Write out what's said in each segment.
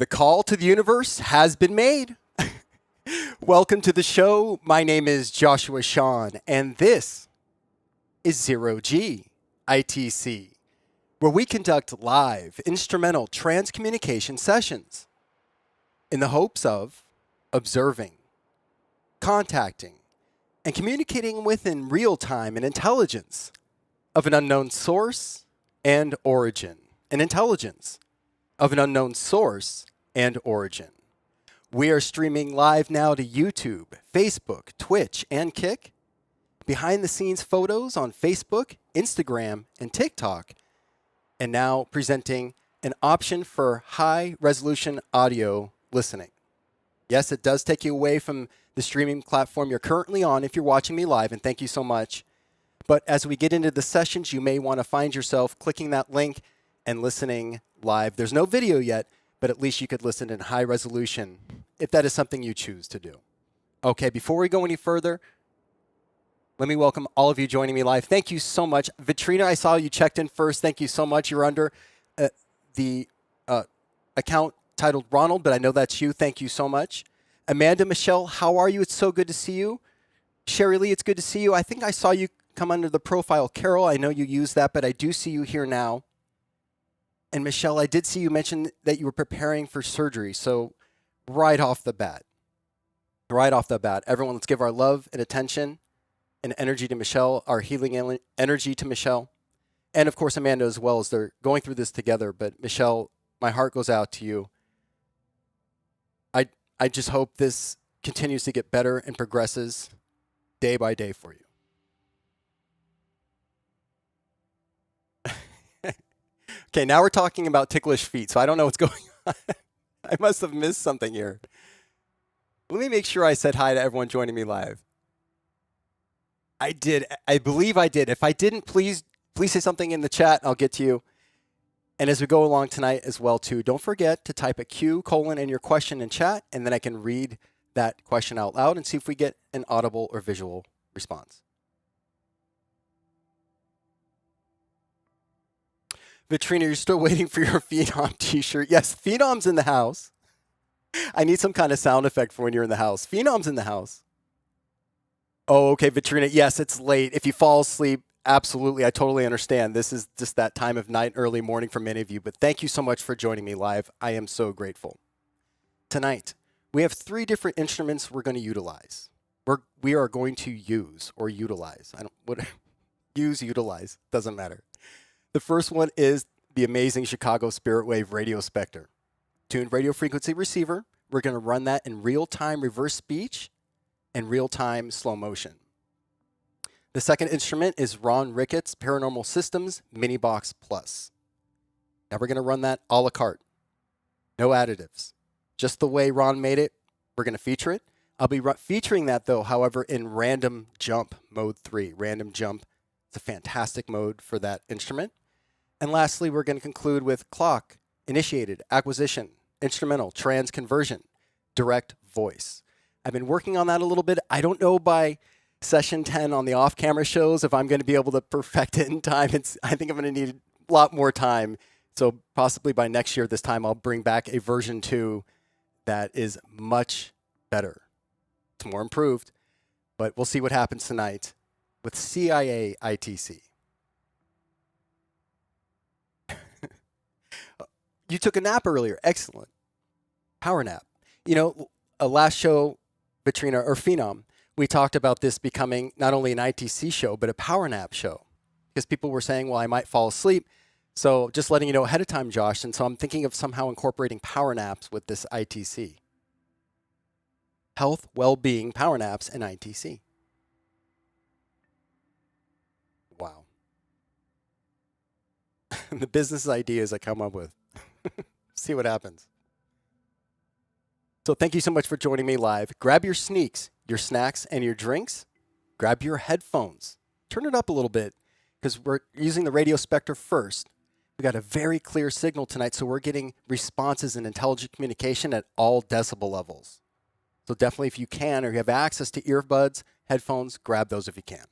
The call to the universe has been made. Welcome to the show. My name is Joshua Sean, and this is ZeroGITC, where we conduct live instrumental transcommunication sessions in the hopes of observing, contacting, and communicating with in real time an intelligence of an unknown source and origin. An intelligence of an unknown source and origin. We are streaming live now to YouTube, Facebook, Twitch, and Kick. Behind the scenes photos on Facebook, Instagram, and TikTok. And now presenting an option for high resolution audio listening. Yes, it does take you away from the streaming platform you're currently on if you're watching me live, and thank you so much. But as we get into the sessions, you may want to find yourself clicking that link and listening live. There's no video yet, but at least you could listen in high resolution if that is something you choose to do. Okay, before we go any further, let me welcome all of you joining me live. Thank you so much. Vitrina, I saw you checked in first. Thank you so much. You're under the account titled Ronald, but I know that's you. Thank you so much. Amanda, Michelle, how are you? It's so good to see you. Sherry Lee, it's good to see you. I think I saw you come under the profile Carol. I know you use that, but I do see you here now. And Michelle, I did see you mention that you were preparing for surgery. So right off the bat, everyone, let's give our love and attention and energy to Michelle, our healing energy to Michelle. And of course, Amanda as well, as they're going through this together. But Michelle, my heart goes out to you. I just hope this continues to get better and progresses day by day for you. Okay, now we're talking about ticklish feet, so I don't know what's going on. I must have missed something here. Let me make sure I said hi to everyone joining me live. I did. I believe I did. If I didn't, please say something in the chat. I'll get to you. And as we go along tonight as well, too, don't forget to type a Q: in your question in chat, and then I can read that question out loud and see if we get an audible or visual response. Vitrina, you're still waiting for your Phenom t-shirt. Yes, Phenom's in the house. I need some kind of sound effect for when you're in the house. Phenom's in the house. Oh, okay, Vitrina. Yes, it's late. If you fall asleep, absolutely. I totally understand. This is just that time of night, early morning for many of you. But thank you so much for joining me live. I am so grateful. Tonight, we have 3 different instruments we're going to utilize. We are going to use or utilize. Utilize, doesn't matter. The first one is the amazing Chicago Spirit Wave Radio Specter. Tuned radio frequency receiver. We're going to run that in real-time reverse speech and real-time slow motion. The second instrument is Ron Ricketts Paranormal Systems MiniBox Plus. Now we're going to run that a la carte. No additives. Just the way Ron made it, we're going to feature it. I'll be featuring that, though, however, in Random Jump Mode 3. Random Jump, it's a fantastic mode for that instrument. And lastly, we're going to conclude with clock, initiated, acquisition, instrumental, trans conversion, direct voice. I've been working on that a little bit. I don't know by session 10 on the off-camera shows if I'm going to be able to perfect it in time. I think I'm going to need a lot more time. So possibly by next year, this time, I'll bring back a version 2 that is much better. It's more improved, but we'll see what happens tonight with CIA ITC. You took a nap earlier. Excellent. Power nap. You know, a last show, Vitrina or Phenom, we talked about this becoming not only an ITC show, but a power nap show. Because people were saying, well, I might fall asleep. So just letting you know ahead of time, Josh. And so I'm thinking of somehow incorporating power naps with this ITC. Health, well-being, power naps, and ITC. Wow. The business ideas I come up with. See what happens. So thank you so much for joining me live. Grab your sneaks, your snacks, and your drinks. Grab your headphones. Turn it up a little bit because we're using the radio Specter first. We got a very clear signal tonight, so we're getting responses and intelligent communication at all decibel levels. So definitely if you can or you have access to earbuds, headphones, grab those if you can.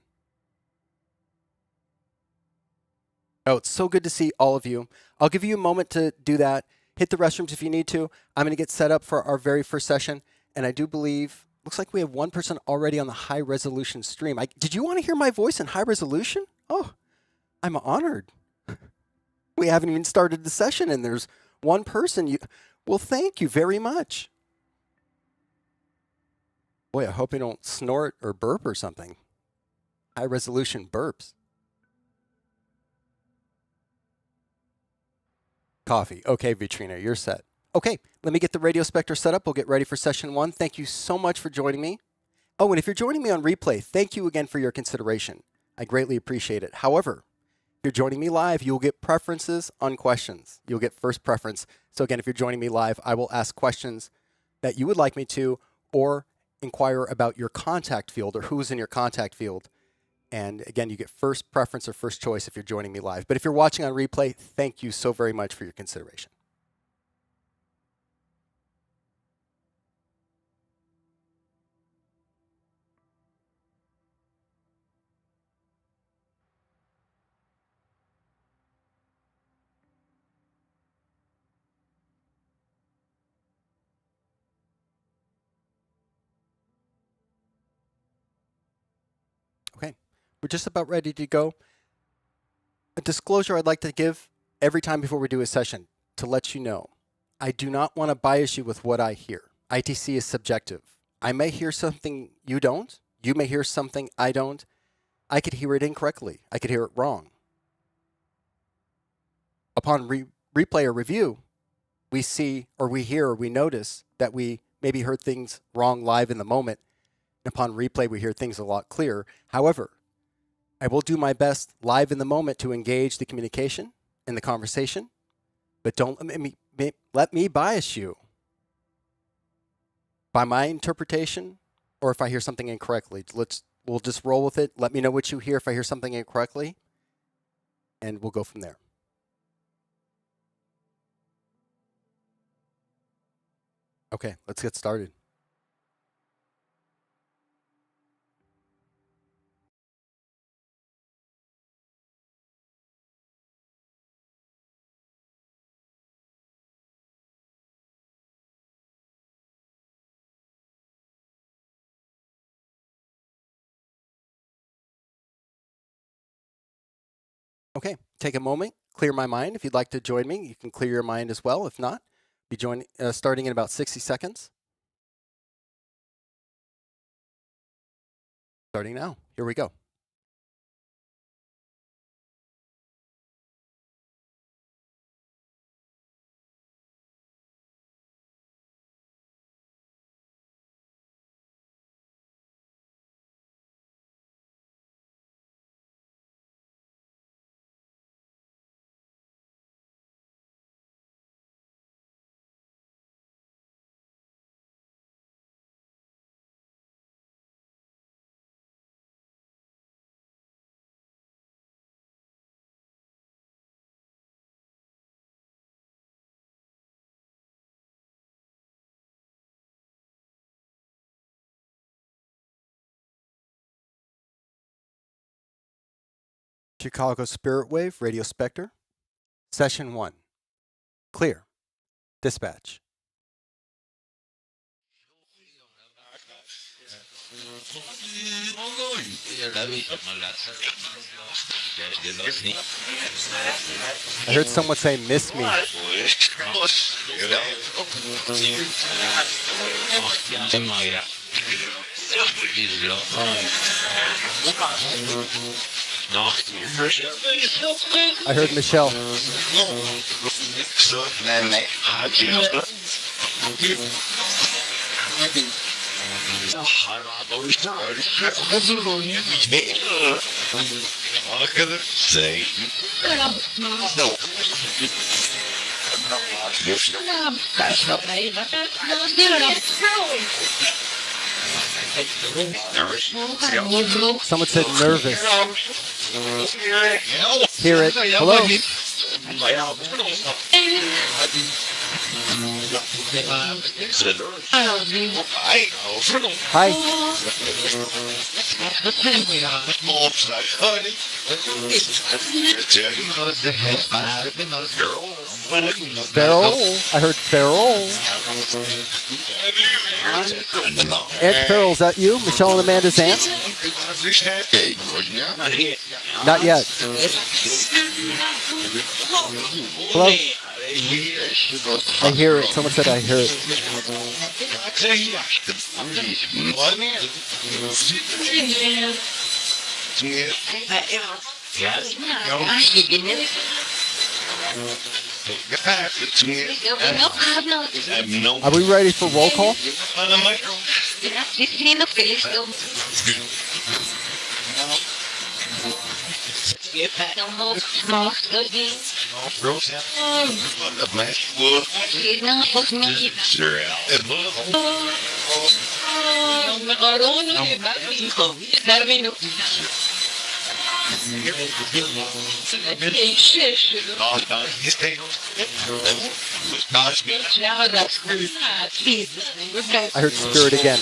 Oh, it's so good to see all of you. I'll give you a moment to do that. hit the restrooms if you need to. I'm going to get set up for our very first session. And I do believe, looks like we have one person already on the high resolution stream. Did you want to hear my voice in high resolution? Oh, I'm honored. We haven't even started the session and there's one person. Well, thank you very much. Boy, I hope you don't snort or burp or something. High resolution burps. Coffee. Okay, Vitrina, you're set. Okay, let me get the Radio Specter set up. We'll get ready for session 1. Thank you so much for joining me. Oh, and if you're joining me on replay, thank you again for your consideration. I greatly appreciate it. However, if you're joining me live, you'll get preferences on questions. You'll get first preference. So again, if you're joining me live, I will ask questions that you would like me to, or inquire about your contact field or who's in your contact field. And again, you get first preference or first choice if you're joining me live. But if you're watching on replay, thank you so very much for your consideration. Okay, we're just about ready to go. A disclosure I'd like to give every time before we do a session to let you know, I do not want to bias you with what I hear. ITC is subjective. I may hear something you don't. You may hear something I don't. I could hear it incorrectly. I could hear it wrong. Upon replay or review, we see or we hear or we notice that we maybe heard things wrong live in the moment. And upon replay, we hear things a lot clearer. However, I will do my best live in the moment to engage the communication and the conversation, but don't let me bias you by my interpretation, or if I hear something incorrectly. We'll just roll with it. Let me know what you hear if I hear something incorrectly, and we'll go from there. Okay, let's get started. Okay, take a moment, clear my mind. If you'd like to join me, you can clear your mind as well. If not, be joining starting in about 60 seconds. Starting now. Here we go. Chicago Spirit Wave, Radio Specter. Session 1. Clear. Dispatch. I heard someone say, miss me. I heard Michelle. Someone said nervous. Hear it. Hello. Hi. Farrell. I heard Farrell. Aunt Farrell, is that you? Michelle and Amanda's aunt? Not yet. Hello? I hear it. Someone said I hear it. Are we ready for roll call? I heard spirit again.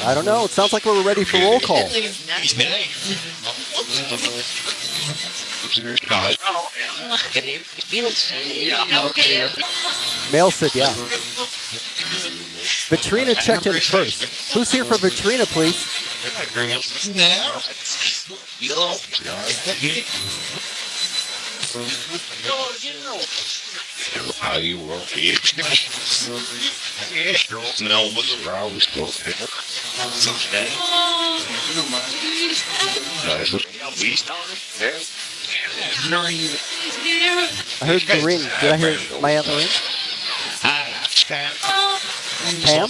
I don't know. It sounds like we're ready for roll call. Mail said, yeah. Vitrina checked in first. Who's here for Vitrina, please? I heard the ring. Did I hear my aunt Lorraine? Pam?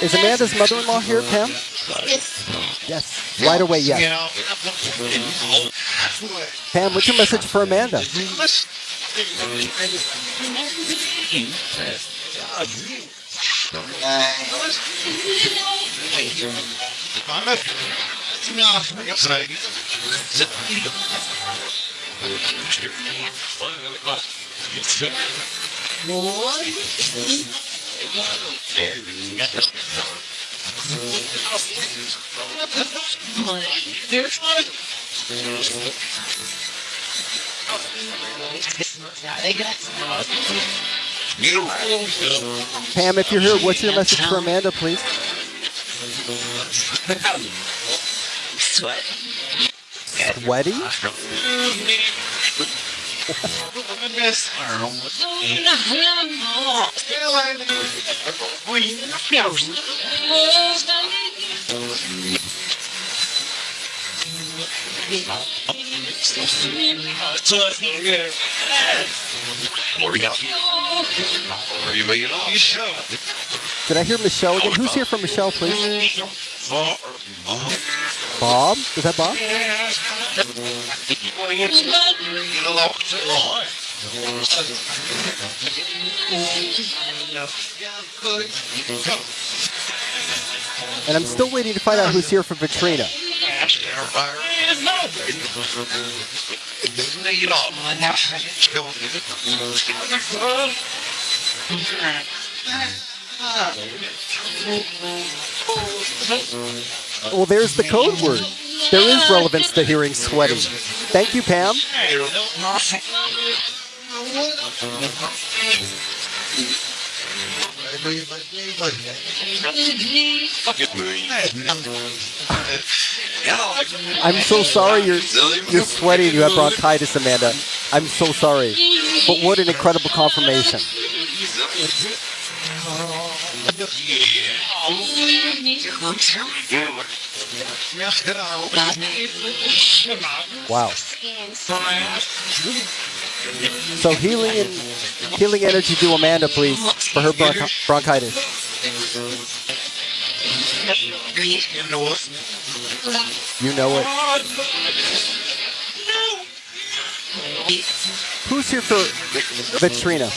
Is Amanda's mother-in-law here, Pam? Yes. Right away, yes. Pam, what's your message for Amanda? Pam, if you're here, what's your message for Amanda, please? Sweaty? Did I hear Michelle again? Who's here for Michelle, please? Bob? Is that Bob? And I'm still waiting to find out who's here for Vitrina. Well, there's the code word. There is relevance to hearing sweaty. Thank you, Pam. I'm so sorry you're sweaty and you have bronchitis, Amanda. I'm so sorry. But what an incredible confirmation. Wow. So healing energy to Amanda, please, for her bronchitis. You know it. Who's here for Vitrina?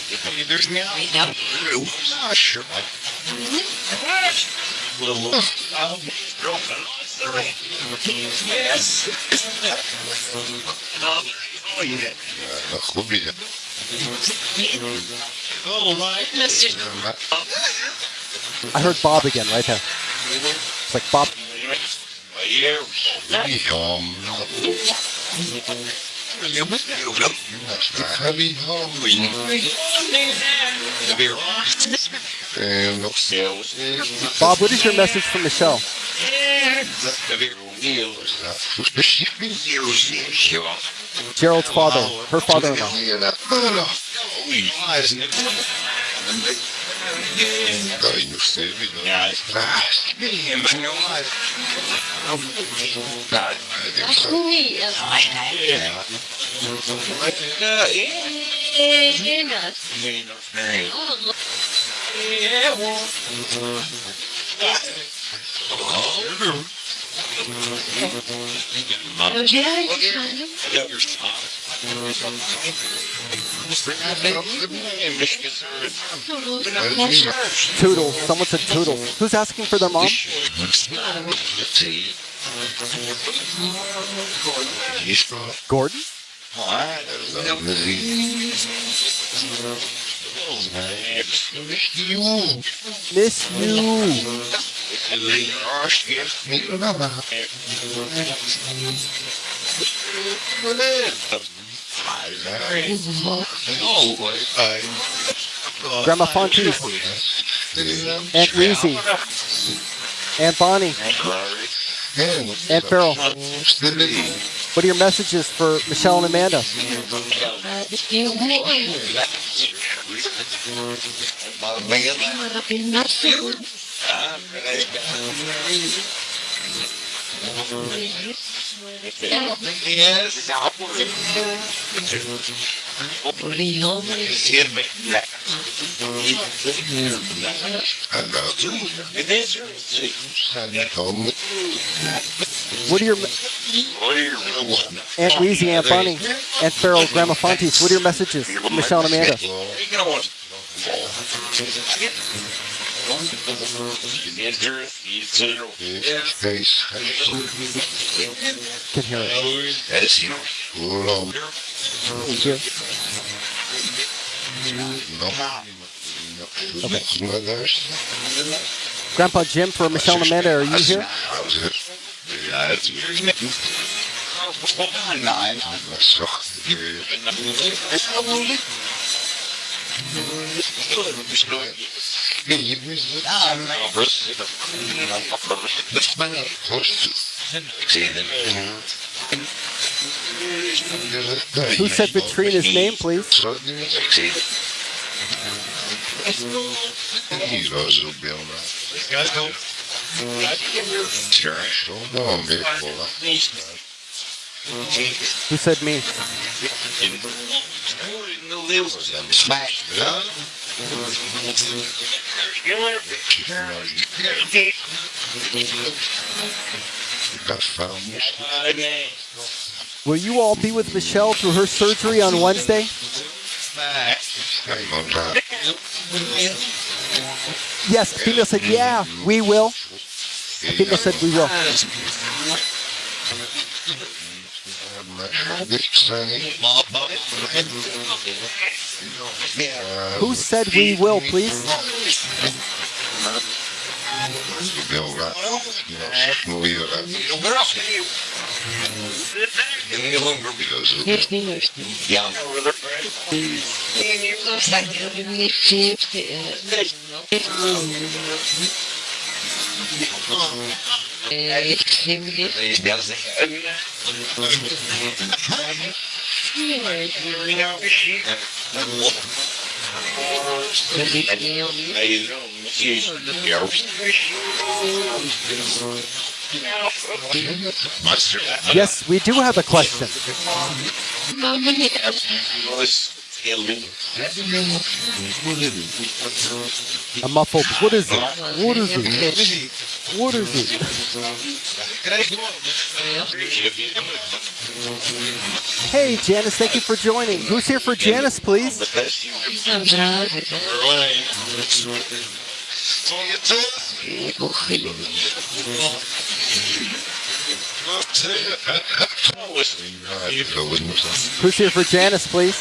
I heard Bob again right there. It's like Bob. Bob, what is your message from Michelle? Gerald's father, her father-in-law. Toodles. Someone said Toodles. Who's asking for their mom? Gordon? Miss you. Grandma Fontes, Aunt Weezy, Aunt Bonnie, Aunt Farrell. What are your messages for Michelle and Amanda? What are your Aunt Weezy, Aunt Bonnie, Aunt Farrell, Grandma Fontes? What are your messages, Michelle and Amanda? Can hear it. Thank you. Okay. Grandpa Jim for Michelle and Amanda, are you here? Who said Vitrina's name, please? Who said me? Will you all be with Michelle through her surgery on Wednesday? Yes, female said, yeah, we will. Female said, we will. Who said we will, please? Yes, we do have a question. I'm muffled. What is it? What is it? What is it? Hey, Janice, thank you for joining. Who's here for Janice, please? Who's here for Janice, please?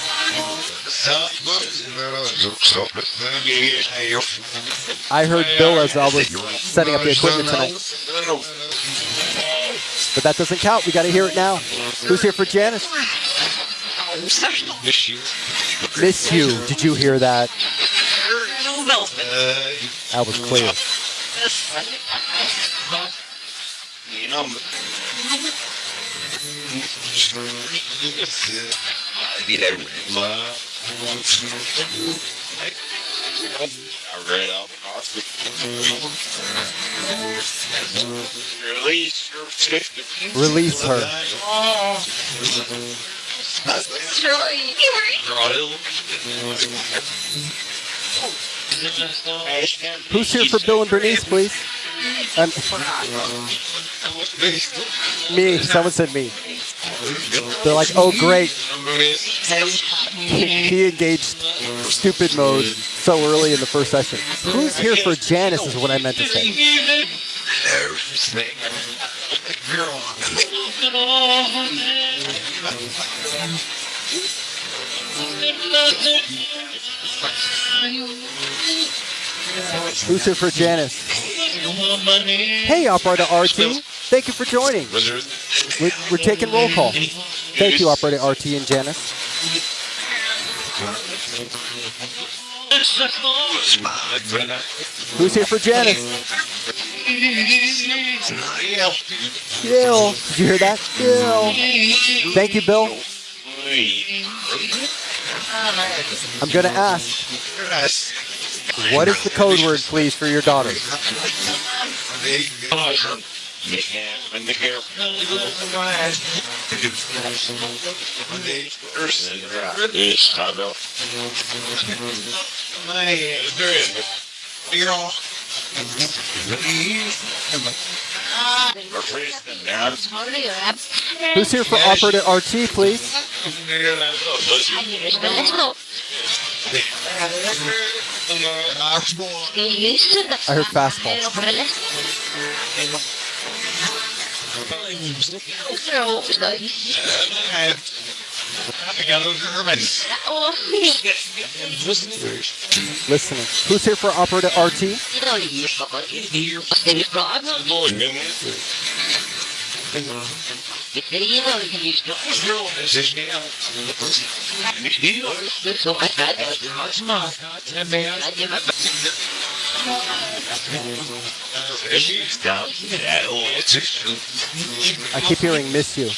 I heard Bill as I was setting up the equipment tonight. But that doesn't count. We got to hear it now. Who's here for Janice? Miss you. Did you hear that? That was clear. Release her. Who's here for Bill and Bernice, please? Me. Someone said me. They're like, oh, great. He engaged stupid mode so early in the first session. Who's here for Janice is what I meant to say. Who's here for Janice? Hey, Operator RT. Thank you for joining. We're taking roll call. Thank you, Operator RT and Janice. Who's here for Janice? Bill. Did you hear that? Bill. Thank you, Bill. I'm going to ask, what is the code word, please, for your daughter? Who's here for Operator RT, please? I heard fastball. Listening. Who's here for Operator RT? I keep hearing miss you.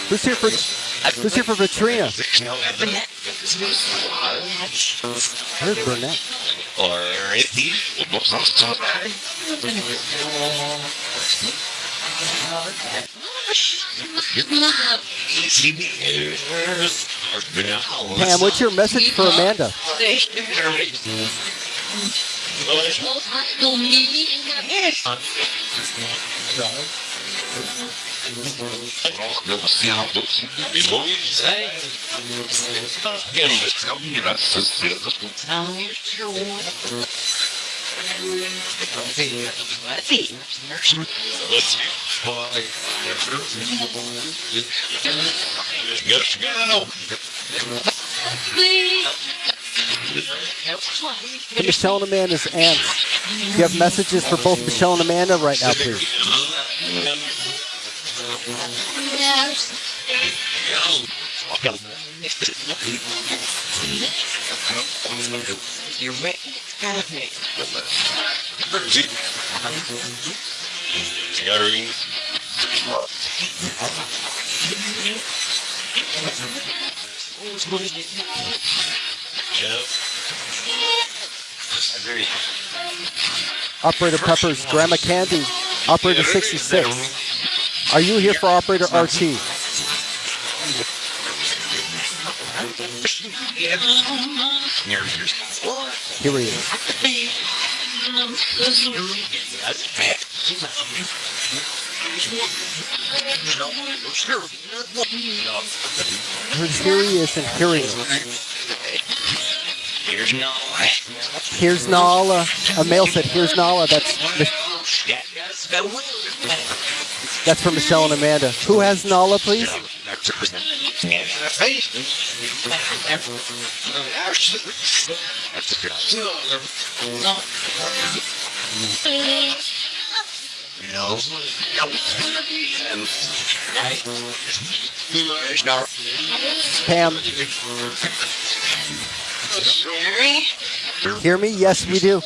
Who's here for Katrina? Where's Burnett? Pam, what's your message for Amanda? Can Michelle and Amanda's aunts? You have messages for both Michelle and Amanda right now, please. Operator Peppers, Grandma Candy, Operator 66. Are you here for Operator RT? Here he is. Her theory isn't hearing. Here's Nala. A male said, "Here's Nala." That's for Michelle and Amanda. Who has Nala, please? Pam. Hear me? Yes, we do.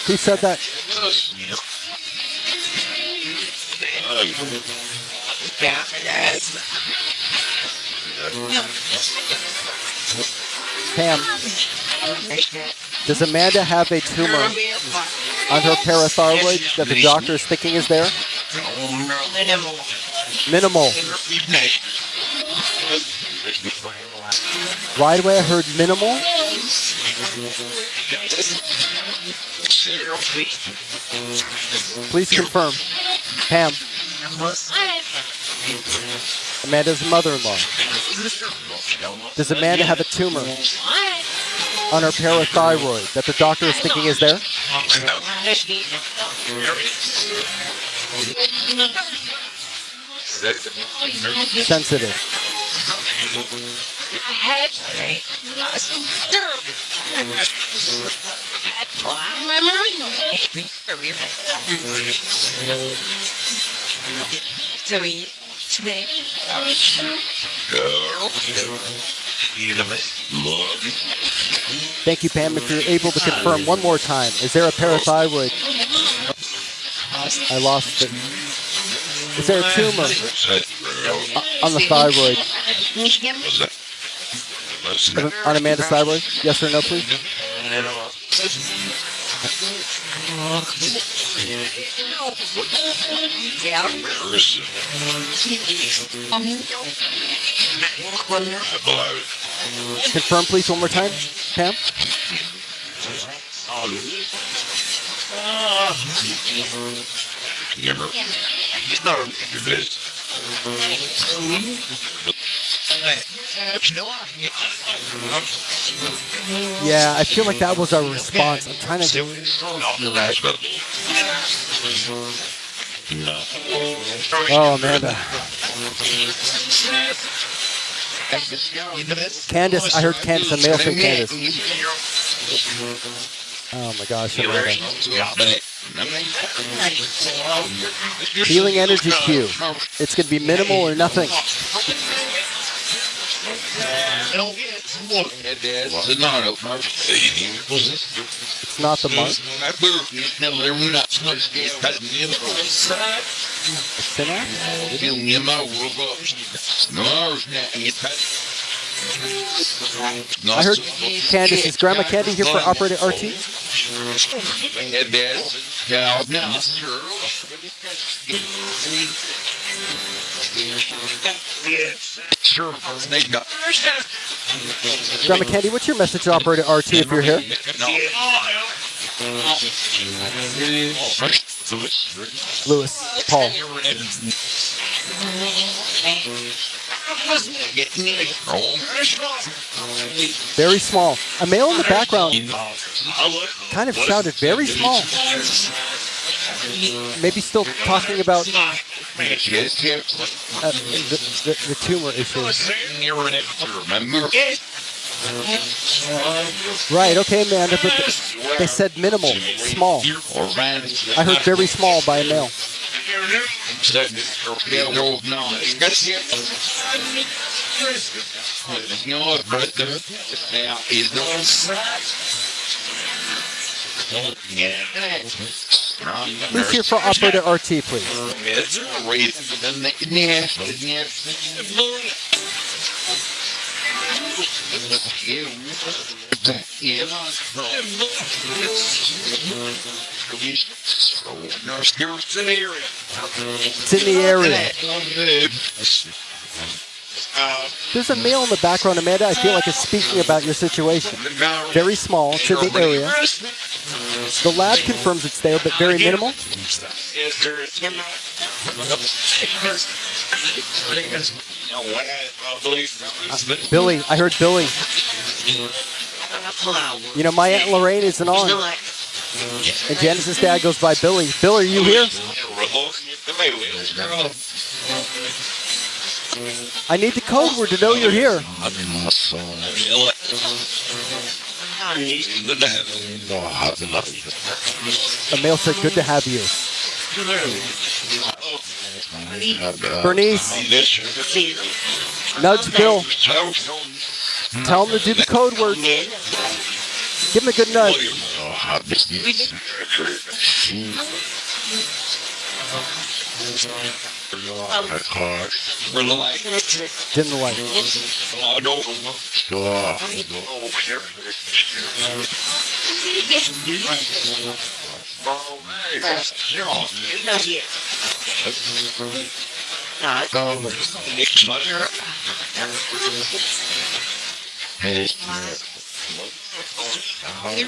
Who said that? Pam, does Amanda have a tumor on her parathyroid that the doctor is thinking is there? Minimal. Right away I heard minimal. Please confirm. Pam. Amanda's mother-in-law. Does Amanda have a tumor on her parathyroid that the doctor is thinking is there? Sensitive. Thank you, Pam. If you're able to confirm one more time, is there a parathyroid? I lost it. Is there a tumor on the thyroid? On Amanda's thyroid? Yes or no, please? Confirm, please, one more time, Pam. Yeah, I feel like that was our response. I'm trying to. Oh, Amanda. Candace, I heard Candace, a male say Candace. Oh my gosh, Amanda. Healing energy cue. It's going to be minimal or nothing. It's not the mark. I heard Candace, is Grandma Candy here for Operator RT? Grandma Candy, what's your message to Operator RT if you're here? Lewis, Paul. Very small. A male in the background kind of shouted, very small. Maybe still talking about the tumor issue. Right, okay, Amanda, but they said minimal, small. I heard very small by a male. Who's here for Operator RT, please? It's in the area. There's a male in the background, Amanda, I feel like is speaking about your situation. Very small, it's in the area. The lab confirms it's there, but very minimal. Billy, I heard Billy. You know, my Aunt Lorraine isn't on. And Janice's dad goes by Billy. Bill, are you here? I need the code word to know you're here. Emil said, good to have you. Bernice, nudge Bill. Tell him to do the code word. Give him a good nudge. Dim the light.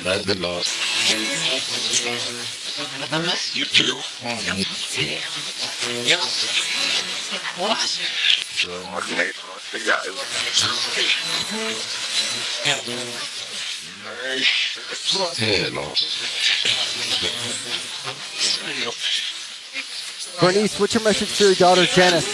That's the loss. You too. Bernice, what's your message for your daughter, Janice?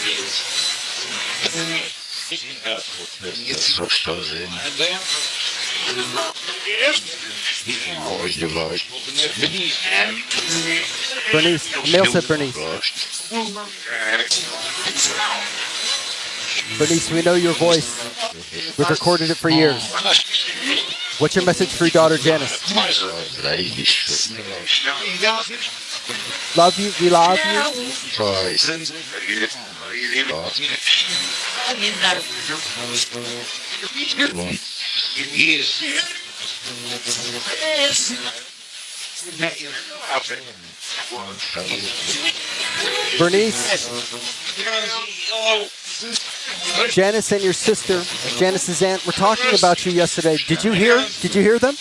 Bernice, Emil said Bernice. Bernice, we know your voice. We've recorded it for years. What's your message for your daughter, Janice? Love you, we love you. Bernice, Janice and your sister, Janice's aunt, were talking about you yesterday. Did you hear? Did you hear them?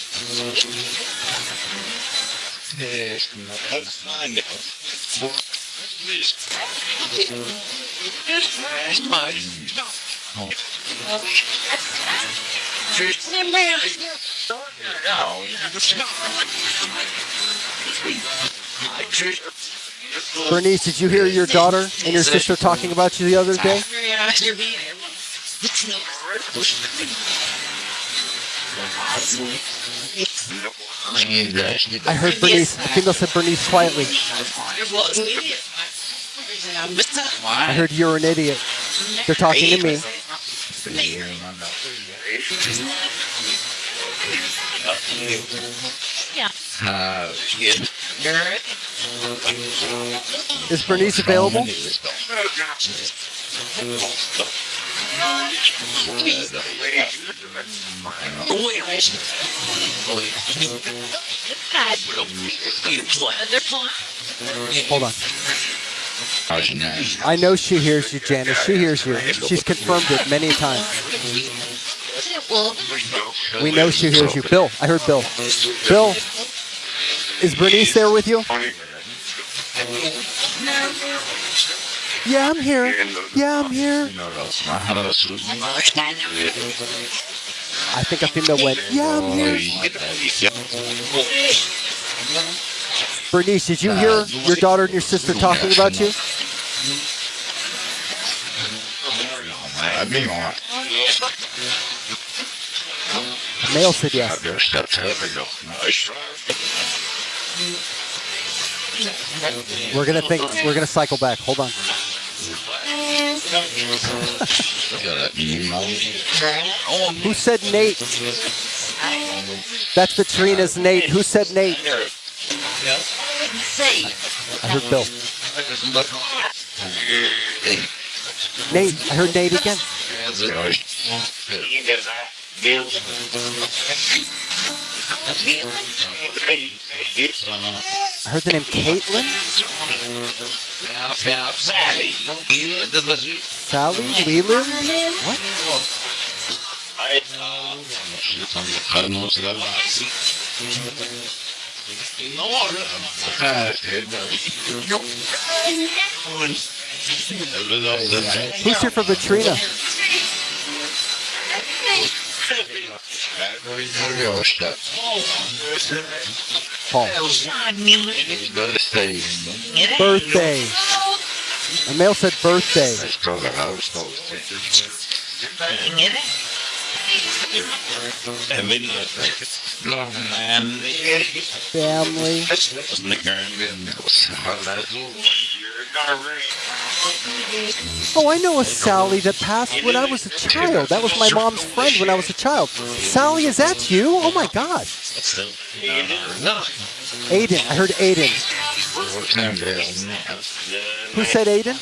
Bernice, did you hear your daughter and your sister talking about you the other day? I heard Bernice. I think I said Bernice quietly. I heard you're an idiot. They're talking to me. Is Bernice available? Hold on. I know she hears you, Janice. She hears you. She's confirmed it many times. We know she hears you. Bill, I heard Bill. Bill, is Bernice there with you? Yeah, I'm here. Yeah, I'm here. I think a female went, yeah, I'm here. Bernice, did you hear your daughter and your sister talking about you? Male said yes. We're gonna cycle back. Hold on. Who said Nate? That's Katrina's Nate. Who said Nate? I heard Bill. Nate, I heard Nate again. I heard the name Caitlin. Sally? Leland? What? Who's here for Vitrina? Paul. Birthday. A male said birthday. Family. Oh, I know a Sally that passed when I was a child. That was my mom's friend when I was a child. Sally, is that you? Oh my God. Aiden. I heard Aiden. Who said Aiden?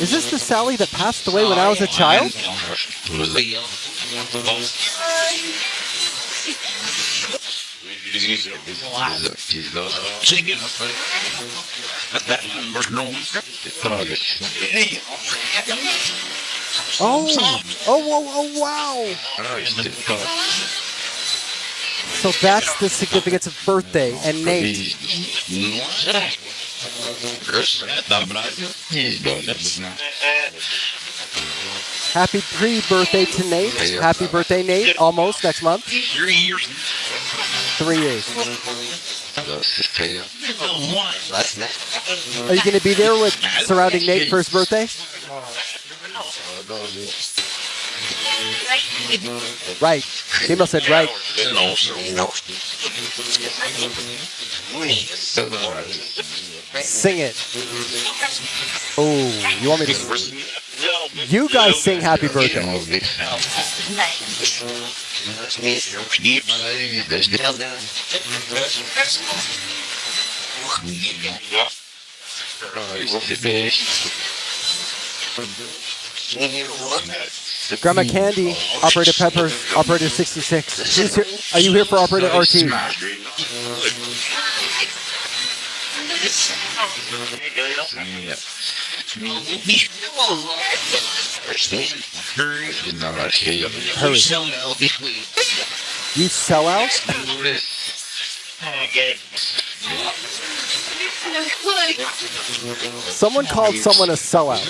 Is this the Sally that passed away when I was a child? Oh, wow. So that's the significance of birthday and Nate. Happy pre-birthday to Nate. Happy birthday, Nate. Almost next month. 3 years. 3 years. Are you going to be there with surrounding Nate for his birthday? Right. Female said right. Sing it. Oh, you want me to? You guys sing happy birthday. Grandma Candy, Operator Peppers, Operator 66. Who's here? Are you here for Operator RT? Hurry. You sell out? Someone called someone a sellout.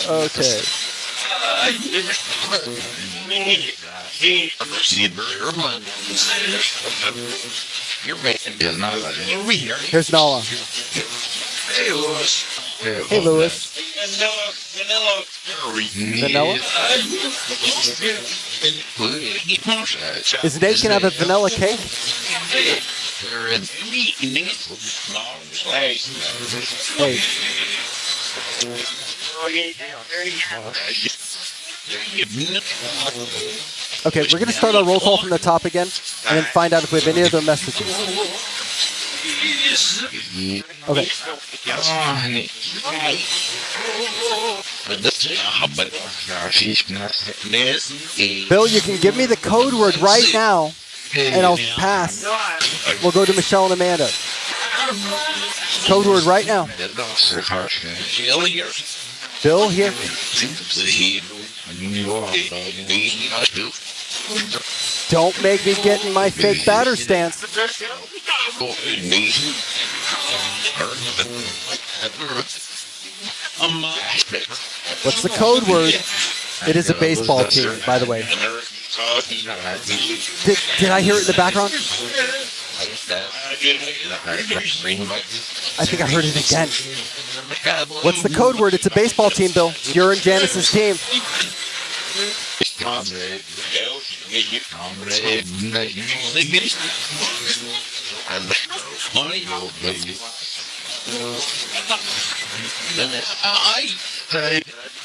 Okay. Here's Nala. Hey, Lewis. Vanilla? Is Nate gonna have a vanilla cake? Hey. Okay, we're going to start our roll call from the top again, and then find out if we have any other messages. Okay. Bill, you can give me the code word right now, and I'll pass. We'll go to Michelle and Amanda. Code word right now. Bill here. Don't make me get in my fake batter stance. What's the code word? It is a baseball team, by the way. Did I hear it in the background? I think I heard it again. What's the code word? It's a baseball team, Bill. You're in Janice's team.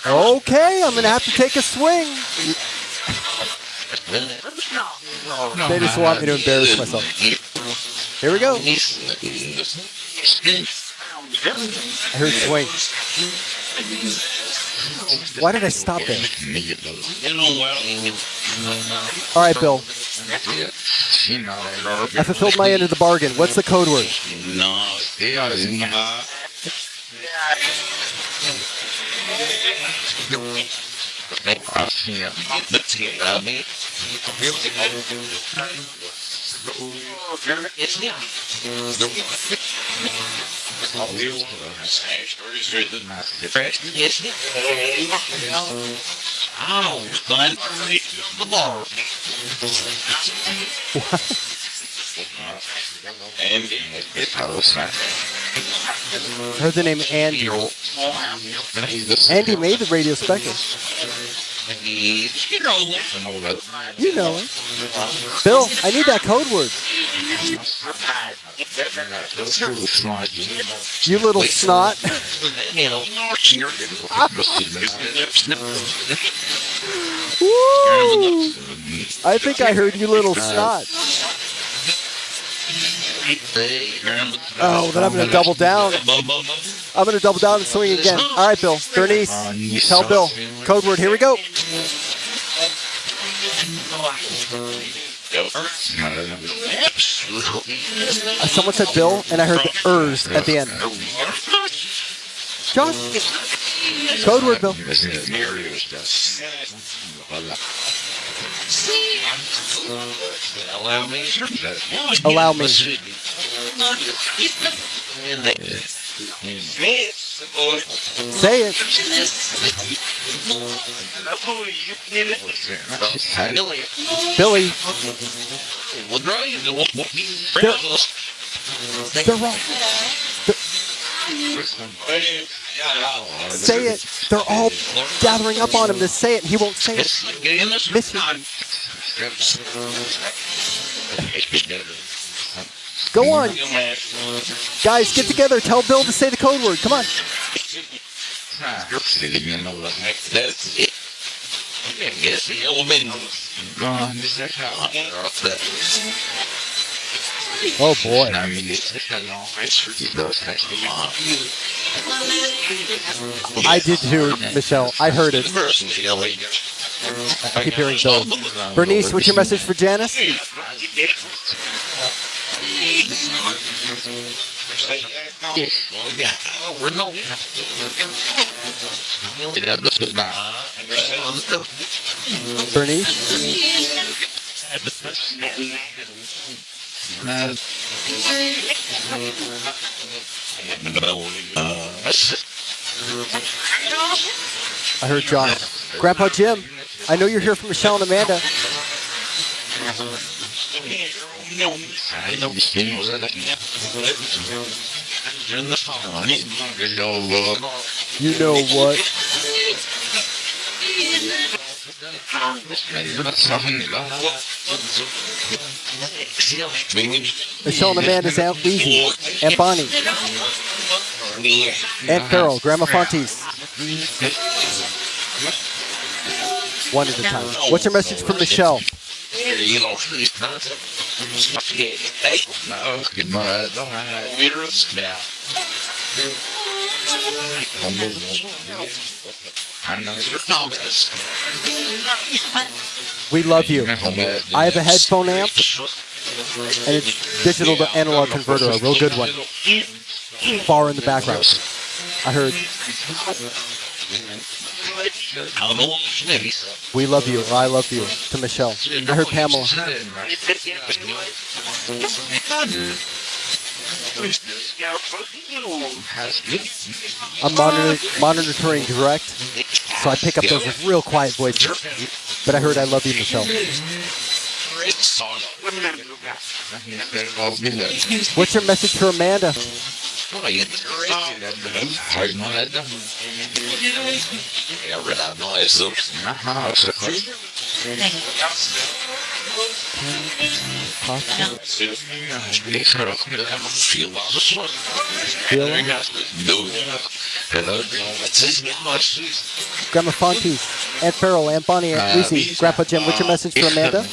Okay, I'm going to have to take a swing. They just want me to embarrass myself. Here we go. I heard swing. Why did I stop there? All right, Bill. I fulfilled my end of the bargain. What's the code word? I heard the name Andy. Andy made the radio Specter. You know it. Bill, I need that code word. You little snot. Woo! I think I heard you little snot. Oh, then I'm going to double down. I'm going to double down and swing again. All right, Bill. Bernice, tell Bill. Code word. Here we go. Someone said Bill, and I heard the ers at the end. John, code word, Bill. Allow me. Say it. Billy. They're wrong. Say it. They're all gathering up on him to say it. He won't say it. Miss you. Go on. Guys, get together. Tell Bill to say the code word. Come on. Oh boy. I did too, Michelle. I heard it. I keep hearing Bill. Bernice, what's your message for Janice? Bernice? I heard John. Grandpa Jim, I know you're here from Michelle and Amanda. You know what? Michelle and Amanda's Aunt Weezy, Aunt Bonnie, Aunt Farrell, Grandma Fontes. One at a time. What's your message for Michelle? We love you. I have a headphone amp, and it's digital to analog converter, a real good one. Far in the background. I heard. We love you, or I love you, to Michelle. I heard Pamela. I'm monitoring direct, so I pick up those real quiet voices. But I heard I love you, Michelle. What's your message for Amanda? Grandma Fontes, Aunt Farrell, Aunt Bonnie, Aunt Lucy, Grandpa Jim. What's your message for Amanda?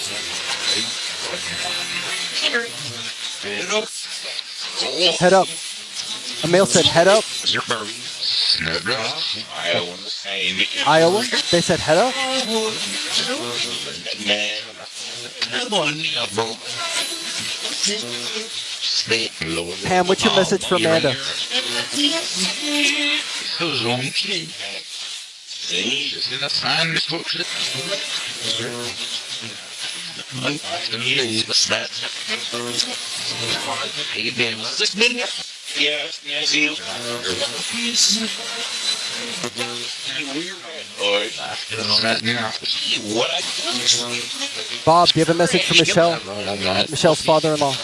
Head up. Emil said head up. Iowa? They said Hedda? Pam, what's your message for Amanda? Bob, do you have a message for Michelle? Michelle's father-in-law.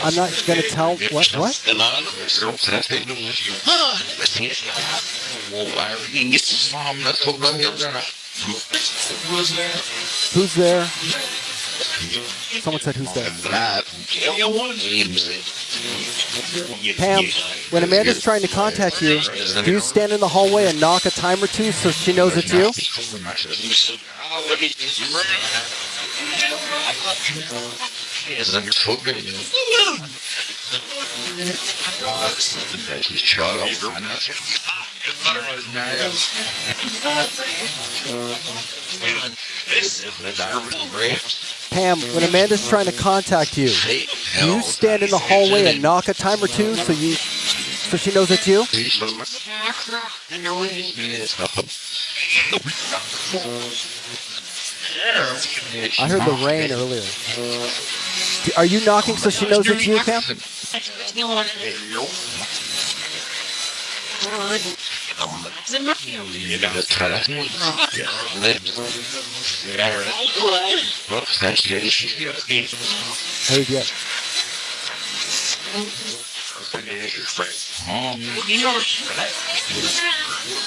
I'm not going to tell what? Who's there? Someone said who's there. Pam, when Amanda's trying to contact you, do you stand in the hallway and knock a time or two so she knows it's you? Pam, when Amanda's trying to contact you, do you stand in the hallway and knock a time or two so she knows it's you? I heard the rain earlier. Are you knocking so she knows it's you, Pam? Heard yet?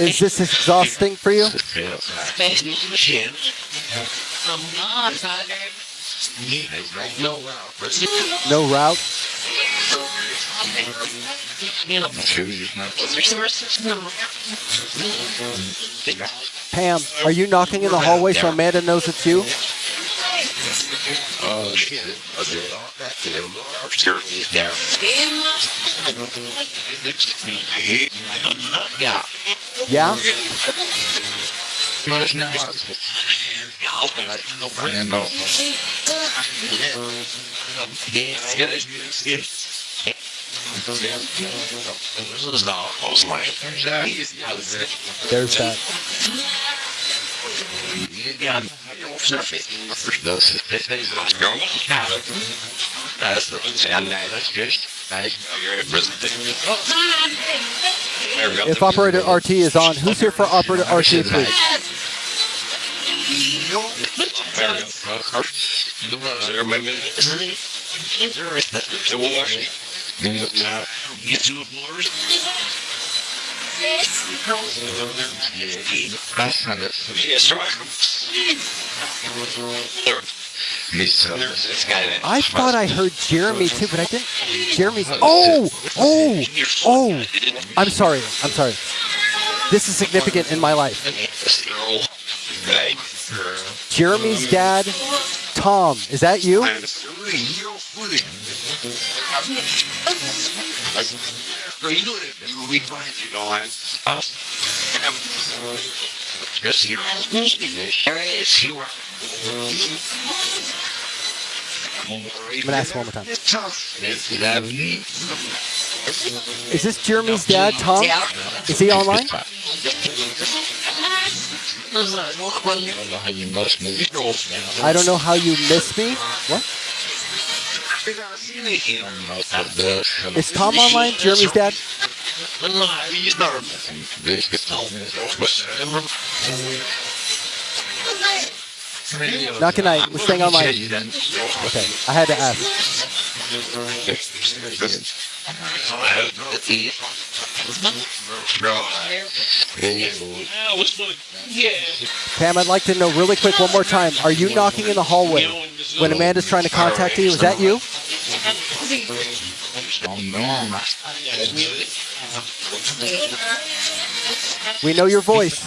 Is this exhausting for you? No route? Pam, are you knocking in the hallway so Amanda knows it's you? Yeah? There's that. If Operator RT is on, who's here for Operator RT, please? I thought I heard Jeremy too, but I didn't. Jeremy's. Oh! I'm sorry. This is significant in my life. Jeremy's dad, Tom. Is that you? I'm gonna ask one more time. Is this Jeremy's dad, Tom? Is he online? I don't know how you missed me. What? Is Tom online, Jeremy's dad? Not good night. We're staying online. Okay, I had to ask. Pam, I'd like to know really quick one more time. Are you knocking in the hallway when Amanda's trying to contact you? Is that you? We know your voice.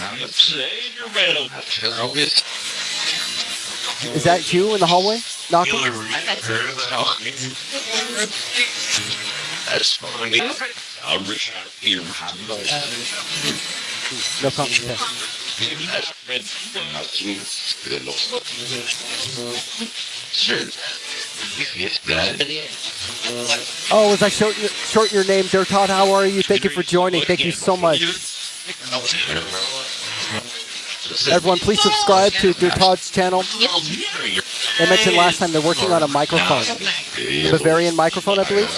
Is that you in the hallway? knocking? That's funny. No comment. Okay. Oh, was I short your name, Dear Todd? How are you? Thank you for joining. Thank you so much. Everyone, please subscribe to Dear Todd's channel. I mentioned last time they're working on a microphone. Bavarian microphone, I believe.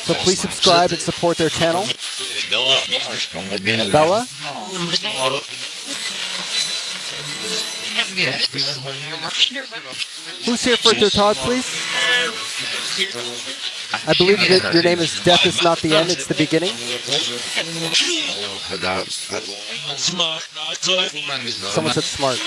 So please subscribe and support their channel. Bella? Who's here for Dear Todd, please? I believe that your name is Death is Not the End, it's the beginning. Someone said smart.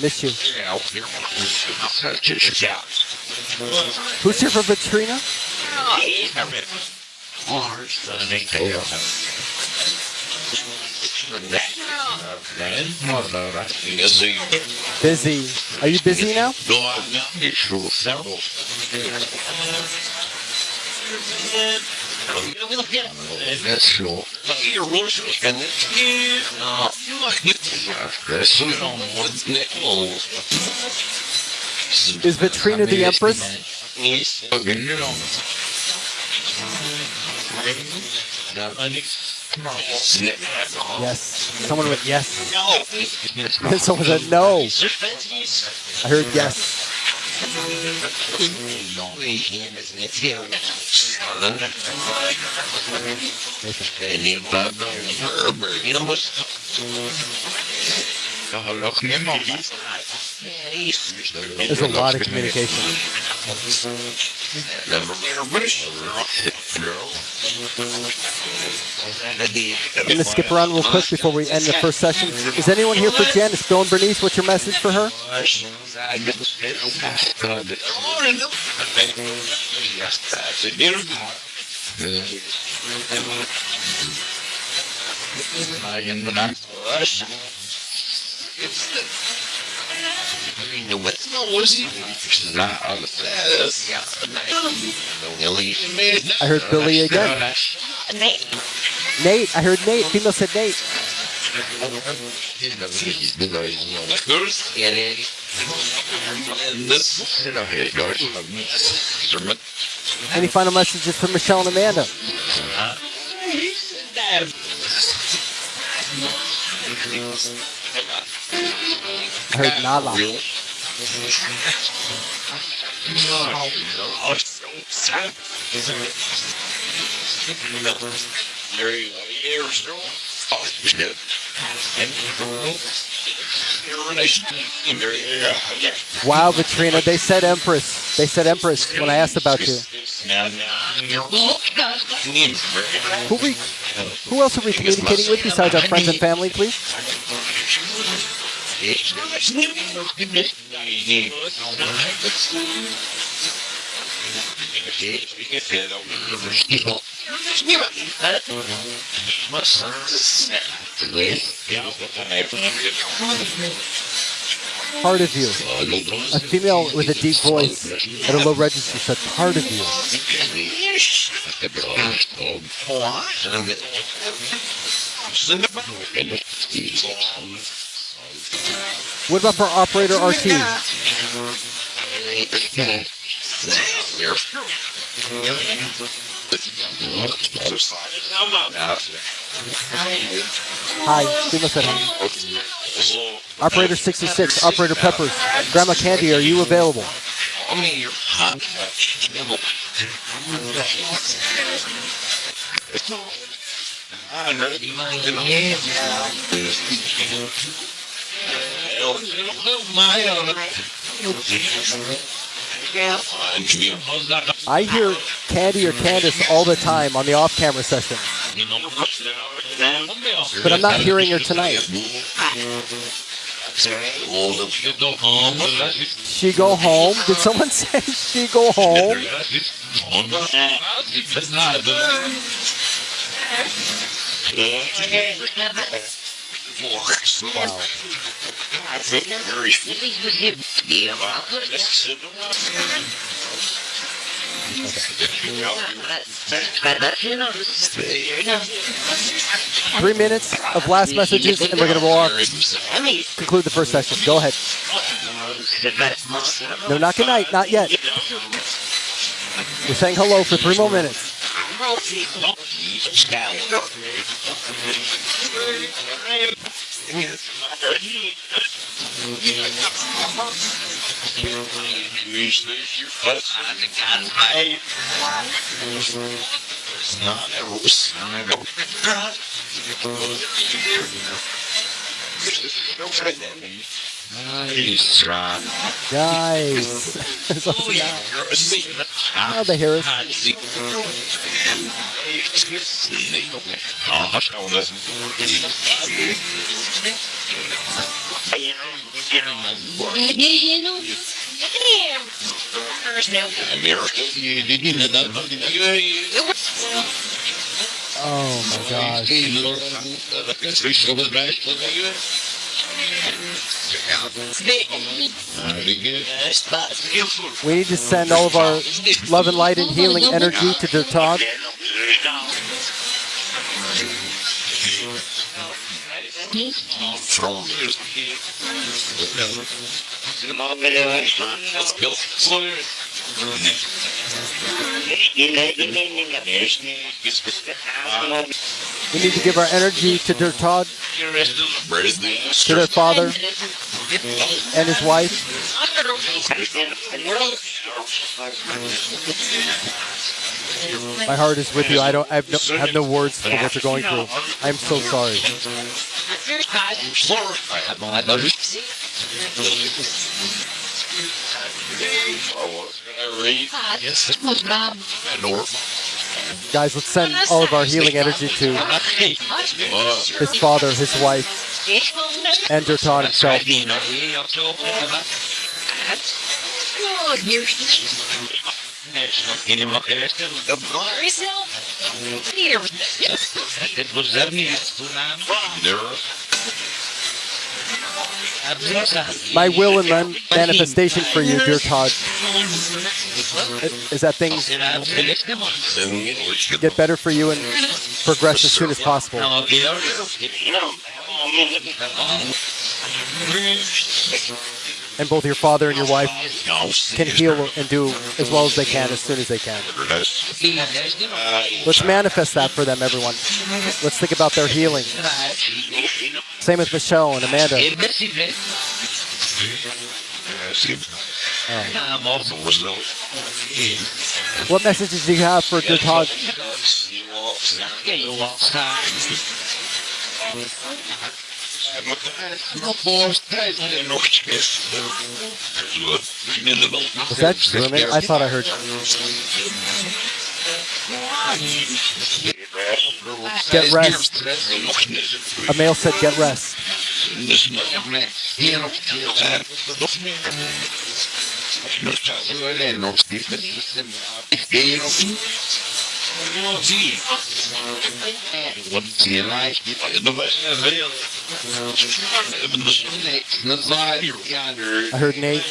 Miss you. Who's here for Vitrina? Busy. Are you busy now? Is Vitrina the Empress? Yes. Someone went yes. And someone said no. I heard yes. There's a lot of communication. I'm going to skip around real quick before we end the first session. Is anyone here for Janice? Bill and Bernice, what's your message for her? I heard Billy again. Nate, I heard Nate. Female said Nate. Any final messages for Michelle and Amanda? I heard Nala. Wow, Vitrina, they said Empress. They said Empress when I asked about you. Who else are we communicating with besides our friends and family, please? Part of you. A female with a deep voice at a low register said, part of you. What about for operator RT? Hi, female said hi. Operator 66, Operator Peppers, Grandma Candy, are you available? I hear Candy or Candace all the time on the off-camera sessions. But I'm not hearing her tonight. She go home? Did someone say she go home? Okay. 3 minutes of last messages, and we're going to roll off. Conclude the first session. Go ahead. No, not good night. Not yet. We're saying hello for 3 more minutes. Guys. Oh, they hear us. Oh my gosh. We need to send all of our love and light and healing energy to Dirtog. We need to give our energy to Dirtog, to their father and his wife. My heart is with you. I have no words for what you're going through. I'm so sorry. Guys, let's send all of our healing energy to his father, his wife, and Dirtog himself. My will and manifestation for you, Dirtog, is that things get better for you and progress as soon as possible. And both your father and your wife can heal and do as well as they can, as soon as they can. Let's manifest that for them, everyone. Let's think about their healing. Same with Michelle and Amanda. What messages do you have for Dirtog? Was that German? I thought I heard. Get rest. A male said get rest. I heard Nate.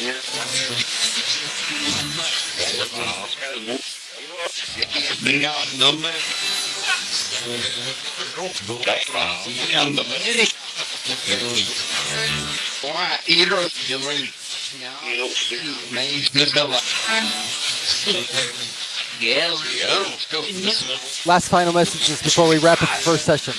Last final messages before we wrap up the first session.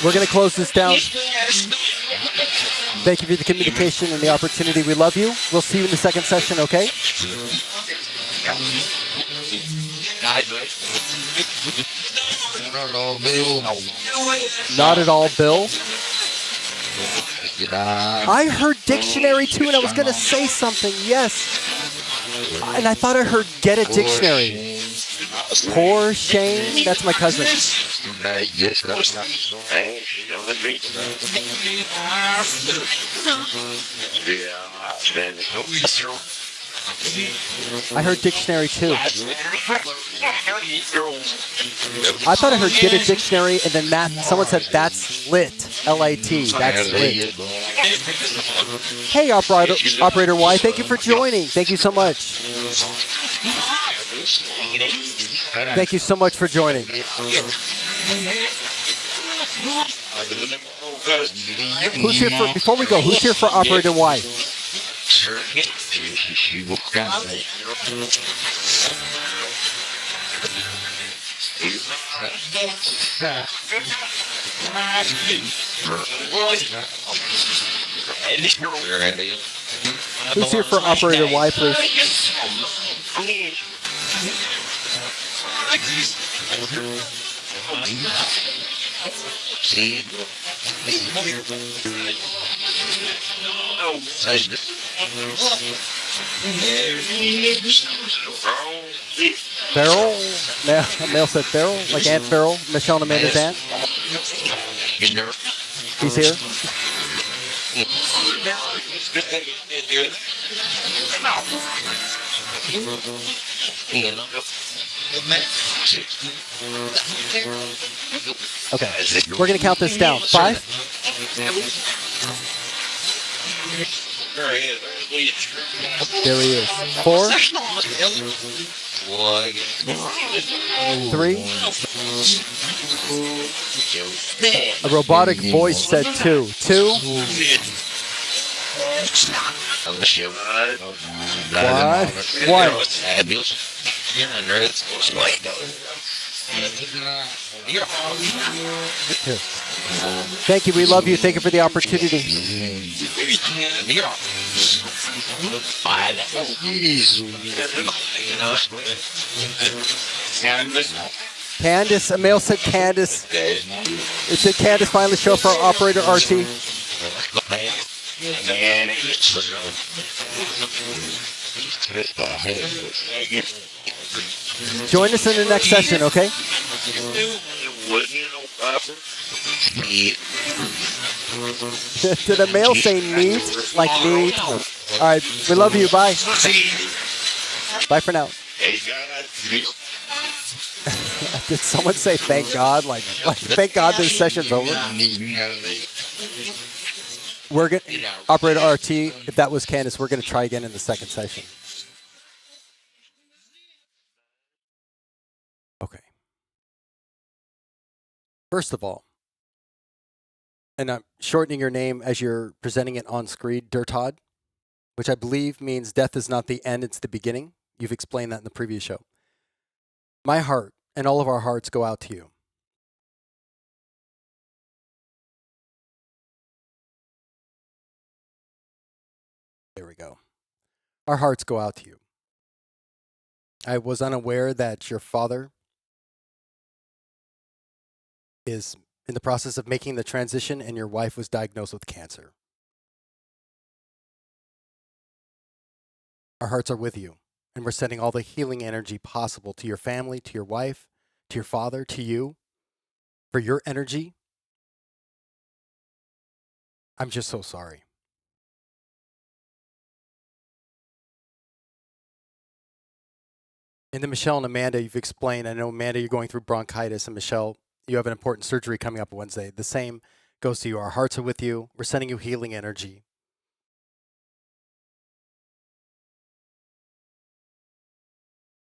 We're going to close this down. Thank you for the communication and the opportunity. We love you. We'll see you in the second session, okay? Not at all, Bill. I heard dictionary too, and I was going to say something. Yes. And I thought I heard get a dictionary. Poor Shane. That's my cousin. I heard dictionary too. I thought I heard get a dictionary, and then that someone said that's lit. L-A-T. That's lit. Hey, Operator Y, thank you for joining. Thank you so much. Thank you so much for joining. Who's here for, before we go, who's here for Operator Y? Who's here for Operator Y, please? Beryl? Male said Beryl, like Aunt Beryl, Michelle and Amanda's aunt. He's here. Okay, we're going to count this down. 5. There he is. 4. 3. A robotic voice said 2. 2. 1. Thank you. We love you. Thank you for the opportunity. Candace, a male said Candace. It said Candace finally show up for our Operator RT. Join us in the next session, okay? Did a male say neat? Like neat? All right, we love you. Bye. Bye for now. Did someone say thank God? Like thank God this session's over? We're gonna Operator RT. If that was Candace, we're gonna try again in the second session. Okay. First of all, and I'm shortening your name as you're presenting it on screen, Dirtod, which I believe means death is not the end, it's the beginning. You've explained that in the previous show. My heart and all of our hearts go out to you. There we go. Our hearts go out to you. I was unaware that your father is in the process of making the transition and your wife was diagnosed with cancer. Our hearts are with you, and we're sending all the healing energy possible to your family, to your wife, to your father, to you, for your energy. I'm just so sorry. And then Michelle and Amanda, you've explained, I know Amanda, you're going through bronchitis, and Michelle, you have an important surgery coming up Wednesday. The same goes to you. Our hearts are with you. We're sending you healing energy.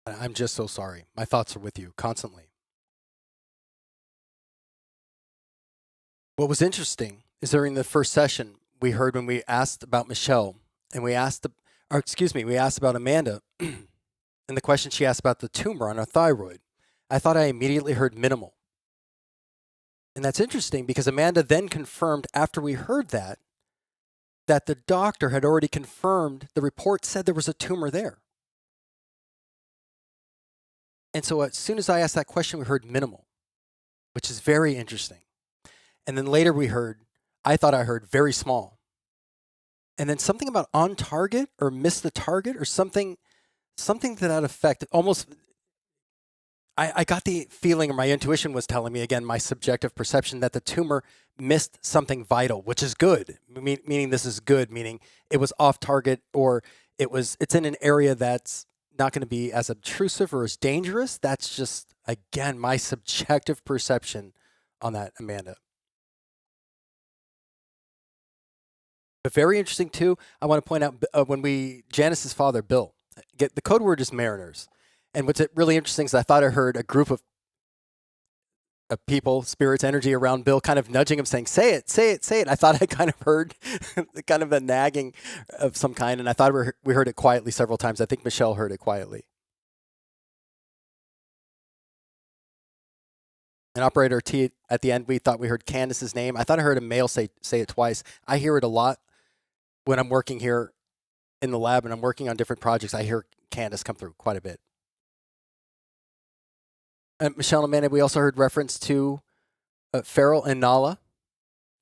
I'm just so sorry. My thoughts are with you constantly. What was interesting is during the first session, we heard when we asked about Michelle, and we asked about Amanda, and the question she asked about the tumor on her thyroid. I thought I immediately heard minimal. And that's interesting because Amanda then confirmed after we heard that that the doctor had already confirmed the report said there was a tumor there. And so as soon as I asked that question, we heard minimal, which is very interesting. And then later I thought I heard very small. And then something about on target or miss the target or something to that effect. Almost, I got the feeling, or my intuition was telling me, again, my subjective perception, that the tumor missed something vital, which is good. Meaning this is good, meaning it was off target, or it's in an area that's not going to be as obtrusive or as dangerous. That's just, again, my subjective perception on that, Amanda. But very interesting too, I want to point out Janice's father, Bill, the code word is Mariners. And what's really interesting is I thought I heard a group of people, spirits, energy around Bill kind of nudging him saying, say it, say it, say it. I thought I kind of heard kind of a nagging of some kind. And I thought we heard it quietly several times. I think Michelle heard it quietly. And operator T at the end, we thought we heard Candace's name. I thought I heard a male say it twice. I hear it a lot when I'm working here in the lab and I'm working on different projects. I hear Candace come through quite a bit. And Michelle and Amanda, we also heard reference to Farrell and Nala.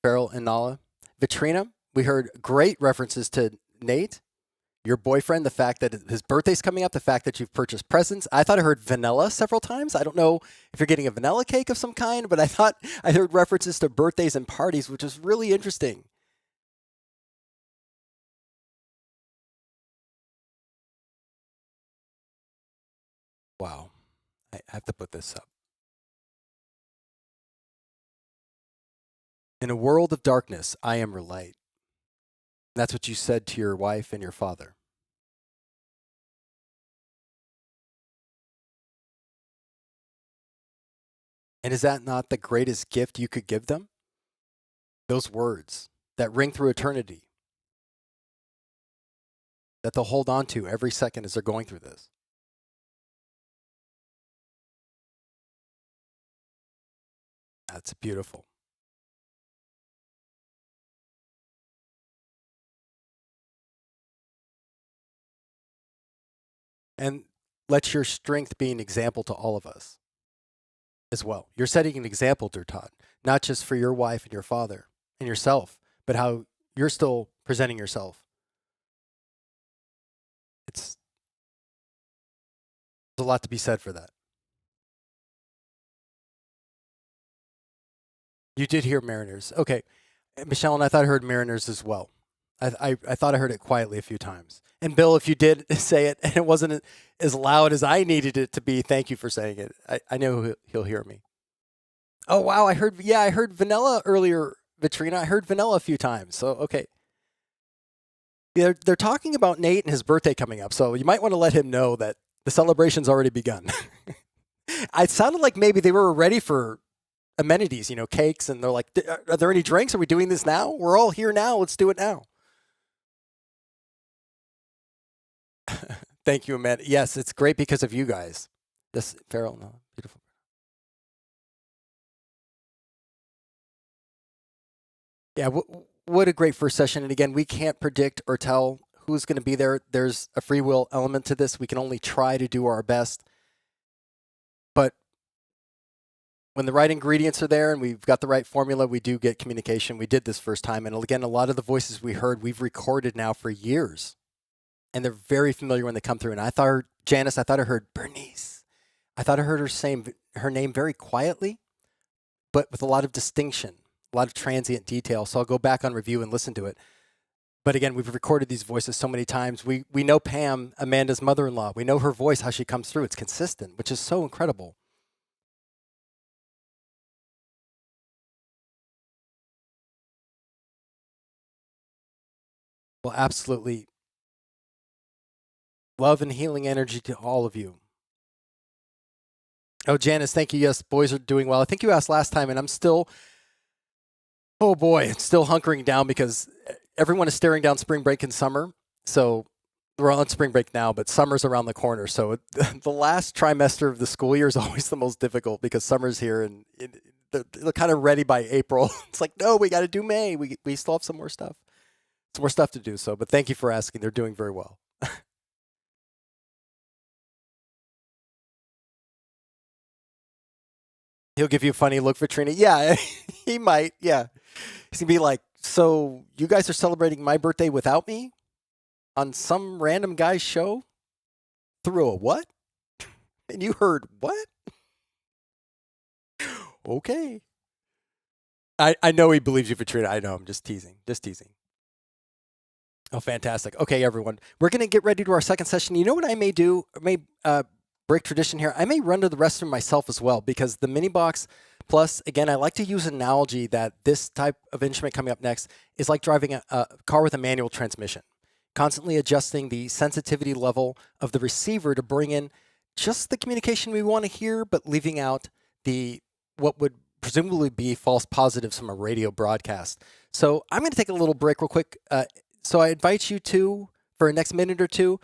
Vitrina, we heard great references to Nate, your boyfriend, the fact that his birthday's coming up, the fact that you've purchased presents. I thought I heard vanilla several times. I don't know if you're getting a vanilla cake of some kind, but I thought I heard references to birthdays and parties, which is really interesting. Wow. I have to put this up. In a world of darkness, I am your light. That's what you said to your wife and your father. And is that not the greatest gift you could give them? Those words that ring through eternity, that they'll hold on to every second as they're going through this. That's beautiful. And let your strength be an example to all of us as well. You're setting an example, dear Todd, not just for your wife and your father and yourself, but how you're still presenting yourself. There's a lot to be said for that. You did hear Mariners. Okay. Michelle and I thought I heard Mariners as well. I thought I heard it quietly a few times. And Bill, if you did say it and it wasn't as loud as I needed it to be, thank you for saying it. I know he'll hear me. Oh, wow. I heard vanilla earlier, Vitrina. I heard vanilla a few times. So, okay. They're talking about Nate and his birthday coming up. So you might want to let him know that the celebration's already begun. It sounded like maybe they were ready for amenities, cakes. And they're like, are there any drinks? Are we doing this now? We're all here now. Let's do it now. Thank you, Amanda. Yes, it's great because of you guys. This Farrell, no, beautiful. Yeah, what a great first session. And again, we can't predict or tell who's going to be there. There's a free will element to this. We can only try to do our best. But when the right ingredients are there and we've got the right formula, we do get communication. We did this first time. And again, a lot of the voices we heard, we've recorded now for years. And they're very familiar when they come through. And I thought Janice, I thought I heard Bernice. I thought I heard her saying her name very quietly, but with a lot of distinction, a lot of transient detail. So I'll go back on review and listen to it. But again, we've recorded these voices so many times. We know Pam, Amanda's mother-in-law. We know her voice, how she comes through. It's consistent, which is so incredible. Well, absolutely. Love and healing energy to all of you. Oh, Janice, thank you. Yes, boys are doing well. I think you asked last time, and I'm still, oh boy, it's still hunkering down because everyone is staring down spring break in summer. So we're on spring break now, but summer's around the corner. So the last trimester of the school year is always the most difficult because summer's here and they're kind of ready by April. It's like, no, we got to do May. We still have some more stuff. Some more stuff to do, so, but thank you for asking. They're doing very well. He'll give you a funny look, Vitrina. Yeah, he might. Yeah. He's going to be like, so you guys are celebrating my birthday without me on some random guy's show? Through a what? And you heard what? Okay. I know he believes you, Vitrina. I know. I'm just teasing. Just teasing. Oh, fantastic. Okay, everyone. We're going to get ready to our second session. You know what I may do? I may break tradition here. I may run to the restroom myself as well, because the MiniBox Plus, again, I like to use an analogy that this type of instrument coming up next is like driving a car with a manual transmission, constantly adjusting the sensitivity level of the receiver to bring in just the communication we want to hear, but leaving out the what would presumably be false positives from a radio broadcast. So I'm going to take a little break real quick. So I invite you to, for the next minute or two,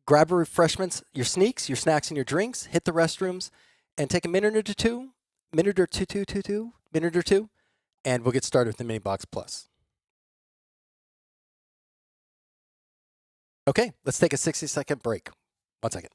grab your refreshments, your sneaks, your snacks, and your drinks, hit the restrooms, and take a minute or two, minute or two, and we'll get started with the MiniBox Plus. Okay, let's take a 60-second break. 1 second.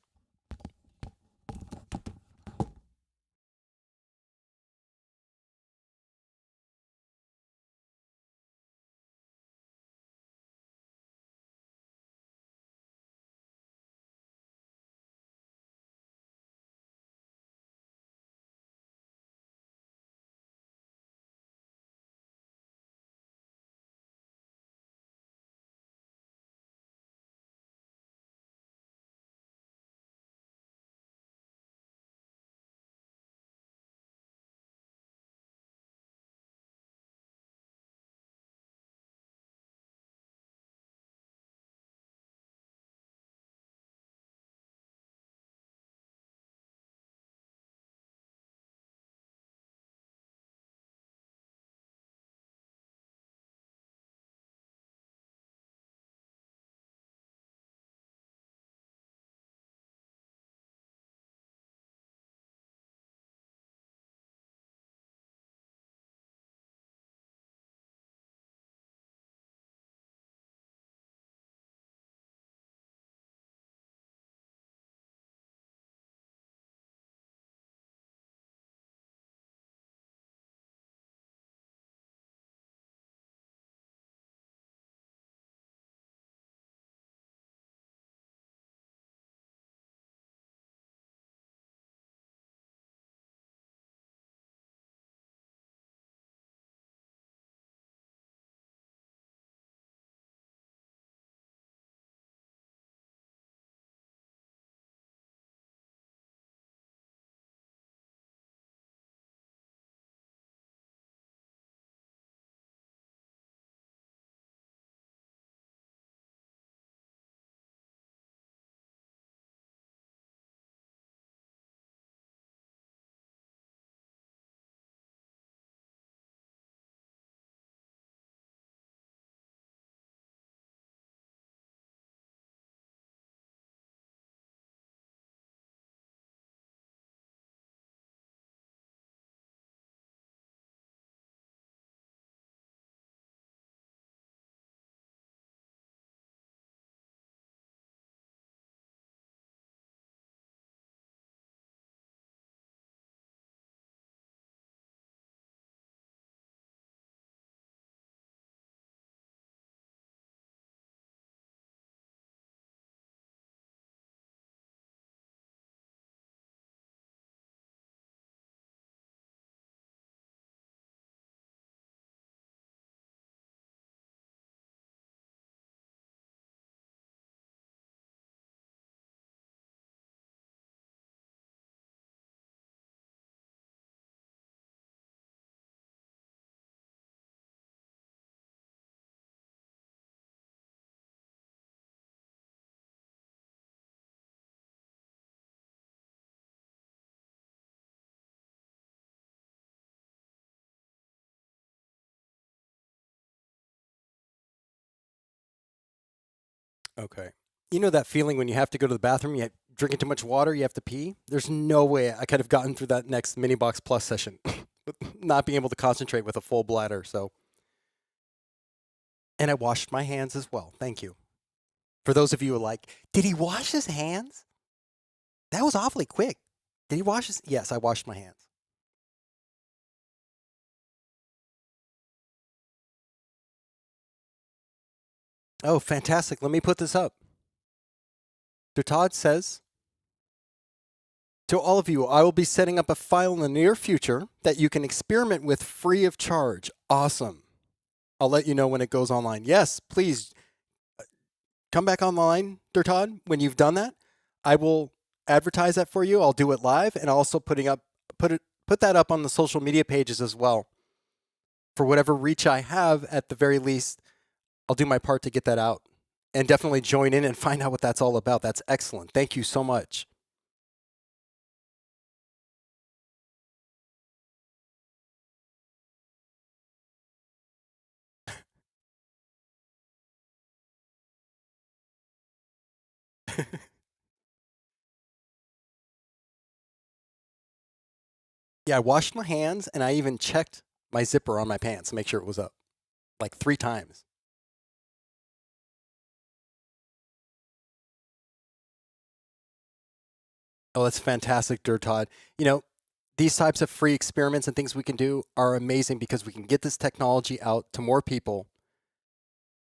Okay. You know that feeling when you have to go to the bathroom, you drinking too much water, you have to pee? There's no way I could have gotten through that next MiniBox Plus session, not being able to concentrate with a full bladder. So And I washed my hands as well. Thank you. For those of you who are like, did he wash his hands? That was awfully quick. Did he wash his? Yes, I washed my hands. Oh, fantastic. Let me put this up. Todd says, to all of you, I will be setting up a file in the near future that you can experiment with free of charge. Awesome. I'll let you know when it goes online. Yes, please come back online, Todd, when you've done that. I will advertise that for you. I'll do it live and also put that up on the social media pages as well. For whatever reach I have, at the very least, I'll do my part to get that out. And definitely join in and find out what that's all about. That's excellent. Thank you so much. Yeah, I washed my hands and I even checked my zipper on my pants to make sure it was up like 3 times. Oh, that's fantastic, Todd. You know, these types of free experiments and things we can do are amazing because we can get this technology out to more people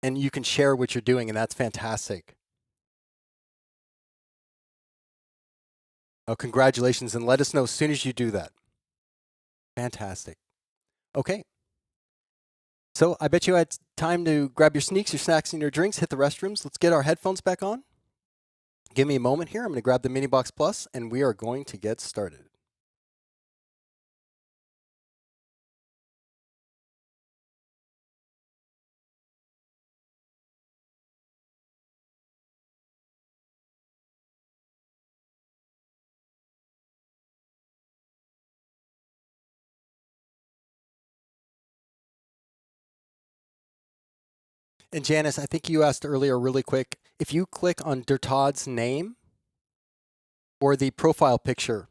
and you can share what you're doing, and that's fantastic. Oh, congratulations, and let us know as soon as you do that. Fantastic. Okay. So I bet you had time to grab your sneaks, your snacks, and your drinks, hit the restrooms. Let's get our headphones back on. Give me a moment here. I'm going to grab the MiniBox Plus, and we are going to get started. And Janice, I think you asked earlier really quick, if you click on Todd's name or the profile picture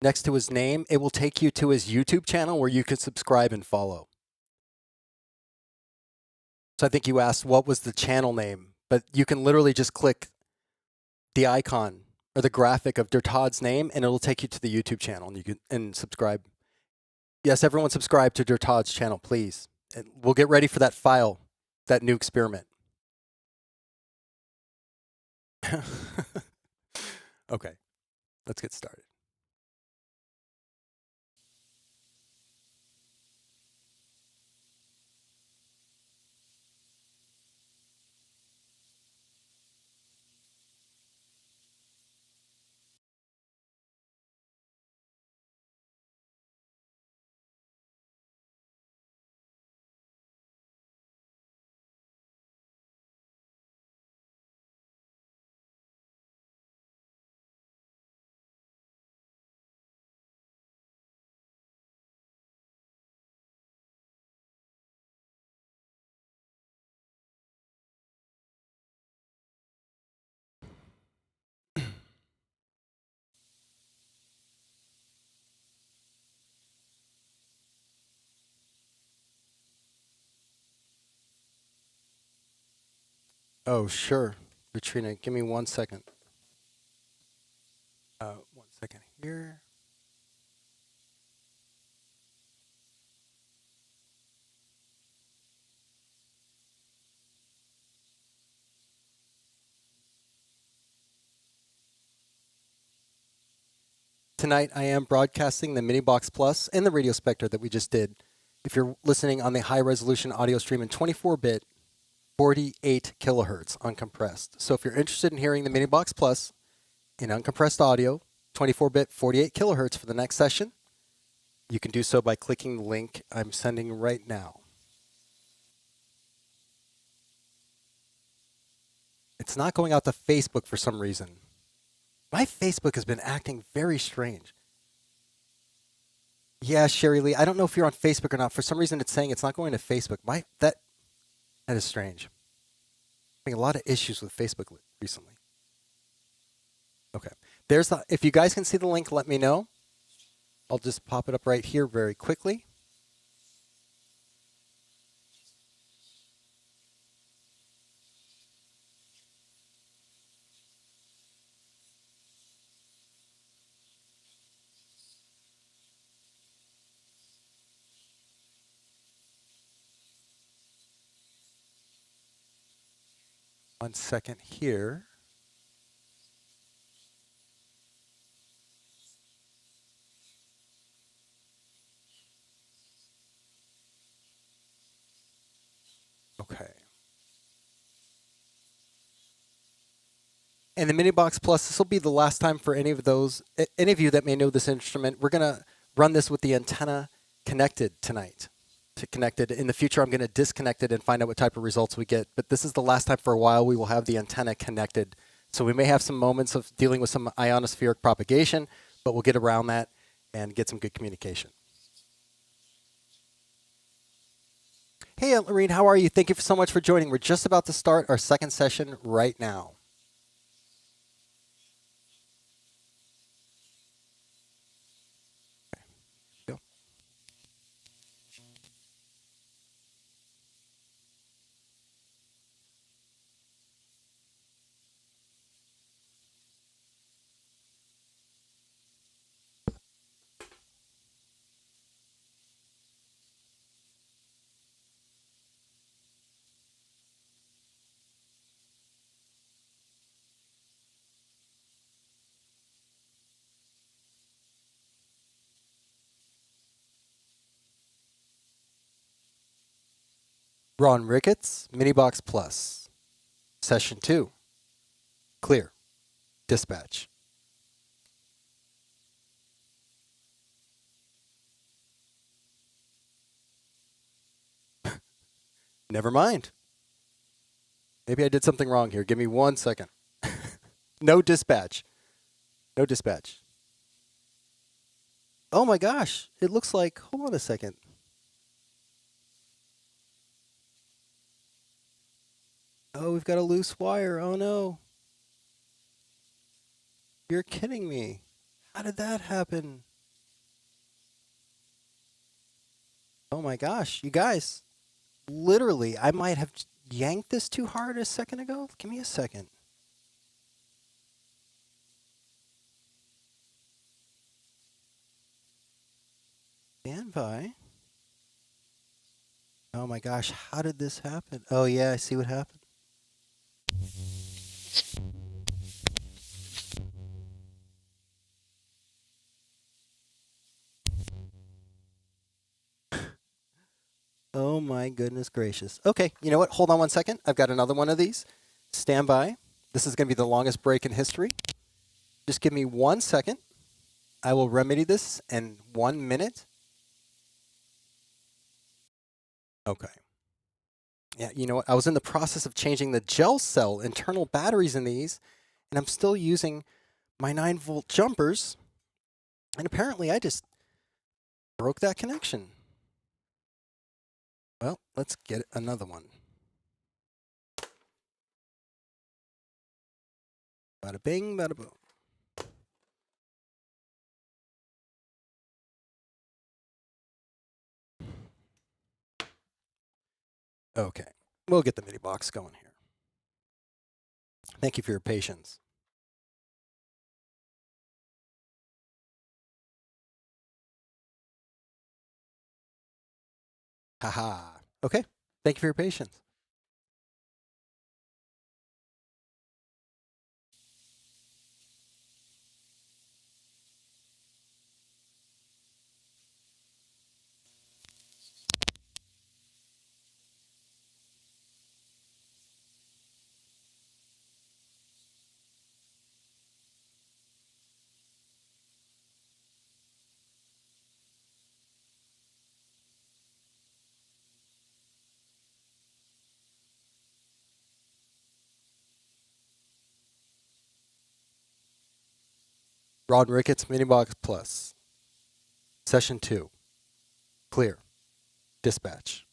next to his name, it will take you to his YouTube channel where you can subscribe and follow. So I think you asked what was the channel name, but you can literally just click the icon or the graphic of Todd's name and it'll take you to the YouTube channel and you can subscribe. Yes, everyone subscribe to Todd's channel, please. And we'll get ready for that file, that new experiment. Okay, let's get started. Oh, sure. Katrina, give me 1 second. 1 second here. Tonight, I am broadcasting the MiniBox Plus and the Radio Specter that we just did. If you're listening on the high-resolution audio stream in 24-bit, 48 kilohertz uncompressed. So if you're interested in hearing the MiniBox Plus in uncompressed audio, 24-bit, 48 kilohertz for the next session, you can do so by clicking the link I'm sending right now. It's not going out to Facebook for some reason. My Facebook has been acting very strange. Yeah, Sherry Lee, I don't know if you're on Facebook or not. For some reason, it's saying it's not going to Facebook. That is strange. Having a lot of issues with Facebook recently. Okay. If you guys can see the link, let me know. I'll just pop it up right here very quickly. 1 second here. Okay. And the MiniBox Plus, this will be the last time for any of you that may know this instrument. We're going to run this with the antenna connected tonight. Connected. In the future, I'm going to disconnect it and find out what type of results we get. But this is the last time for a while we will have the antenna connected. So we may have some moments of dealing with some ionospheric propagation, but we'll get around that and get some good communication. Hey, Aunt Lorene, how are you? Thank you so much for joining. We're just about to start our second session right now. Ron Ricketts, MiniBox Plus. Session 2. Clear. Dispatch. Never mind. Maybe I did something wrong here. Give me 1 second. No dispatch. No dispatch. Oh my gosh. It looks like, hold on a second. Oh, we've got a loose wire. Oh no. You're kidding me. How did that happen? Oh my gosh. You guys, literally, I might have yanked this too hard a second ago. Give me a second. Stand by. Oh my gosh, how did this happen? Oh yeah, I see what happened. Oh my goodness gracious. Okay, you know what? Hold on 1 second. I've got another one of these. Stand by. This is going to be the longest break in history. Just give me 1 second. I will remedy this in 1 minute. Okay. Yeah, you know what? I was in the process of changing the gel cell internal batteries in these, and I'm still using my 9-volt jumpers, and apparently I just broke that connection. Well, let's get another one. Bada bing, bada boom. Okay, we'll get the MiniBox going here. Thank you for your patience. Haha. Okay, thank you for your patience. Ron Ricketts, MiniBox Plus. Session 2. Clear. Dispatch.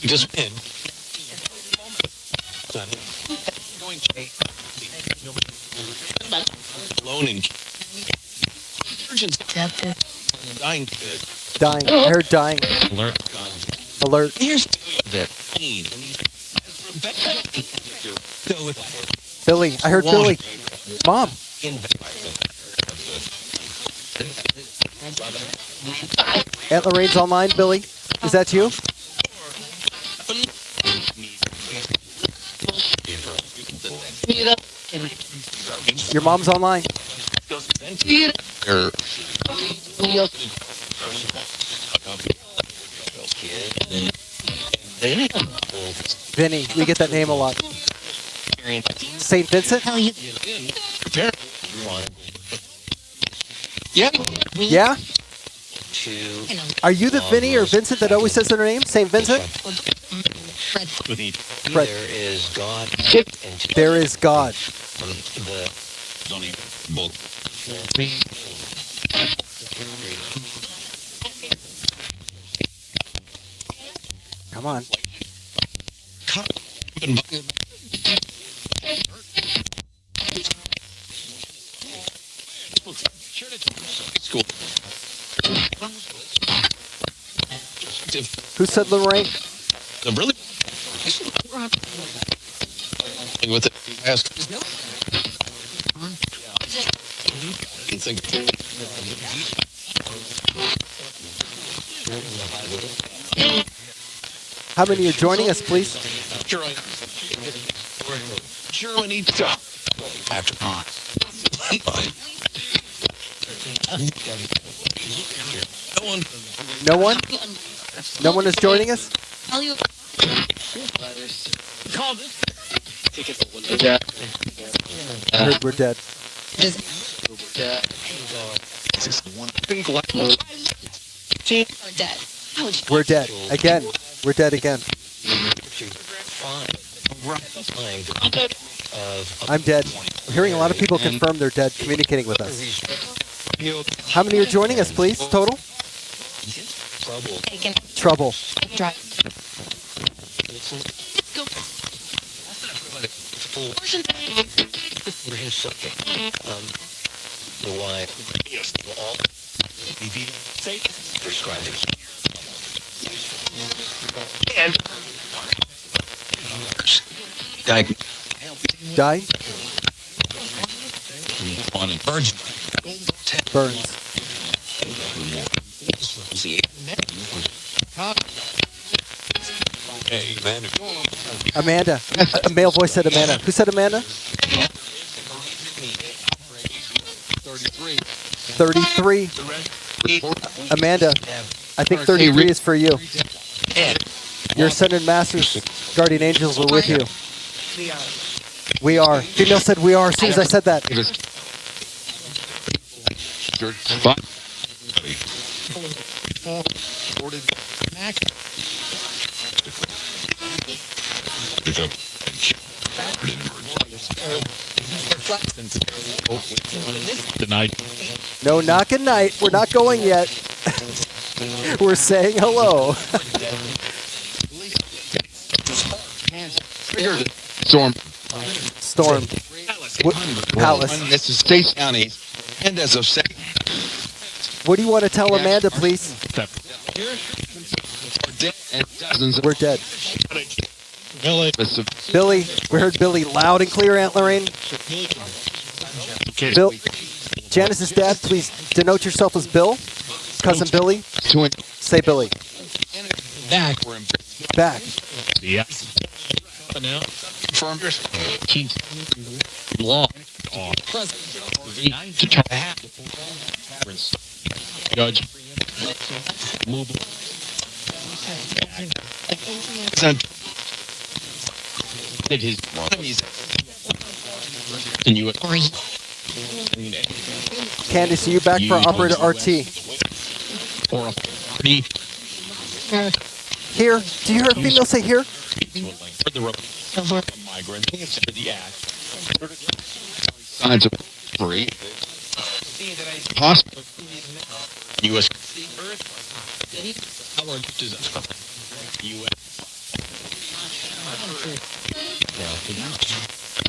Just in. Alone in. Dying. Dying. I heard dying. Alert. Alert. Here's that. Billy, I heard Billy. Mom. Aunt Lorraine's online, Billy. Is that you? Your mom's online. Vinny, we get that name a lot. St. Vincent? Yeah. Yeah? Are you the Vinny or Vincent that always says their name? St. Vincent? Fred. There is God. There is God. Come on. School. Who said Lorraine? Really? With it, ask. How many are joining us, please? Germany. After no one. No one? No one is joining us? I heard we're dead. We're dead. Again. We're dead again. I'm dead. We're hearing a lot of people confirm they're dead communicating with us. How many are joining us, please, total? Trouble. Die? Burns. Amanda. A male voice said Amanda. Who said Amanda? 33. Amanda, I think 33 is for you. Your ascended masters, guardian angels are with you. We are. Female said we are as soon as I said that. Tonight. No, not good night. We're not going yet. We're saying hello. Storm. Storm. Palace. This is State County. And as of What do you want to tell Amanda, please? We're dead. Billy, we heard Billy loud and clear, Aunt Lorraine. Bill, Janice's dad, please denote yourself as Bill. Cousin Billy. Say Billy. Back. Yeah. From Law. Judge. Move. Did his and you Candace, are you back for Operator RT? or a party Here. Do you hear a female say here? the migrant to the act. Signs of free. Hospital. U.S. U.S.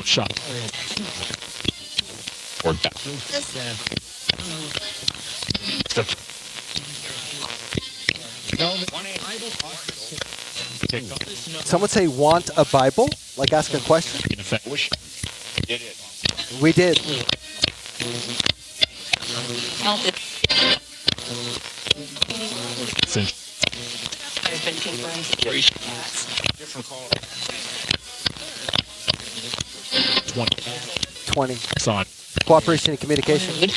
Shot. Or down. Someone say want a Bible? Like ask a question? In effect, wish did it. We did. Since There's been confirmed different call. 20. Son. Cooperation and communication. and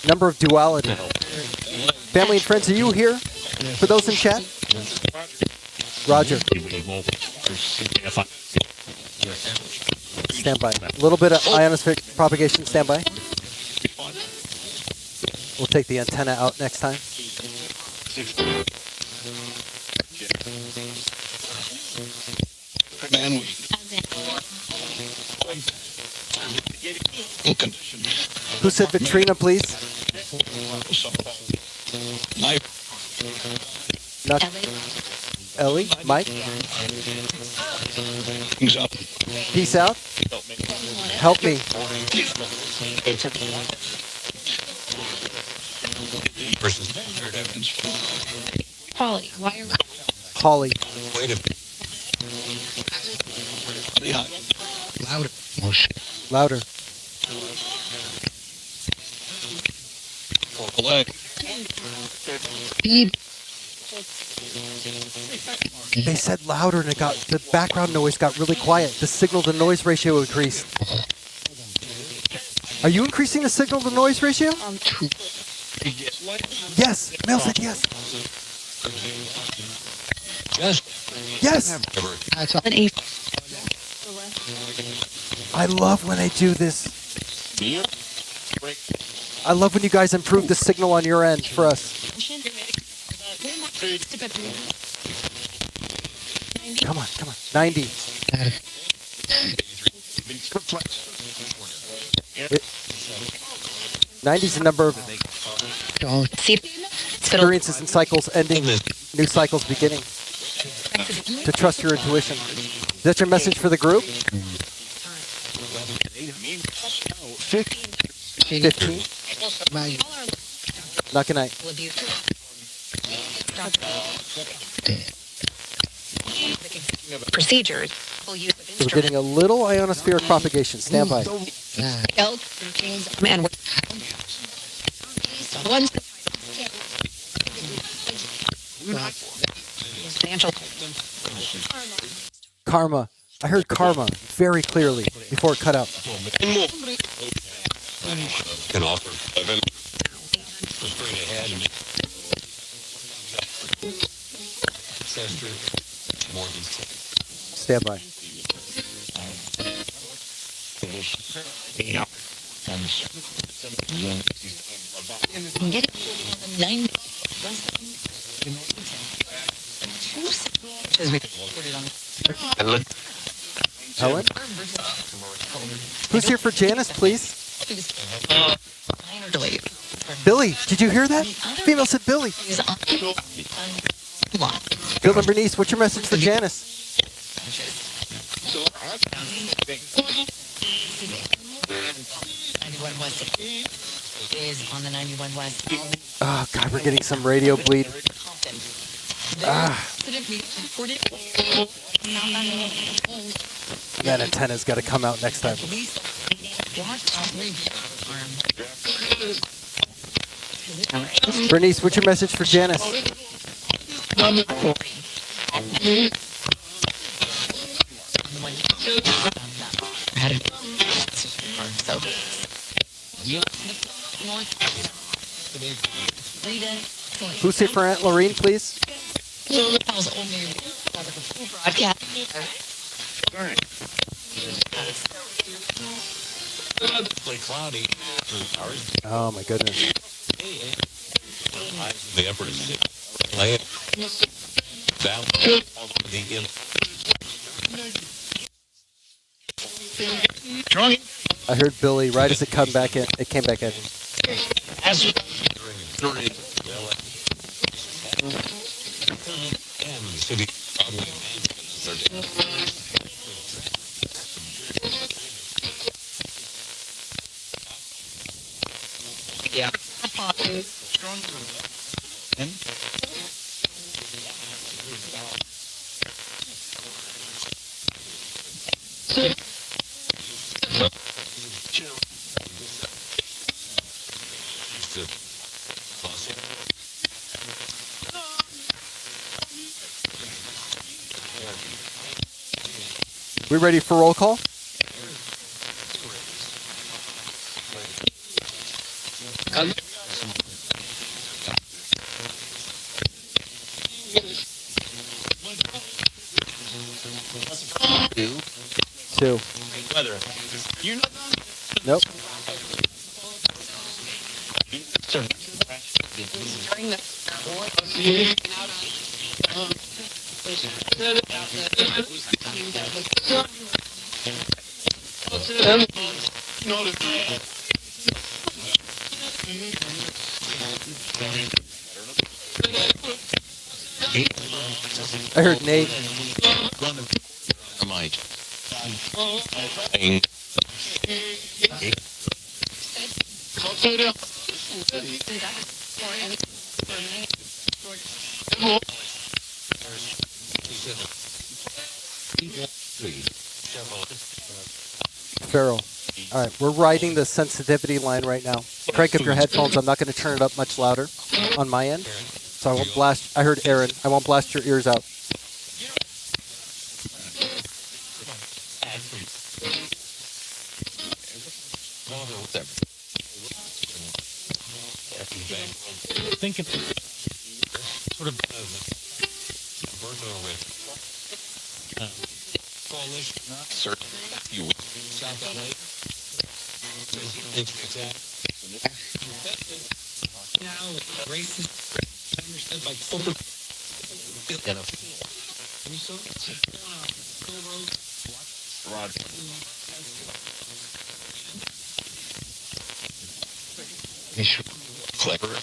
Number of duality. Family and friends, are you here? For those in chat? Roger. Stand by. A little bit of ionospheric propagation. Stand by. We'll take the antenna out next time. Man, Who said Vitrina, please? Not Ellie? Mike? Peace out. Help me. quality. Why are Holly. Louder. They said louder and the background noise got really quiet. The signal to noise ratio increased. Are you increasing the signal to noise ratio? Yes. Mel said yes. Yes. I love when they do this. I love when you guys improve the signal on your end for us. Come on. 90. 90 is the number of experiences and cycles ending, new cycles beginning. To trust your intuition. Is that your message for the group? 15. Not good night. procedures? So we're getting a little ionospheric propagation. Stand by. Man, one substantial Karma. I heard karma very clearly before it cut out. Can offer Stand by. get 9 Helen? Who's here for Janice, please? Billy, did you hear that? Female said Billy. Bill and Bernice, what's your message for Janice? Is on the 91 West. Oh, God, we're getting some radio bleed. That antenna's got to come out next time. Bernice, what's your message for Janice? Who's here for Aunt Lorene, please? Oh, my goodness. the effort is land I heard Billy right as it came back in. It came back in. Yeah. We ready for roll call? Two. Weather. You're not Nope. I heard Nate. I might. Farrell. All right, we're riding the sensitivity line right now. Crank up your headphones. I'm not going to turn it up much louder on my end. So I won't blast. I heard Aaron. I won't blast your ears out. Think it's sort of coalition, not certain. You South LA. Now, racist understood by corporate. Rod. Clever.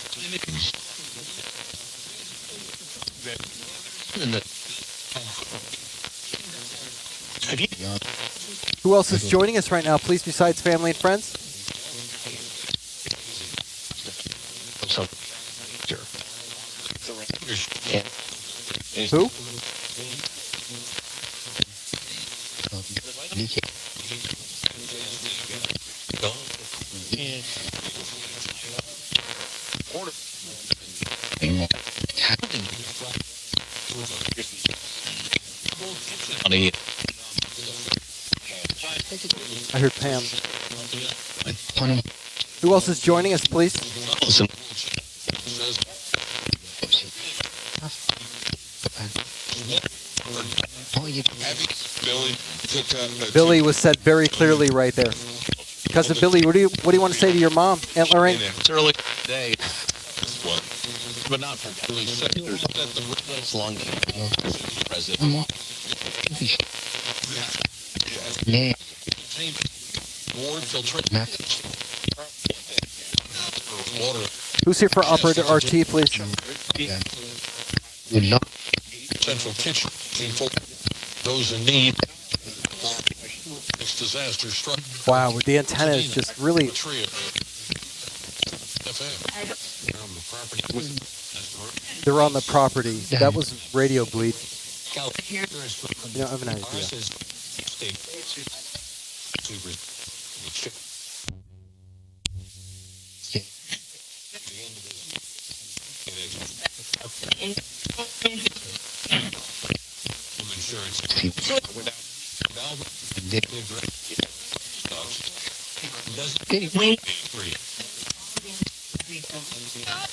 Who else is joining us right now, please, besides family and friends? Who? I heard Pam. Who else is joining us, please? Billy was said very clearly right there. Cousin Billy, what do you want to say to your mom, Aunt Lorraine? It's early day. But not for early sectors. That's long. President. Water filtration. Who's here for operator RT, please? Central kitchen. Those in need. This disaster struck. Wow, the antenna is just really. They're on the property. That was radio bleed. You don't have an idea.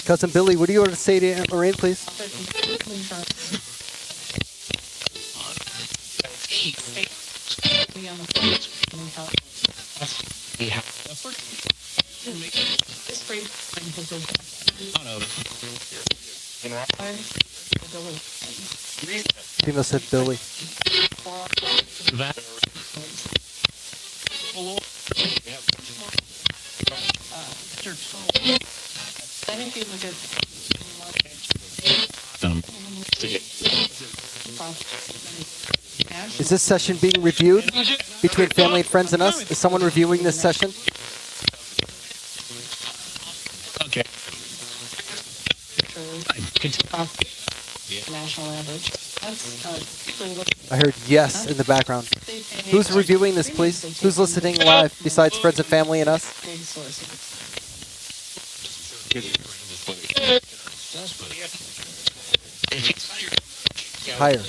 Cousin Billy, what do you want to say to Aunt Lorraine, please? He must have Billy. Is this session being reviewed between family and friends and us? Is someone reviewing this session? Okay. off national average. That's pretty good. I heard yes in the background. Who's reviewing this, please? Who's listening live besides friends and family and us? Big source. Higher.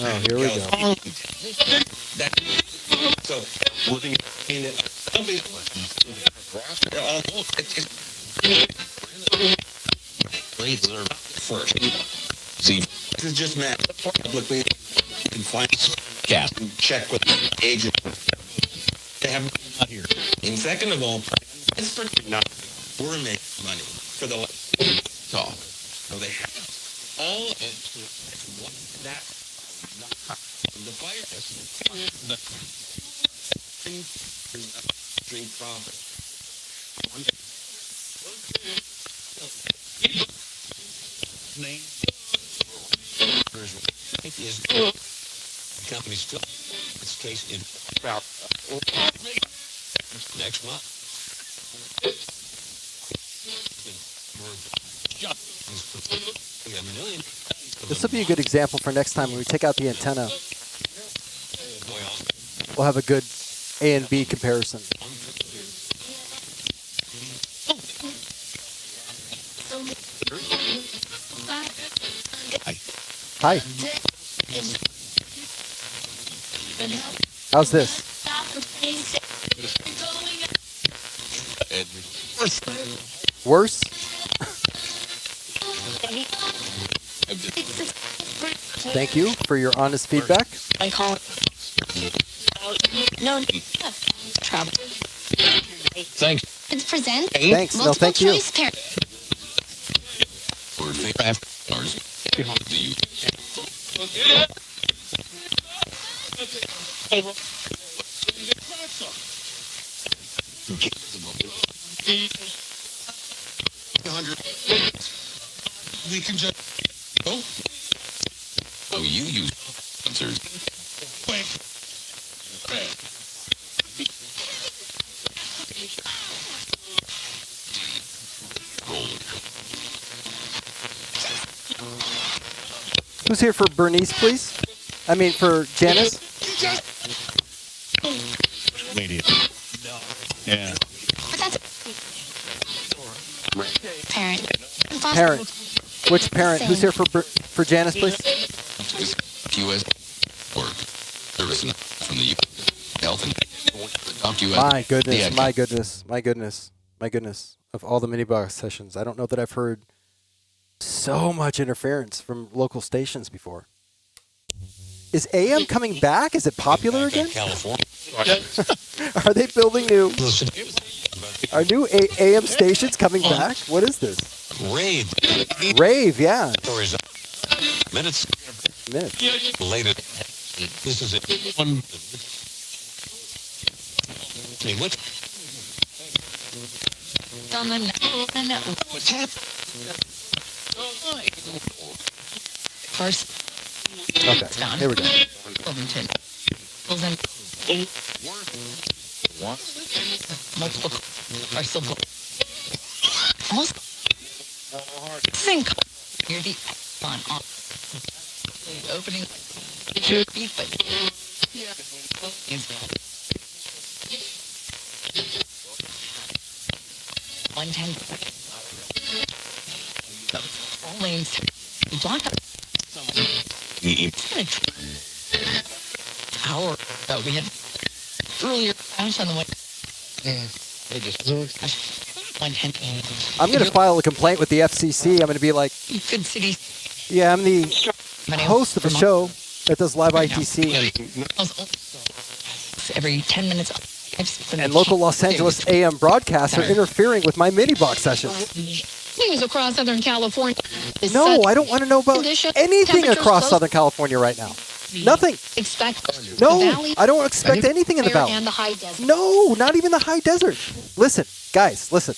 Oh, here we go. So, looking in it, blades are first. See, this is just Matt. Publicly, you can find gas and check with the agent. They have not here. And second of all, it's pretty not. We're making money for the talk. So they have all that the fire drink profit. Name is company still its case in about next month. This will be a good example for next time when we take out the antenna. We'll have a good A and B comparison. Hi. How's this? Worse? Thank you for your honest feedback. I call it. No. Travel. Thanks. It's present. Thanks. No, Multiple thank you. choice pair. Table. We can just go. Oh, you use sensors. Who's here for Bernice, please? I mean, for Janice? Lady. Yeah. But that's parent. Parent. Which parent? Who's here for Janice, please? QS work. Service from the health and My goodness, my goodness, my goodness, my goodness. Of all the MiniBox sessions, I don't know that I've heard so much interference from local stations before. Is AM coming back? Is it popular again? California. Are they building new? Are new AM stations coming back? What is this? Rave. Rave, yeah. Stories. Minutes. Related. This is it. One. Hey, what? What's happening? First. Okay, here we go. Wilmington. Multiple are still almost sync. You're the on opening to beat, but 110. All lanes block up. Hour that we had earlier bounce on the way. They just 110. I'm going to file a complaint with the FCC. I'm going to be like, Good city. yeah, I'm the host of a show that does live ITC Every 10 minutes. and local Los Angeles AM broadcasts are interfering with my MiniBox sessions. News across Southern California. No, I don't want to know about anything across Southern California right now. Nothing. Expect No, the valley, I don't expect anything in the valley. and the high desert. No, not even the high desert. Listen, guys, listen.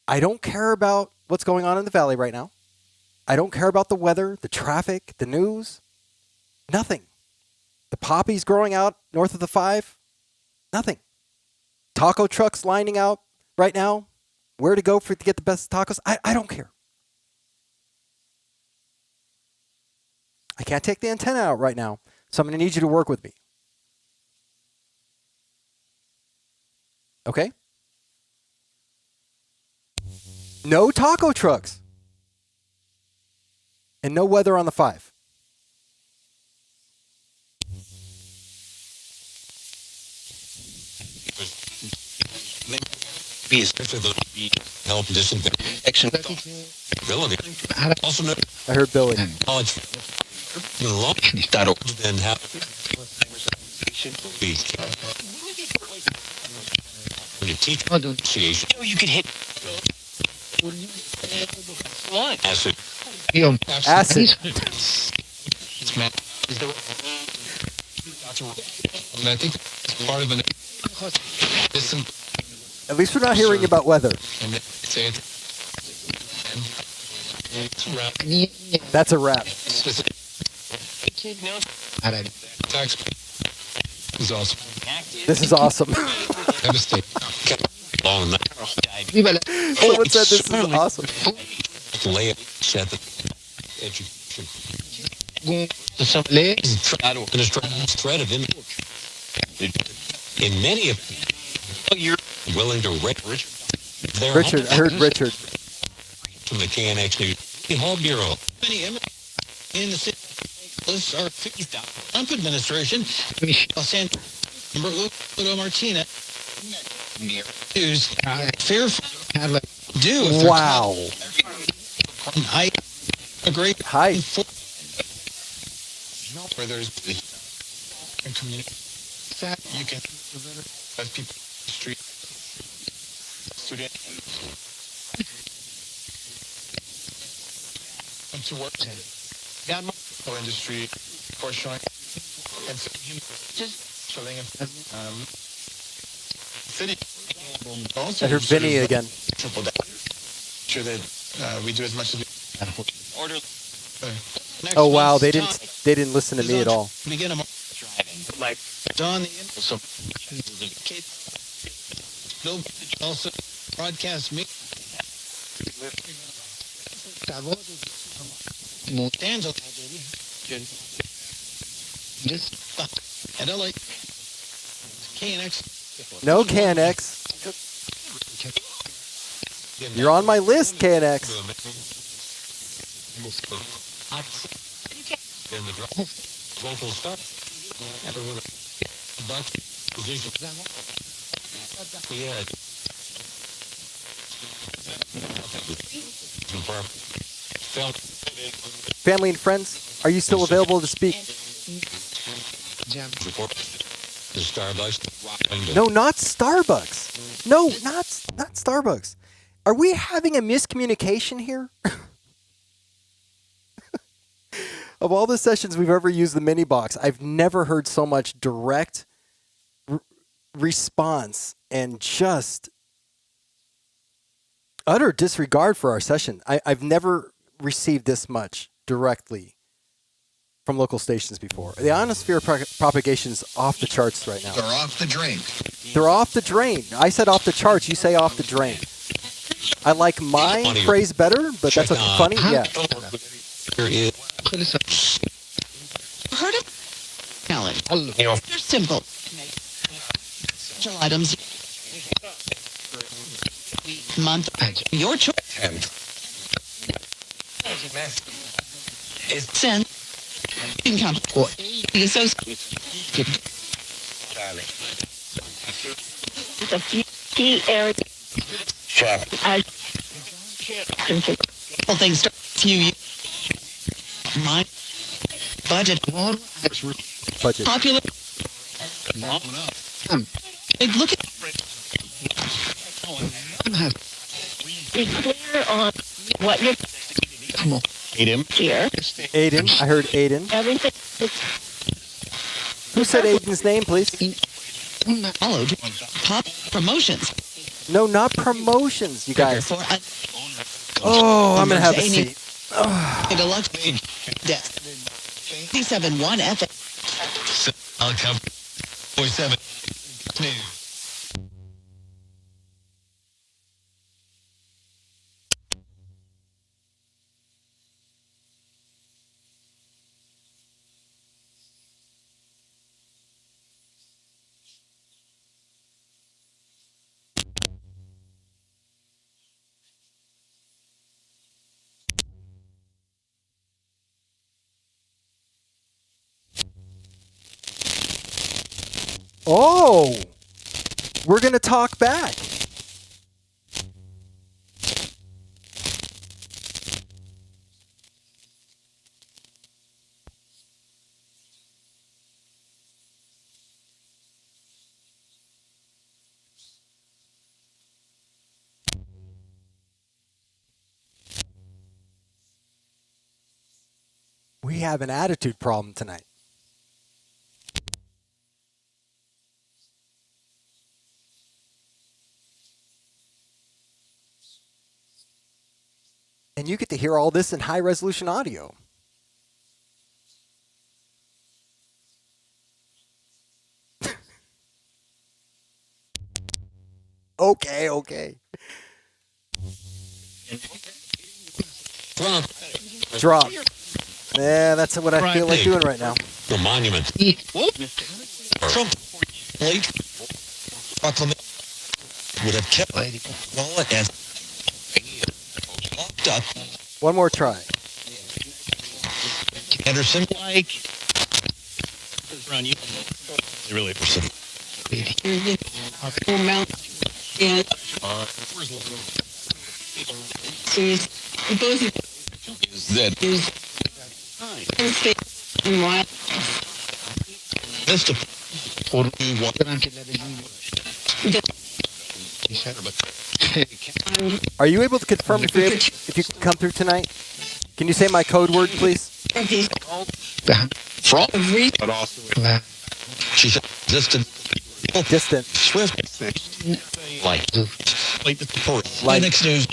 I don't care about what's going on in the valley right now. I don't care about the weather, the traffic, the news. Nothing. The poppies growing out north of the 5. Nothing. Taco trucks lining out right now. where to go to get the best tacos. I don't care. I can't take the antenna out right now, so I'm going to need you to work with me. Okay? No taco trucks. And no weather on the 5. Help disinfection ability. Also, no I heard Billy. knowledge then have be when you teach association, you could hit acid. Acid. I think it's part of an At least we're not hearing about weather. That's a wrap. This is awesome. Someone said this is awesome. In many of you're willing to Richard, I heard Richard. from the KNX News Hall Bureau. Many in the city are Trump administration. San Martina News fearful do. Wow. I agree. Hi. Where there's community. You can as people street student come to work. Yeah, industry for showing and just showing city. Also, I heard Vinny again. Triple down. Sure that we do as much as we order. Oh wow, they didn't listen to me at all. Begin driving like Don so Bill also broadcast me Angela just and I like KNX. No KNX. You're on my list, KNX. In the vocal start. Yeah. Family and friends, are you still available to speak? No, not Starbucks. No, not Starbucks. Are we having a miscommunication here? Of all the sessions we've ever used the MiniBox, I've never heard so much direct response and just utter disregard for our session. I've never received this much directly from local stations before. The ionosphere propagation is off the charts right now. They're off the drain. They're off the drain. I said off the charts. You say off the drain. I like my phrase better, but that's funny. Yeah. Heard it? Challenge. They're simple. Special items. Month. Your choice. Send. Income. The associate. The key area. Check. All things start few. My budget. Popular. Big look at. Be clear on what you're. Come on. Aiden. Here. Aiden. I heard Aiden. Everything. Who said Aiden's name, please? Followed. Pop promotions. No, not promotions, you guys. Oh, I'm going to have a seat. Deluxe desk. 57-1 F. I'll come. 47. Oh, we're going to talk back. We have an attitude problem tonight. And you get to hear all this in high resolution audio. Okay. Drop. Yeah, that's what I feel like doing right now. The monument. Trump late proclamation would have kept wallet and locked up. One more try. Anderson Like, run you. Really. that Mr. Are you able to confirm if you can come through tonight? Can you say my code word, please? From but also she's distant Distant. like Like. next news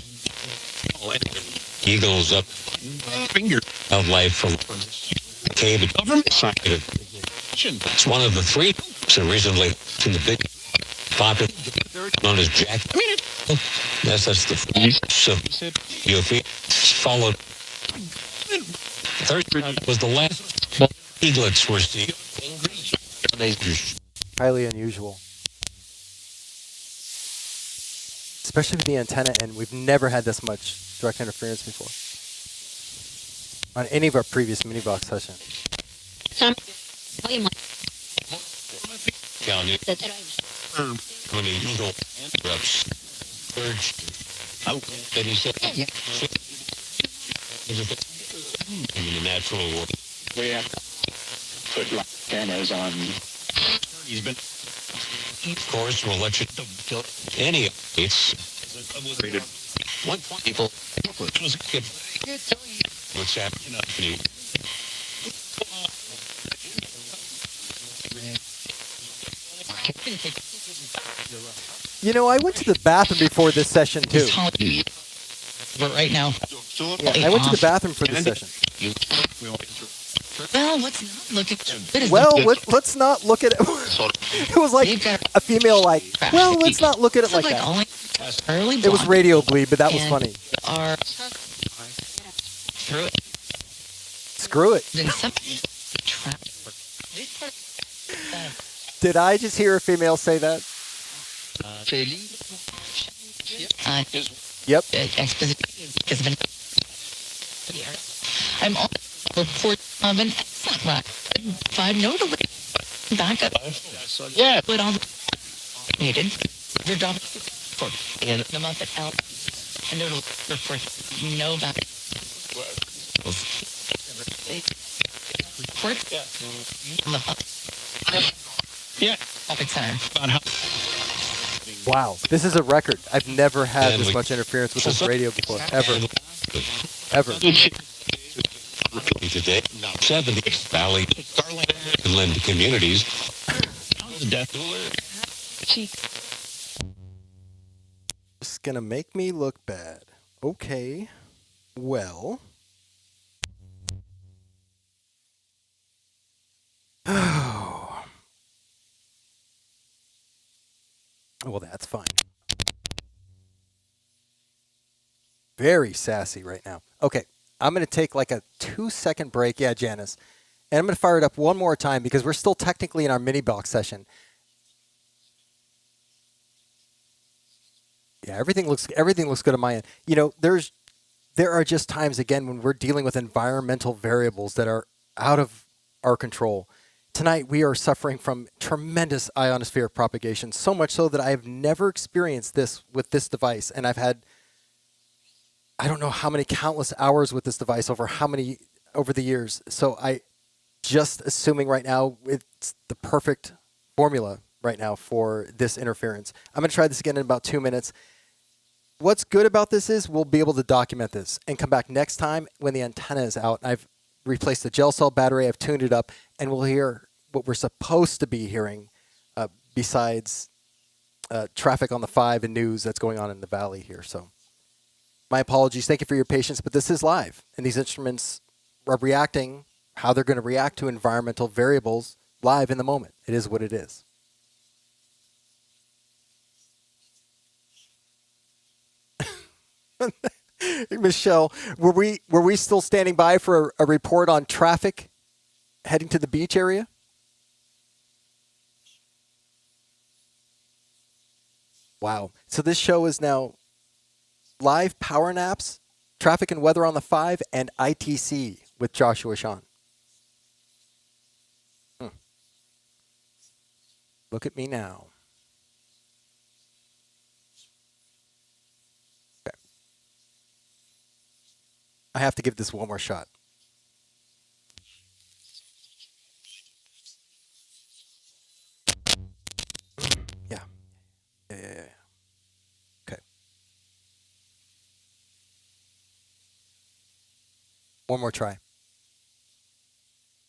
Eagles up finger of life from cave and government side. It's one of the three so recently in the big popular known as Jack. Yes, that's the so your feet followed. Third was the last eaglets were seen. Highly unusual. Especially with the antenna, and we've never had this much direct interference before. On any of our previous MiniBox sessions. When the eagle erupts, urge out that he said, in the natural world. We have to put cameras on. He's been. Of course, we'll let you kill any updates. One people what's happening. You know, I went to the bathroom before this session too. But right now, Yeah, I went to the bathroom for this session. well, what's not looking good is Well, let's not look at it. It was like a female like, well, let's not look at it like that. early It was radio bleed, but that was funny. Are through it. Screw it. Then some trap. Did I just hear a female say that? Yep. I'm on report of an five notable backup. Yeah. Put on needed. Your job and the month that out and it'll report no back. Report on the Yeah. topic center. On how Wow, this is a record. I've never had this much interference with this radio before, ever. Today, 70 Valley, Inland communities. It's gonna make me look bad. Okay, well. Well, that's fine. Very sassy right now. Okay, I'm going to take like a 2-second break. Yeah, Janice. And I'm going to fire it up one more time because we're still technically in our MiniBox session. Yeah, everything looks good on my end. You know, there are just times again when we're dealing with environmental variables that are out of our control. Tonight, we are suffering from tremendous ionosphere propagation, so much so that I have never experienced this with this device. And I've had, I don't know how many countless hours with this device over the years. So I just assuming right now it's the perfect formula right now for this interference. I'm going to try this again in about 2 minutes. What's good about this is we'll be able to document this and come back next time when the antenna is out. I've replaced the gel cell battery. I've tuned it up, and we'll hear what we're supposed to be hearing besides traffic on the 5 and news that's going on in the valley here. So my apologies. Thank you for your patience, but this is live, and these instruments are reacting how they're going to react to environmental variables live in the moment. It is what it is. Michelle, were we still standing by for a report on traffic heading to the beach area? Wow. So this show is now live power naps, traffic and weather on the 5, and ITC with Joshua Sean. Look at me now. Okay. I have to give this one more shot. Yeah. Okay. One more try.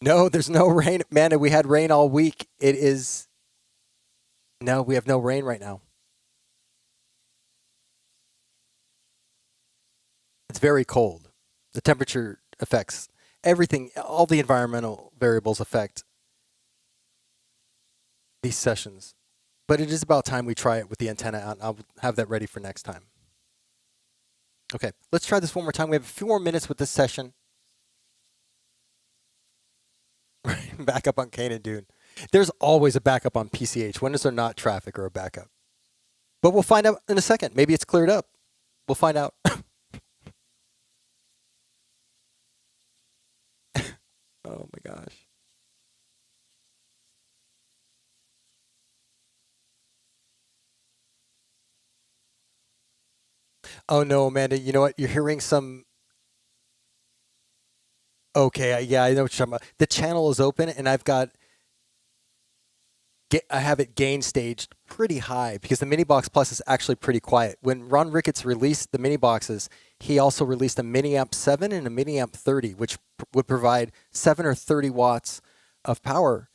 No, there's no rain. Man, we had rain all week. No, we have no rain right now. It's very cold. The temperature affects everything. All the environmental variables affect these sessions. But it is about time we try it with the antenna out. I'll have that ready for next time. Okay, let's try this one more time. We have a few more minutes with this session. Backup on Kane and Dune. There's always a backup on PCH. When is there not traffic or a backup? But we'll find out in a second. Maybe it's cleared up. We'll find out. Oh my gosh. Oh no, Amanda, you know what? You're hearing some... Okay, yeah, I know what you're talking about. The channel is open, and I have it gain staged pretty high because the MiniBox Plus is actually pretty quiet. When Ron Ricketts released the MiniBoxes, he also released a Miniamp 7 and a Miniamp 30, which would provide 7 or 30 watts of power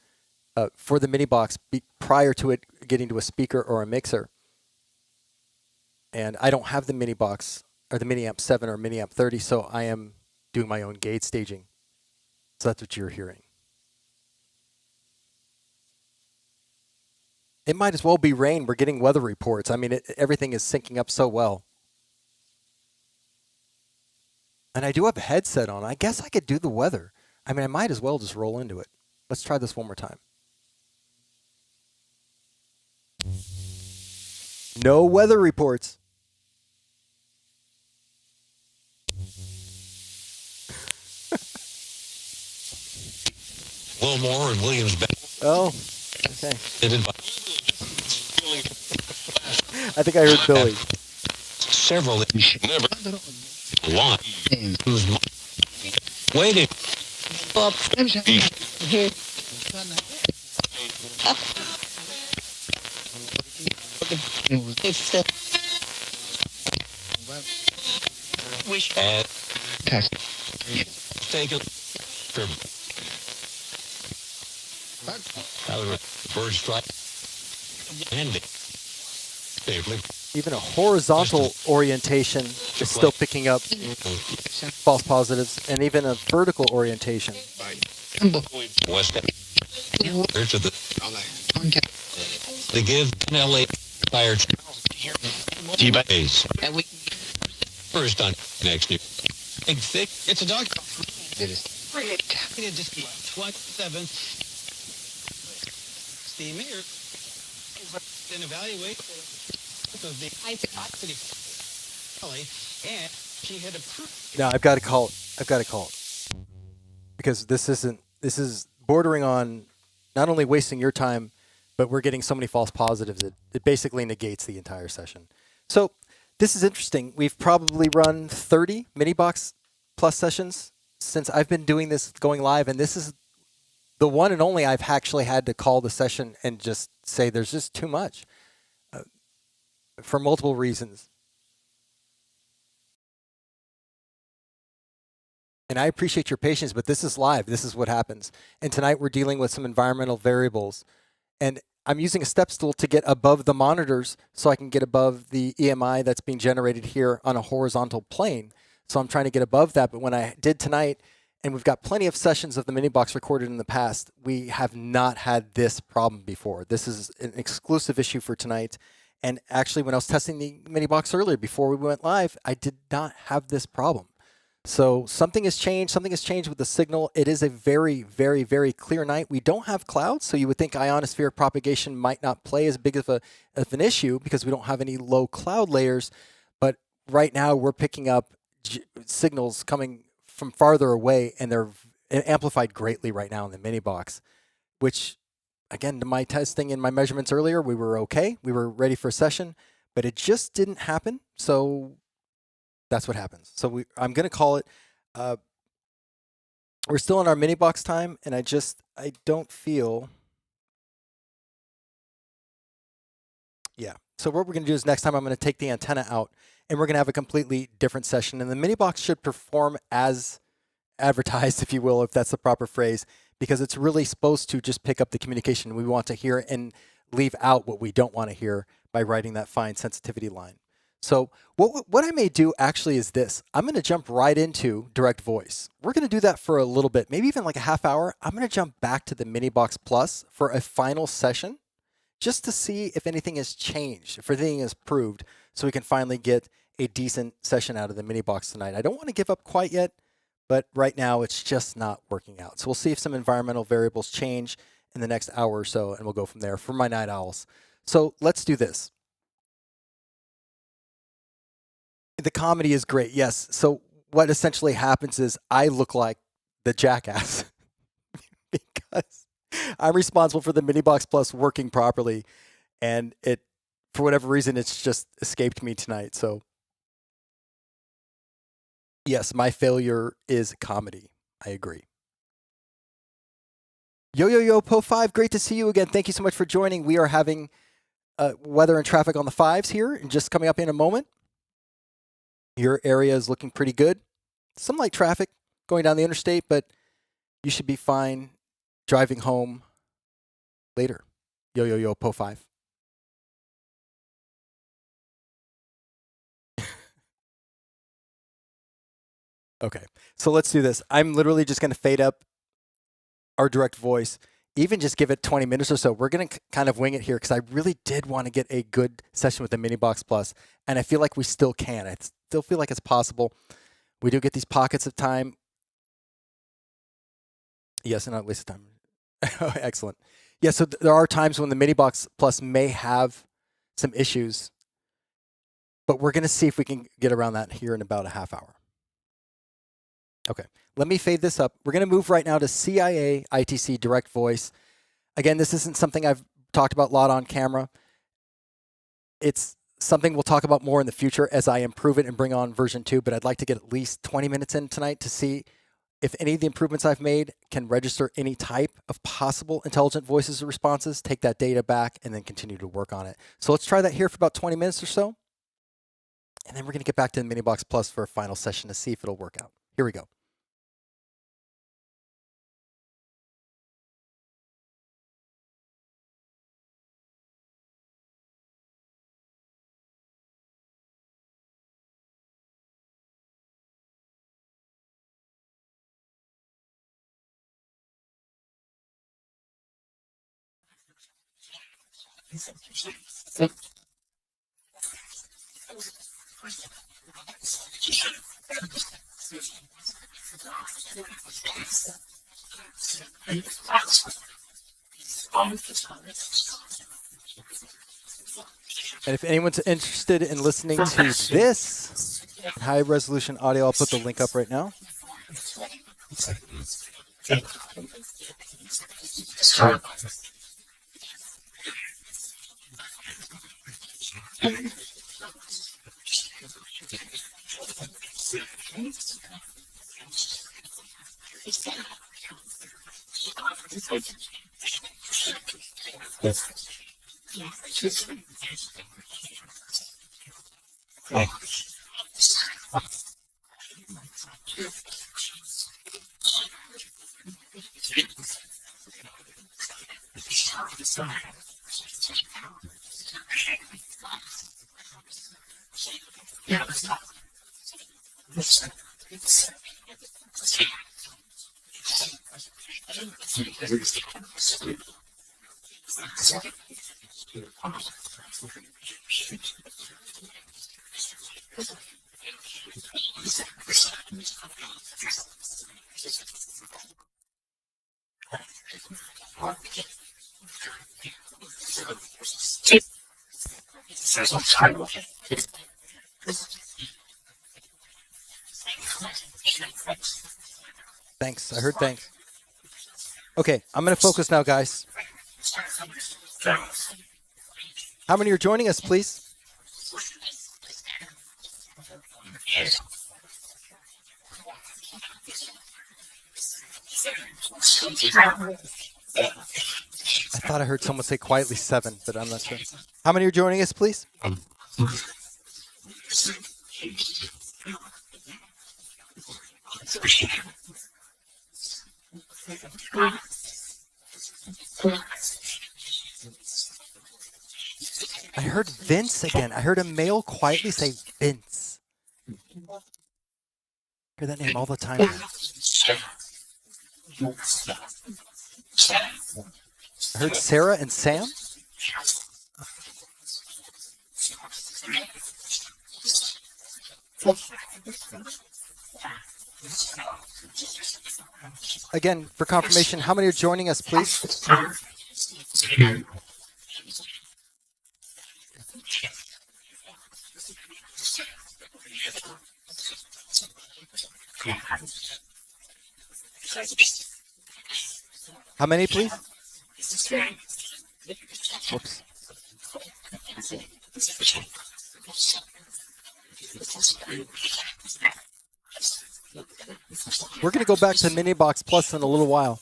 for the MiniBox prior to it getting to a speaker or a mixer. And I don't have the MiniBox or the Miniamp 7 or Miniamp 30, so I am doing my own gate staging. So that's what you're hearing. It might as well be rain. We're getting weather reports. I mean, everything is syncing up so well. And I do have a headset on. I guess I could do the weather. I mean, I might as well just roll into it. Let's try this one more time. No weather reports. A little more and Williams back. Oh, okay. I think I heard Billy. Several never lot who's waiting. Wish Take a bird strike. Even a horizontal orientation is still picking up false positives, and even a vertical orientation. West. There's they give LA fire T-base. First on next year. Big thick. It's a dog. It is. Just 27. Steam here. Then evaluate of the city and she had approved. Now I've got to call it. Because this is bordering on not only wasting your time, but we're getting so many false positives. It basically negates the entire session. So this is interesting. We've probably run 30 MiniBox Plus sessions since I've been doing this going live, and this is the one and only I've actually had to call the session and just say there's just too much for multiple reasons. And I appreciate your patience, but this is live. This is what happens. And tonight we're dealing with some environmental variables. And I'm using a step stool to get above the monitors so I can get above the EMI that's being generated here on a horizontal plane. So I'm trying to get above that. But when I did tonight, and we've got plenty of sessions of the MiniBox recorded in the past, we have not had this problem before. This is an exclusive issue for tonight. And actually, when I was testing the MiniBox earlier, before we went live, I did not have this problem. So something has changed. Something has changed with the signal. It is a very, very, very clear night. We don't have clouds, so you would think ionosphere propagation might not play as big of an issue because we don't have any low cloud layers. But right now, we're picking up signals coming from farther away, and they're amplified greatly right now in the MiniBox, which, again, to my testing and my measurements earlier, we were okay. We were ready for a session, but it just didn't happen. So that's what happens. So I'm going to call it. We're still in our MiniBox time, and I don't feel. Yeah. So what we're going to do is next time I'm going to take the antenna out, and we're going to have a completely different session. And the MiniBox should perform as advertised, if you will, if that's the proper phrase, because it's really supposed to just pick up the communication we want to hear and leave out what we don't want to hear by writing that fine sensitivity line. So what I may do actually is this. I'm going to jump right into direct voice. We're going to do that for a little bit, maybe even like a half hour. I'm going to jump back to the MiniBox Plus for a final session just to see if anything has changed, if anything has proved, so we can finally get a decent session out of the MiniBox tonight. I don't want to give up quite yet, but right now it's just not working out. So we'll see if some environmental variables change in the next hour or so, and we'll go from there for my night owls. So let's do this. The comedy is great, yes. So what essentially happens is I look like the jackass because I'm responsible for the MiniBox Plus working properly, and it, for whatever reason, it's just escaped me tonight. So yes, my failure is comedy. I agree. Yo, Po5, great to see you again. Thank you so much for joining. We are having weather and traffic on the fives here, and just coming up in a moment. Your area is looking pretty good. Some light traffic going down the interstate, but you should be fine driving home later. Yo, Po5. Okay, so let's do this. I'm literally just going to fade up our direct voice, even just give it 20 minutes or so. We're going to kind of wing it here because I really did want to get a good session with the MiniBox Plus, and I feel like we still can. I still feel like it's possible. We do get these pockets of time. Yes, and not waste of time. Excellent. Yeah, so there are times when the MiniBox Plus may have some issues, but we're going to see if we can get around that here in about a half hour. Okay, let me fade this up. We're going to move right now to CIA ITC direct voice. Again, this isn't something I've talked about a lot on camera. It's something we'll talk about more in the future as I improve it and bring on version 2, but I'd like to get at least 20 minutes in tonight to see if any of the improvements I've made can register any type of possible intelligent voices or responses, take that data back, and then continue to work on it. So let's try that here for about 20 minutes or so, and then we're going to get back to the MiniBox Plus for a final session to see if it'll work out. Here we go. And if anyone's interested in listening to this high resolution audio, I'll put the link up right now. Thanks. I heard thanks. Okay, I'm going to focus now, guys. How many are joining us, please? I thought I heard someone say quietly 7, but I'm not sure. How many are joining us, please? I heard Vince again. I heard a male quietly say Vince. I hear that name all the time. I heard Sarah and Sam. Again, for confirmation, how many are joining us, please? How many, please? Whoops. We're going to go back to MiniBox Plus in a little while.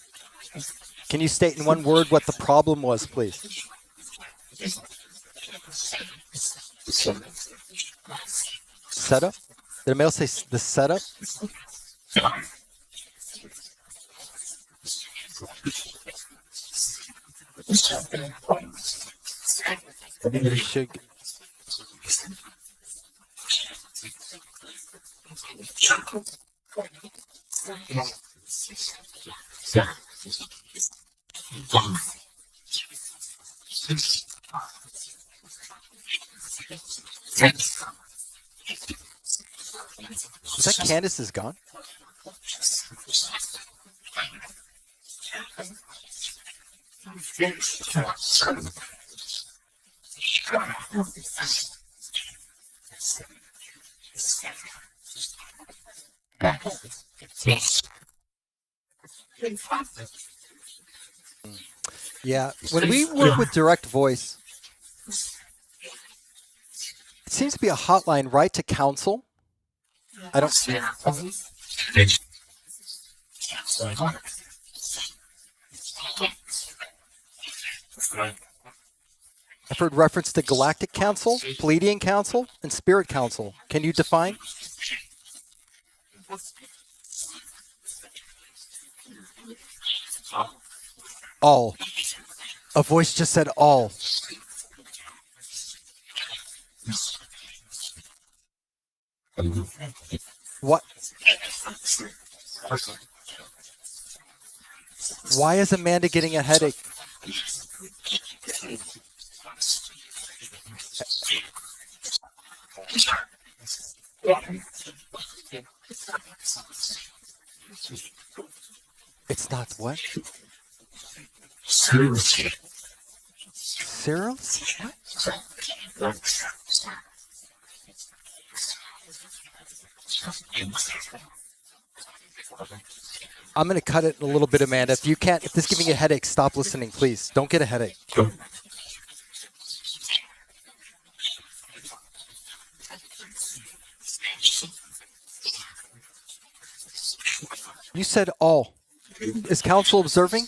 Can you state in one word what the problem was, please? Setup? Did a male say the setup? Should... Is that Candace is gone? Yeah, when we work with direct voice, it seems to be a hotline right to counsel. I don't see it. I've heard reference to Galactic Council, Pleiadian Council, and Spirit Council. Can you define? All. A voice just said all. What? Why is Amanda getting a headache? It's not what? Cyril? What? I'm going to cut it a little bit, Amanda. If this is giving you a headache, stop listening, please. Don't get a headache. You said all. Is council observing?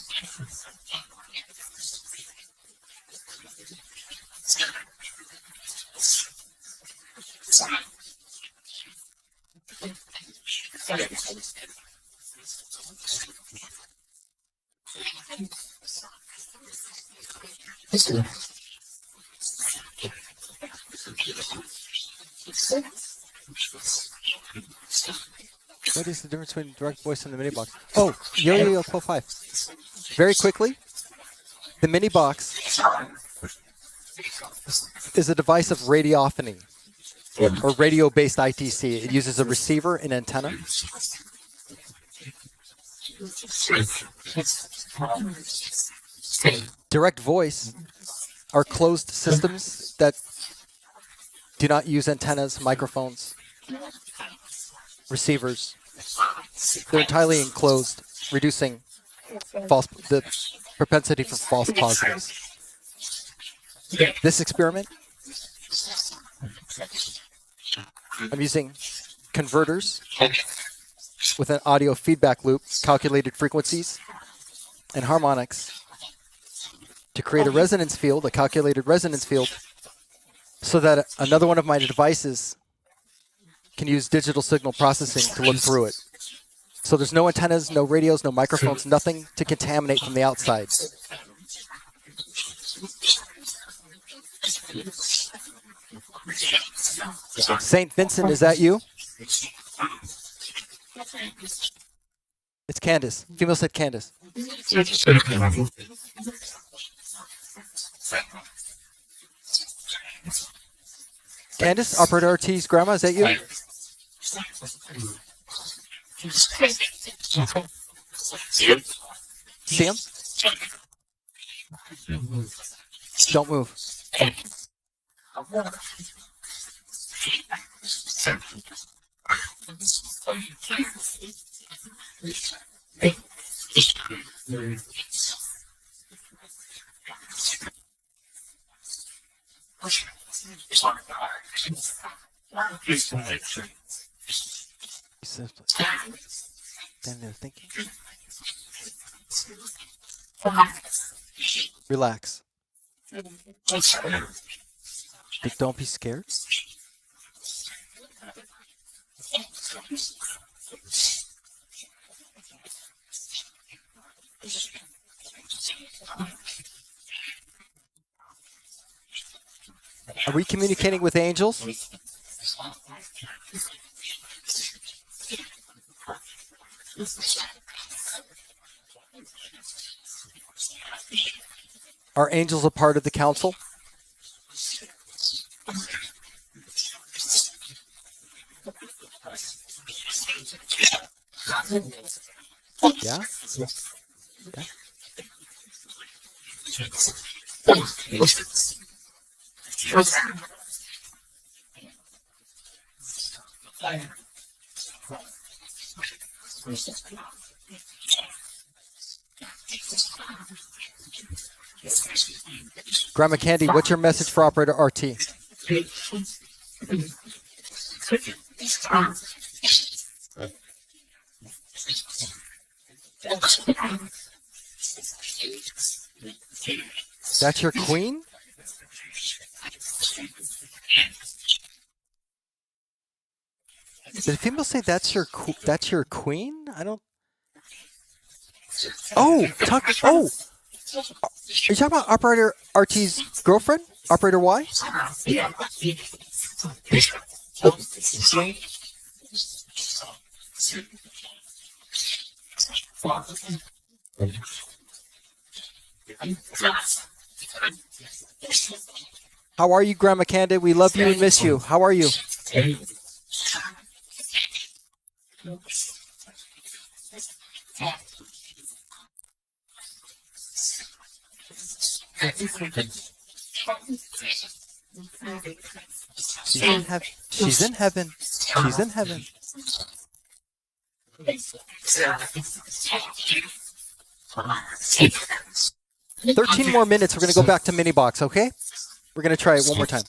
What is the difference between direct voice and the MiniBox? Oh, yo 12.5. Very quickly, the MiniBox is a device of radiophony or radio-based ITC. It uses a receiver and antenna. Direct voice are closed systems that do not use antennas, microphones, receivers. They're entirely enclosed, reducing the propensity for false positives. This experiment, I'm using converters with an audio feedback loop, calculated frequencies, and harmonics to create a resonance field, a calculated resonance field, so that another one of my devices can use digital signal processing to look through it. So there's no antennas, no radios, no microphones, nothing to contaminate from the outside. St. Vincent, is that you? It's Candace. Female said Candace. Candace, operator RT's grandma, is that you? See him? Don't move. Stand there thinking. Relax. But don't be scared. Are we communicating with angels? Are angels a part of the council? Yeah? Okay. Grandma Candy, what's your message for operator RT? That's your queen? Did a female say that's your queen? I don't. Oh, oh. Are you talking about operator RT's girlfriend? Operator Y? How are you, Grandma Candid? We love you and miss you. How are you? She's in heaven. She's in heaven. She's in heaven. "13 more minutes. We're going to go back to MiniBox, okay? We're going to try it one more time."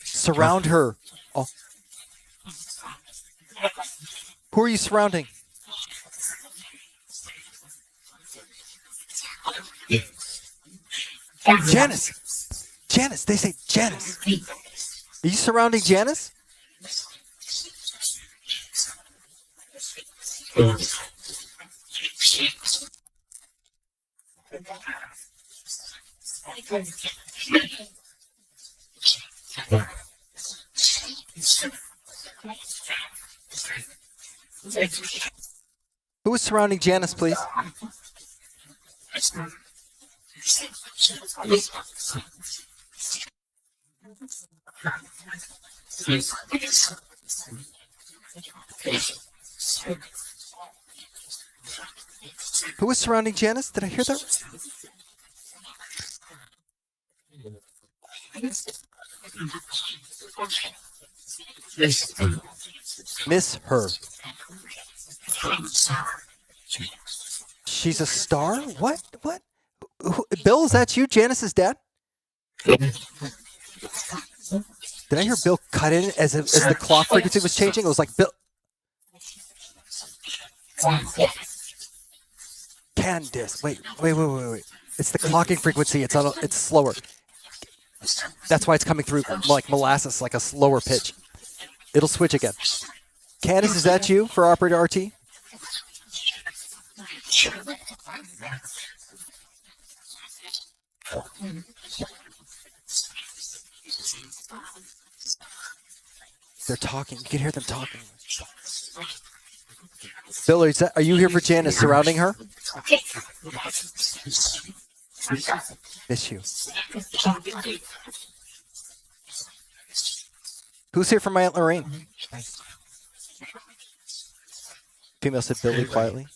Surround her. Oh. Who are you surrounding? Janice. Janice. They say Janice. Are you surrounding Janice? Who is surrounding Janice, please? Who is surrounding Janice? Did I hear that? Miss her. She's a star? What? What? Bill, is that you? Janice's dad? Did I hear Bill cut in as the clock frequency was changing? It was like, Bill. Candice. Wait. It's the clocking frequency. It's slower. That's why it's coming through like molasses, like a slower pitch. It'll switch again. Candice, is that you for operator RT? They're talking. You can hear them talking. Bill, are you here for Janice, surrounding her? Miss you. Who's here for my Aunt Lorraine? Female said Billy quietly.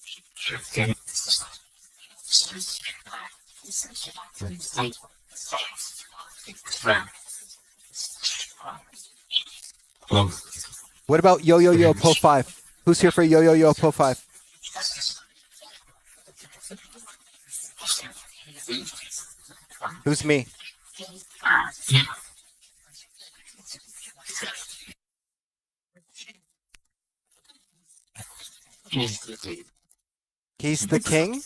What about Yo Yo Yo Po 5? Who's here for Yo Yo Yo Po 5? Who's me? He's the king?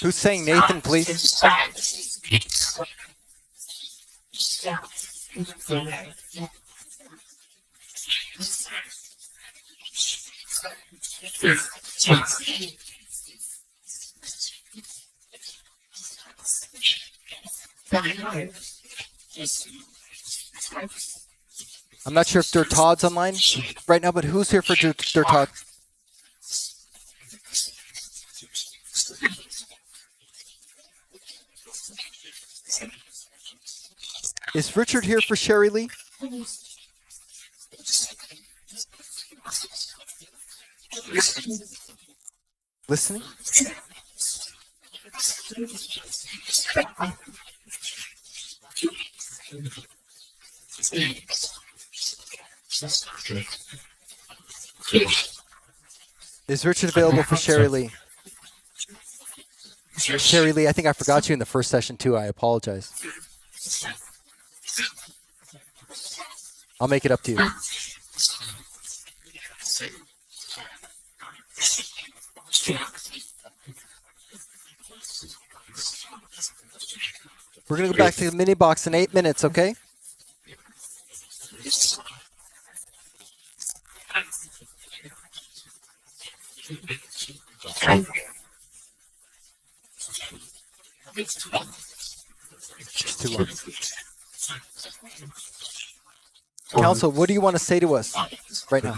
Who's saying Nathan, please? I'm not sure if Dirtod's online right now, but who's here for Dirtod? Is Richard here for Sherry Lee? Listening? Is Richard available for Sherry Lee? Sherry Lee, I think I forgot you in the first session too. I apologize. I'll make it up to you. We're going to go back to the MiniBox in 8 minutes, okay? It's too long. Council, what do you want to say to us right now?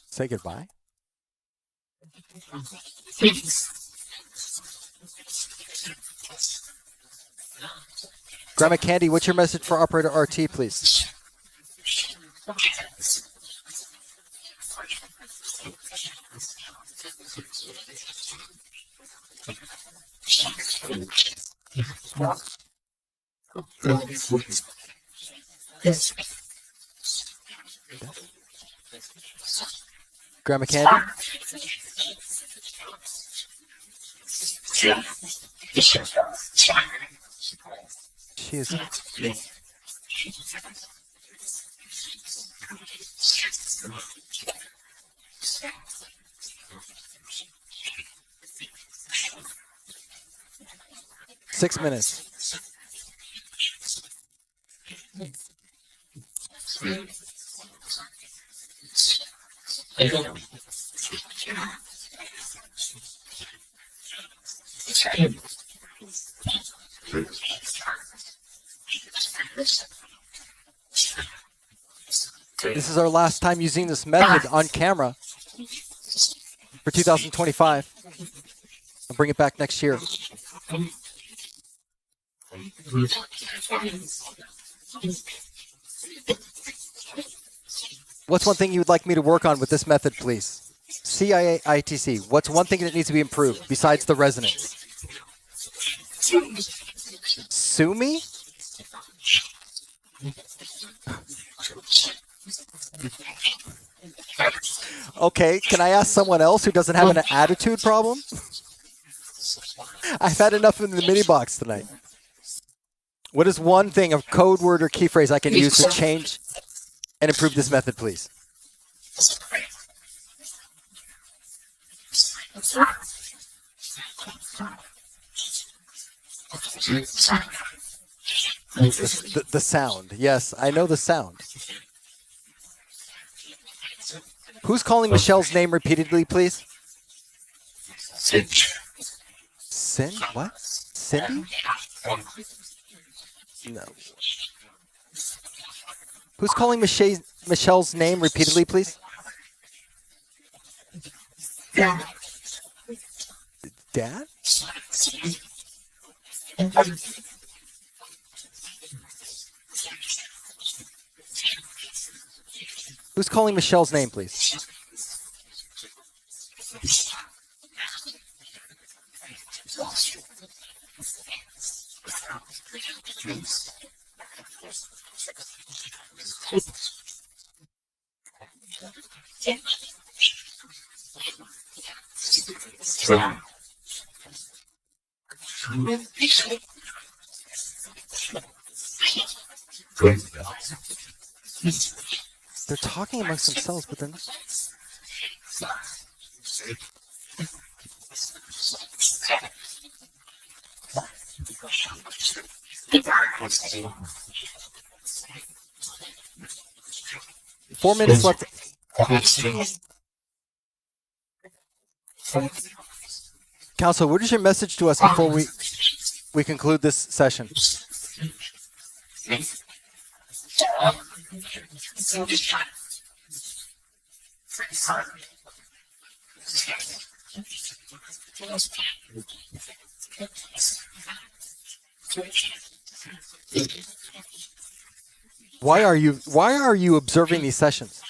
Say goodbye. Grandma Candy, what's your message for Operator RT, please? Grandma Candy? She is. 6 minutes. This is our last time using this method on camera for 2025. I'll bring it back next year. What's one thing you would like me to work on with this method, please? CIAITC, what's one thing that needs to be improved besides the resonance? Sue me? Okay, can I ask someone else who doesn't have an attitude problem? I've had enough in the MiniBox tonight. What is one thing, a code word or key phrase I can use to change and improve this method, please? The sound. Yes, I know the sound. Who's calling Michelle's name repeatedly, please? Sin? What? Cindy? No. Who's calling Michelle's name repeatedly, please? Dad? Dad? Who's calling Michelle's name, please? They're talking amongst themselves, but they're not. 4 minutes left. Council, what is your message to us before we conclude this session? Why are you observing these sessions?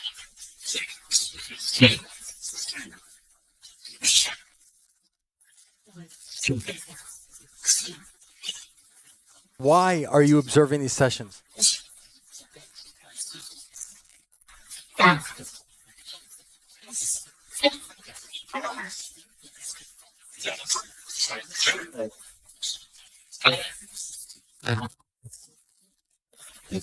Why are you observing these sessions? Do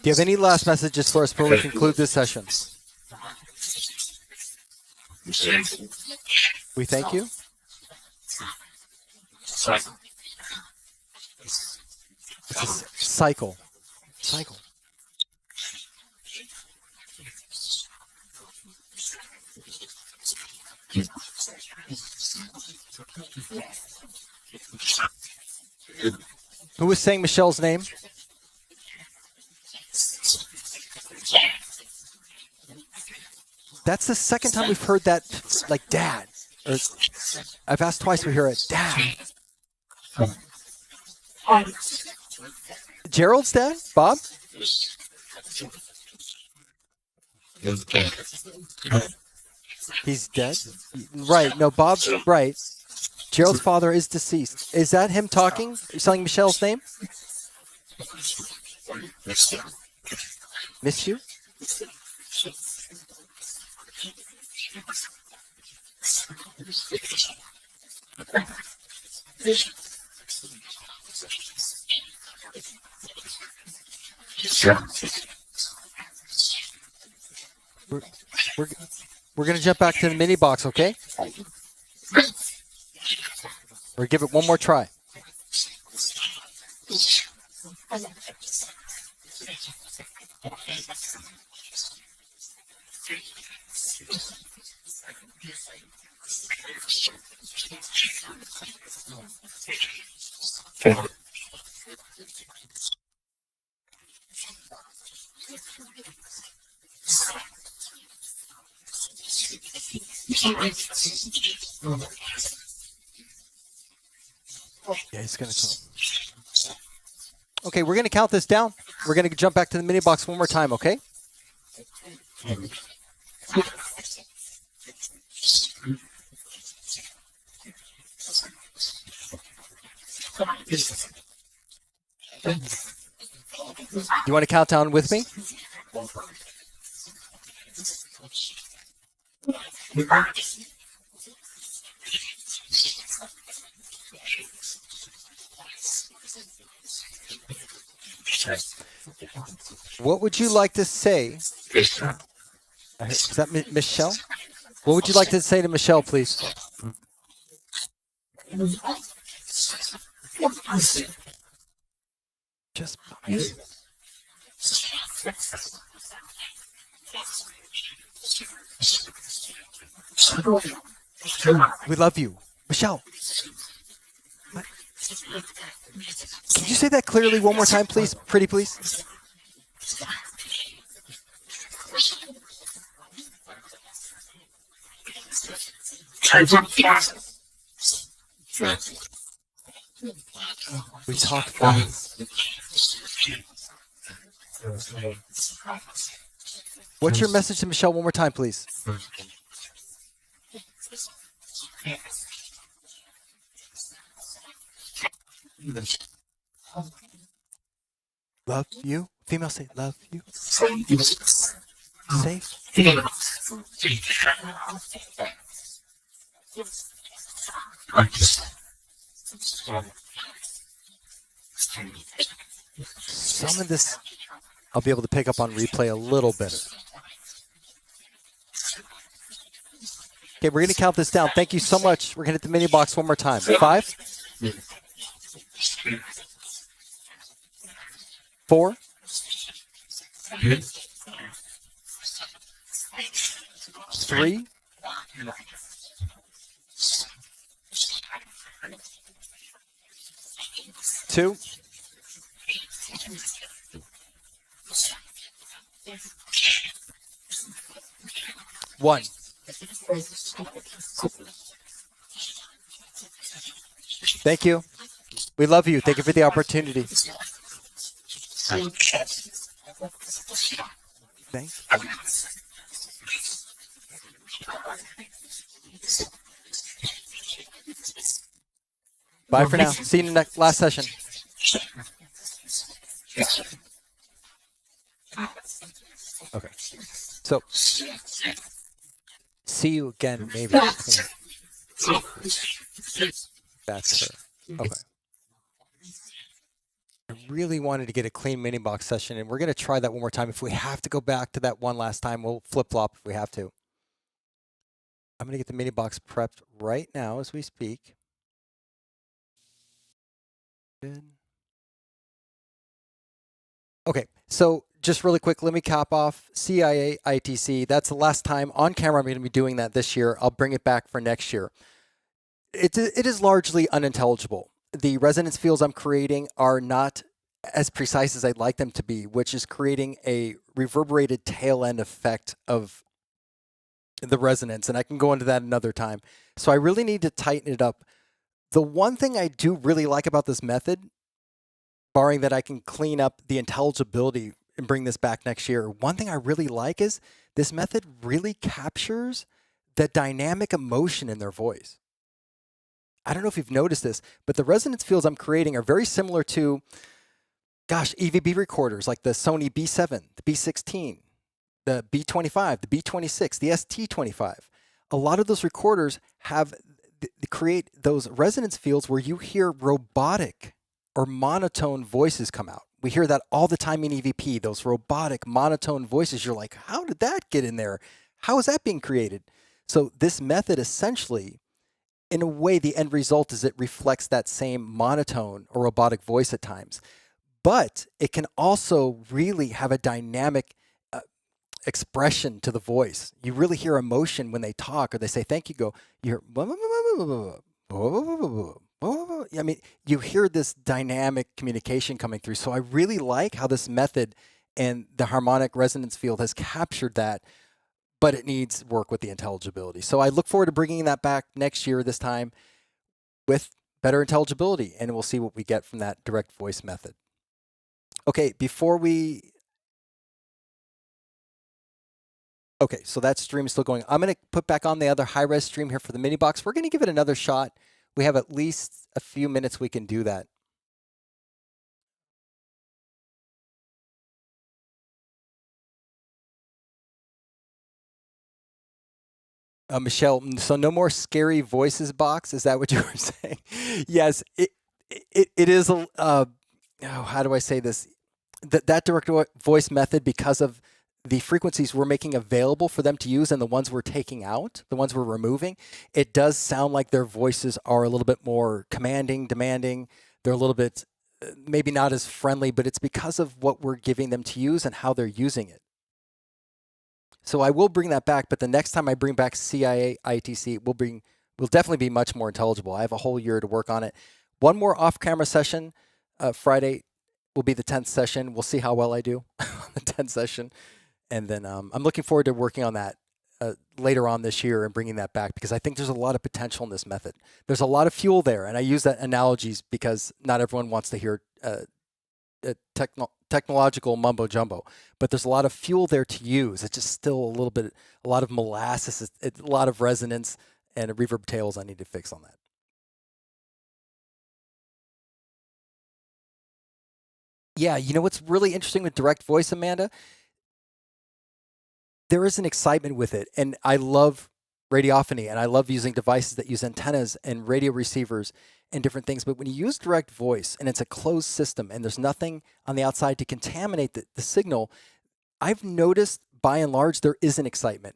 you have any last messages for us before we conclude this session? We thank you. It's a cycle. Cycle. Who was saying Michelle's name? That's the second time we've heard that, like, dad. Or I've asked twice, we hear it, dad. Gerald's dad? Bob? He's dead? Right, no, Bob's right. Gerald's father is deceased. Is that him talking? Are you saying Michelle's name? Miss you? We're going to jump back to the mini box, okay? Or give it one more try. Yeah, he's going to come. Okay, we're going to count this down. We're going to jump back to the mini box one more time, okay? You want to count down with me? What would you like to say? Is that Michelle? What would you like to say to Michelle, please? Just we love you, Michelle. Can you say that clearly one more time, please? Pretty, please. We talk fast. What's your message to Michelle one more time, please? Love you. Female say love you. Safe. Some of this I'll be able to pick up on replay a little better. Okay, we're going to count this down. Thank you so much. We're going to hit the mini box one more time. 5, 4, 3, 2, 1. Thank you. We love you. Thank you for the opportunity. Thanks. Bye for now. See you in the last session. Okay. So see you again, maybe. That's her. Okay. I really wanted to get a clean MiniBox session, and we're going to try that one more time. If we have to go back to that one last time, we'll flip-flop if we have to. I'm going to get the MiniBox prepped right now as we speak. Good. Okay, so just really quick, let me cap off CIA ITC. That's the last time on camera I'm going to be doing that this year. I'll bring it back for next year. It is largely unintelligible. The resonance fields I'm creating are not as precise as I'd like them to be, which is creating a reverberated tail end effect of the resonance, and I can go into that another time. So I really need to tighten it up. The one thing I do really like about this method, barring that I can clean up the intelligibility and bring this back next year, one thing I really like is this method really captures the dynamic emotion in their voice. I don't know if you've noticed this, but the resonance fields I'm creating are very similar to, gosh, EVB recorders like the Sony B7, the B16, the B25, the B26, the ST25. A lot of those recorders have create those resonance fields where you hear robotic or monotone voices come out. We hear that all the time in EVP, those robotic monotone voices. You're like, how did that get in there? How is that being created? So this method essentially, in a way, the end result is it reflects that same monotone or robotic voice at times. But it can also really have a dynamic expression to the voice. You really hear emotion when they talk or they say thank you. You hear, I mean, you hear this dynamic communication coming through. So I really like how this method and the harmonic resonance field has captured that, but it needs work with the intelligibility. So I look forward to bringing that back next year, this time with better intelligibility, and we'll see what we get from that direct voice method. Okay, okay, so that stream is still going. I'm going to put back on the other high-res stream here for the MiniBox. We're going to give it another shot. We have at least a few minutes we can do that. Michelle, so no more scary voices box? Is that what you were saying? Yes, it is a, how do I say this? That direct voice method, because of the frequencies we're making available for them to use and the ones we're taking out, the ones we're removing, it does sound like their voices are a little bit more commanding, demanding. They're a little bit, maybe not as friendly, but it's because of what we're giving them to use and how they're using it. So I will bring that back, but the next time I bring back CIA ITC, will definitely be much more intelligible. I have a whole year to work on it. One more off-camera session, Friday will be the 10th session. We'll see how well I do on the 10th session. And then I'm looking forward to working on that later on this year and bringing that back, because I think there's a lot of potential in this method. There's a lot of fuel there, and I use that analogies because not everyone wants to hear technological mumbo jumbo, but there's a lot of fuel there to use. It's just still a lot of molasses, a lot of resonance and reverb tails I need to fix on that. Yeah, you know what's really interesting with direct voice, Amanda? There is an excitement with it, and I love radiophony, and I love using devices that use antennas and radio receivers and different things. But when you use direct voice and it's a closed system and there's nothing on the outside to contaminate the signal, I've noticed by and large there is an excitement.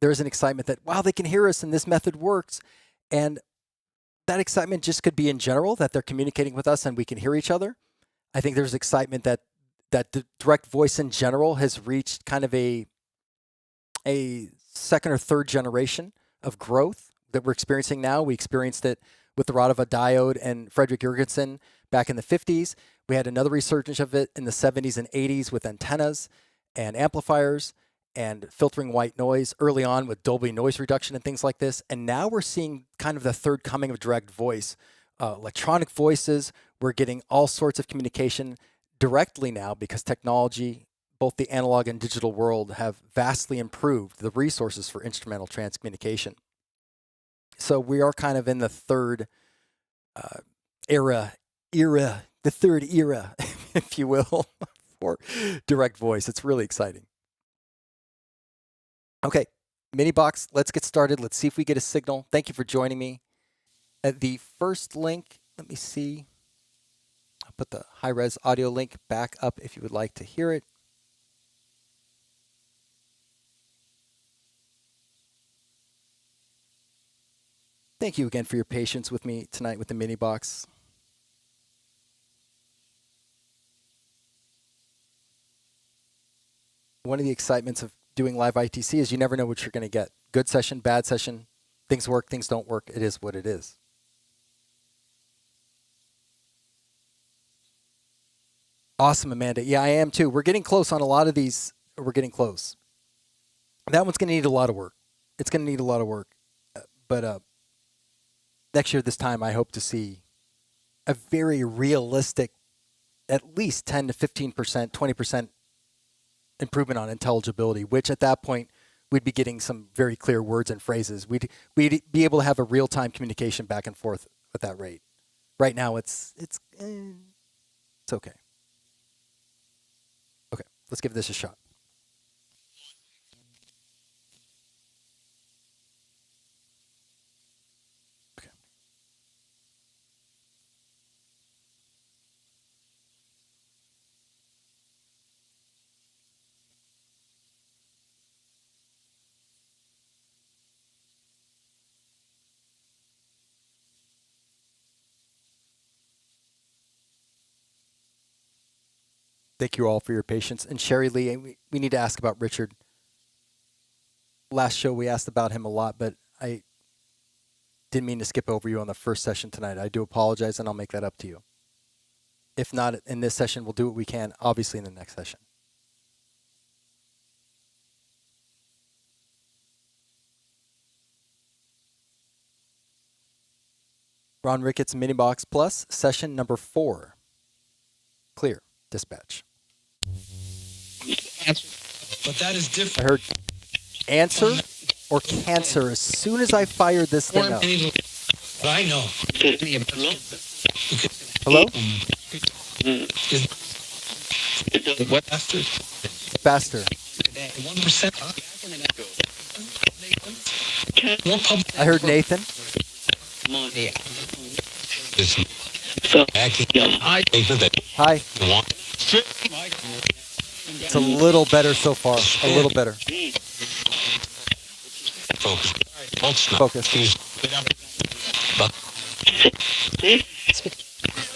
There is an excitement that, wow, they can hear us and this method works. And that excitement just could be in general, that they're communicating with us and we can hear each other. I think there's excitement that the direct voice in general has reached kind of a second or third generation of growth that we're experiencing now. We experienced it with the Radova diode and Frederick Jurgensen back in the 50s. We had another resurgence of it in the 70s and 80s with antennas and amplifiers and filtering white noise early on with Dolby noise reduction and things like this. And now we're seeing kind of the third coming of direct voice. Electronic voices, we're getting all sorts of communication directly now because technology, both the analog and digital world, have vastly improved the resources for instrumental transcommunication. So we are kind of in the third era, the third era, if you will, for direct voice. It's really exciting. Okay, MiniBox, let's get started. Let's see if we get a signal. Thank you for joining me. The first link, let me see. I'll put the high-res audio link back up if you would like to hear it. Thank you again for your patience with me tonight with the MiniBox. One of the excitements of doing live ITC is you never know what you're going to get. Good session, bad session, things work, things don't work. It is what it is. Awesome, Amanda. Yeah, I am too. We're getting close on a lot of these. We're getting close. That one's going to need a lot of work. It's going to need a lot of work. But next year, this time, I hope to see a very realistic, at least 10 to 15%, 20% improvement on intelligibility, which at that point, we'd be getting some very clear words and phrases. We'd be able to have a real-time communication back and forth at that rate. Right now, it's okay. Okay, let's give this a shot. Okay. Thank you all for your patience. And Sherry Lee, we need to ask about Richard. Last show, we asked about him a lot, but I didn't mean to skip over you on the first session tonight. I do apologize, and I'll make that up to you. If not in this session, we'll do what we can, obviously, in the next session. Ron Ricketts, MiniBox Plus, session number 4. Clear. Dispatch. But that is different. I heard answer or cancer as soon as I fired this thing up. I know. Hello? What after? Faster. 1%. More public. I heard Nathan. Hi. It's a little better so far. A little better. Focus.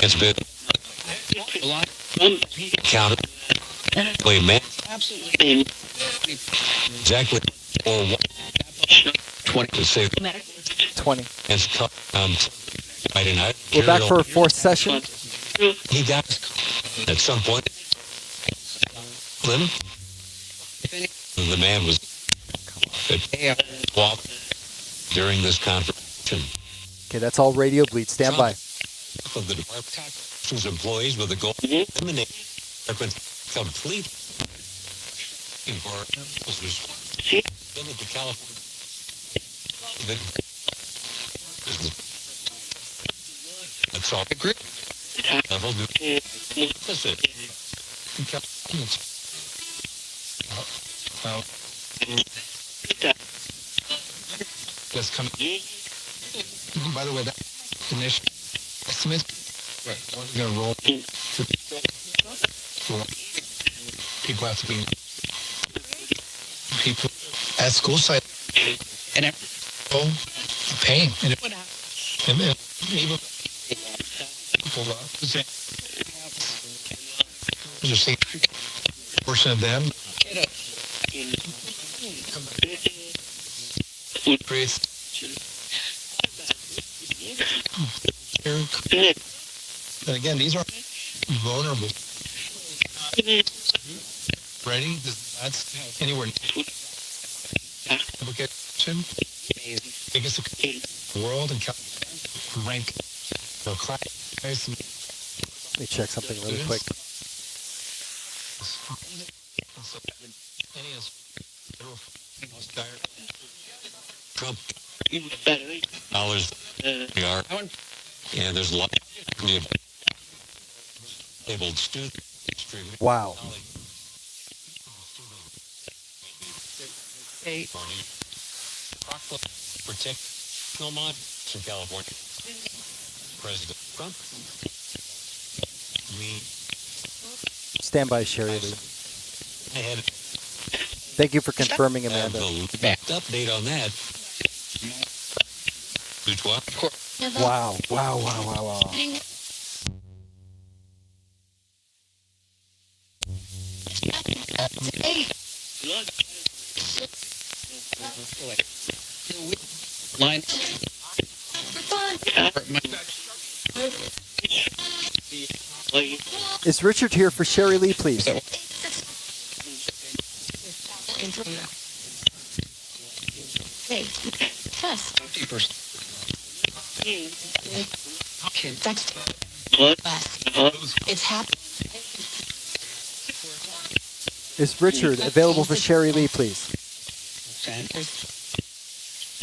It's been counted. Wait a minute. Exactly. Or 20 say 20. it's right in that. We're back for a 4th session. He got at some point. Lim. The man was walk during this conversation. Okay, that's all radio bleed. Stand by. Of the department's employees with a goal to eliminate complete to California. That's all. Agree. Level opposite. That's coming. By the way, that initial estimate. Right. We're going to roll. People have to be people at school site and paying. And even people just a portion of them creates. And again, these are vulnerable. Ready? That's anywhere. Application. Biggest world and rank. Let me check something really quick. Trump dollars are, and there's a lot of able students. Wow. Protect Belmont from California. President Trump. We Stand by, Sherry Lee. had Thank you for confirming, Amanda. the backed update on that. Wow, wow, wow, wow, wow. Line. Is Richard here for Sherry Lee, please? Hey, test. Text. It's happening. Is Richard available for Sherry Lee, please?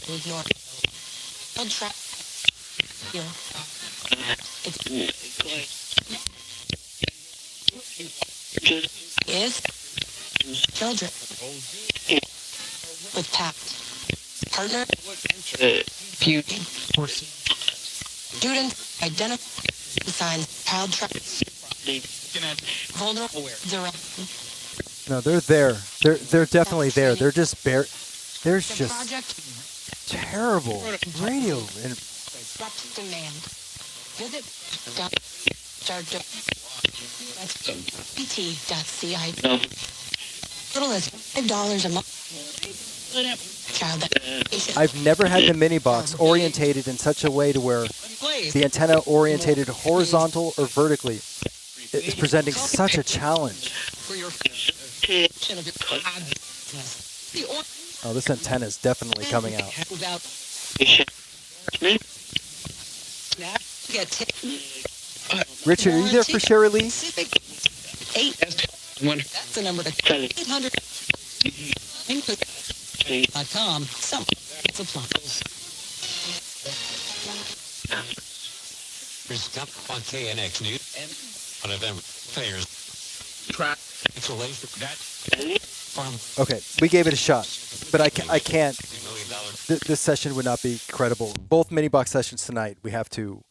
Ignore. I'll try. Yeah. Is children with tact. Partner. Beauty. Student identify signs. Child trap. Vulnerable. Zero. No, they're there. They're definitely there. They're just bare. There's The just project. terrible radio and Disrupt demand. Visit pt.ci. Little as $5 a month. Child education. I've never had the MiniBox orientated in such a way to where the antenna orientated horizontal or vertically is presenting such a challenge. Oh, this antenna is definitely coming out. Richard, are you there for Sherry Lee? That's the number to 800.com. Some it's a plot. Here's on KNX News on November players. Okay, we gave it a shot, but I can't. This session would not be credible. Both MiniBox sessions tonight, we have to,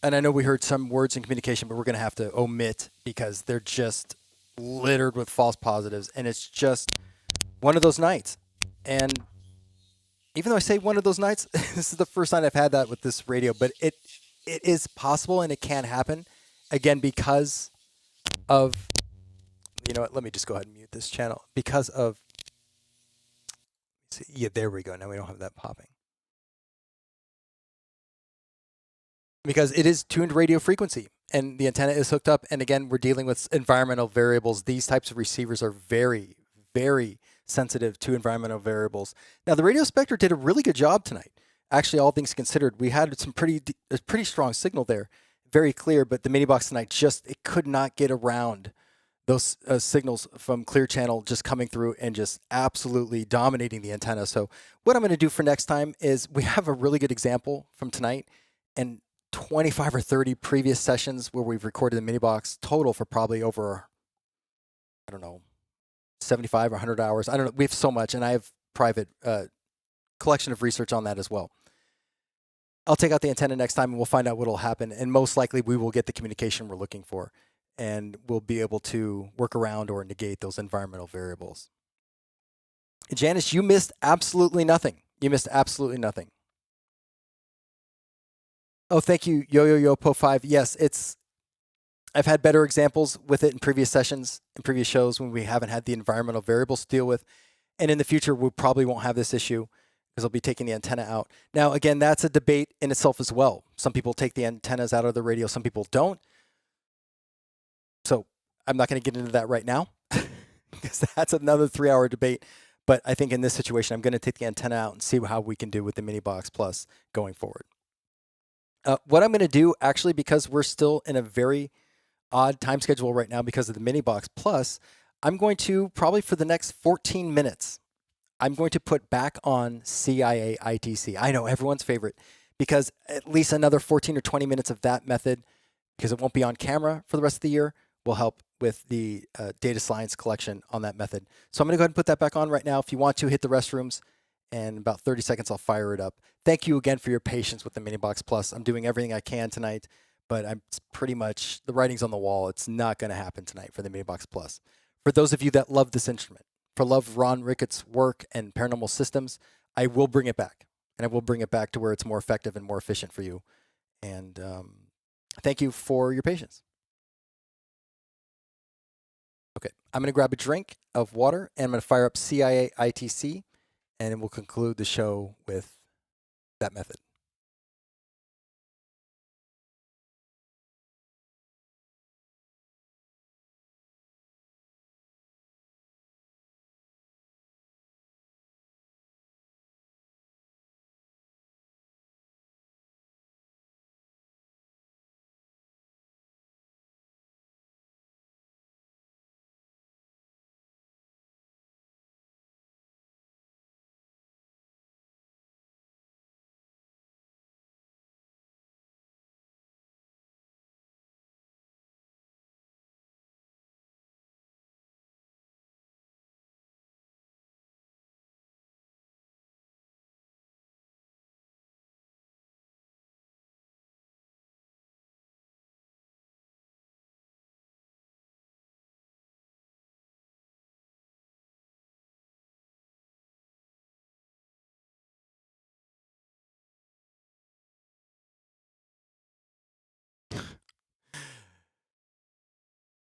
and I know we heard some words in communication, but we're going to have to omit because they're just littered with false positives, and it's just one of those nights. And even though I say one of those nights, this is the first night I've had that with this radio, but it is possible and it can happen, again, because of, you know what, let me just go ahead and mute this channel, because of, yeah, there we go. Now we don't have that popping. Because it is tuned radio frequency and the antenna is hooked up. And again, we're dealing with environmental variables. These types of receivers are very, very sensitive to environmental variables. Now, the radio Specter did a really good job tonight. Actually, all things considered, we had a pretty strong signal there, very clear, but the MiniBox tonight it could not get around those signals from Clear Channel just coming through and just absolutely dominating the antenna. So what I'm going to do for next time is we have a really good example from tonight and 25 or 30 previous sessions where we've recorded the MiniBox total for probably over, I don't know, 75 or 100 hours. I don't know. We have so much, and I have private collection of research on that as well. I'll take out the antenna next time and we'll find out what will happen. And most likely we will get the communication we're looking for. And we'll be able to work around or negate those environmental variables. Janice, you missed absolutely nothing. You missed absolutely nothing. Oh, thank you, Yo-Yo-Yo-Po5. Yes, I've had better examples with it in previous sessions, in previous shows when we haven't had the environmental variables to deal with. And in the future, we probably won't have this issue because I'll be taking the antenna out. Now, again, that's a debate in itself as well. Some people take the antennas out of the radio, some people don't. So I'm not going to get into that right now because that's another 3-hour debate. But I think in this situation, I'm going to take the antenna out and see how we can do with the MiniBox Plus going forward. What I'm going to do, actually, because we're still in a very odd time schedule right now because of the MiniBox Plus, I'm going to, probably for the next 14 minutes, I'm going to put back on CIA ITC. I know, everyone's favorite, because at least another 14 or 20 minutes of that method, because it won't be on camera for the rest of the year, will help with the data science collection on that method. So I'm going to go ahead and put that back on right now. If you want to, hit the restrooms and in about 30 seconds, I'll fire it up. Thank you again for your patience with the MiniBox Plus. I'm doing everything I can tonight, but I'm pretty much, the writing's on the wall. It's not going to happen tonight for the MiniBox Plus. For those of you that love this instrument, for love Ron Ricketts' work and paranormal systems, I will bring it back. And I will bring it back to where it's more effective and more efficient for you. And thank you for your patience. Okay, I'm going to grab a drink of water, and I'm going to fire up CIA ITC, and we'll conclude the show with that method.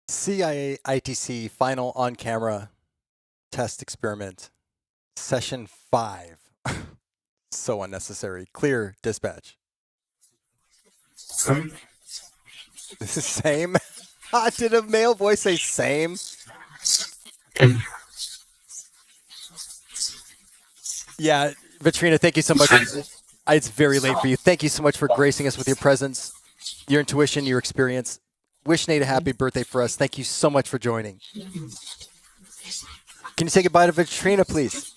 CIA ITC final on-camera test experiment, session 5. So unnecessary. Clear dispatch. Same? Did a male voice say same? Yeah, Vitrina, thank you so much. It's very late for you. Thank you so much for gracing us with your presence, your intuition, your experience. Wish Nate a happy birthday for us. Thank you so much for joining. Can you say goodbye to Vitrina, please?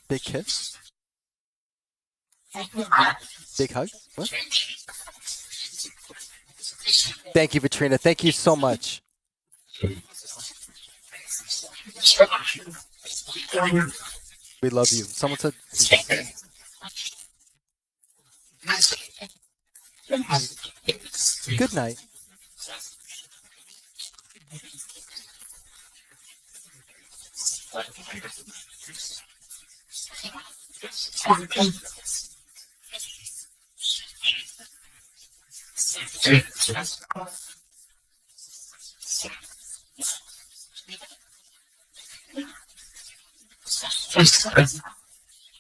Big kiss? Big hug? What? Thank you, Vitrina. Thank you so much. We love you. Someone said... Good night.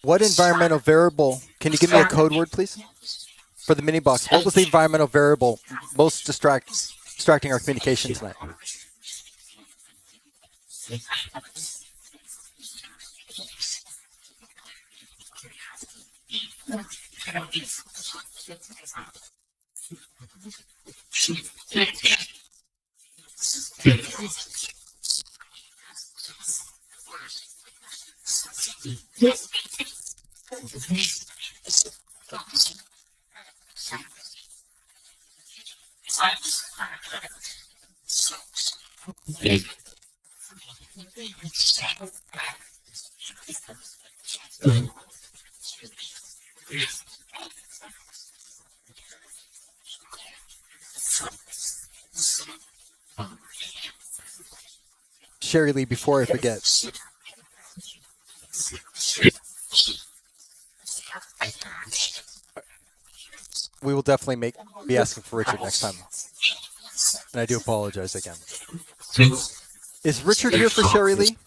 What environmental variable, can you give me a code word, please? For the MiniBox, what was the environmental variable most distracting our communication tonight? Sherry Lee, before I forget. We will definitely be asking for Richard next time. And I do apologize again. Is Richard here for Sherry Lee?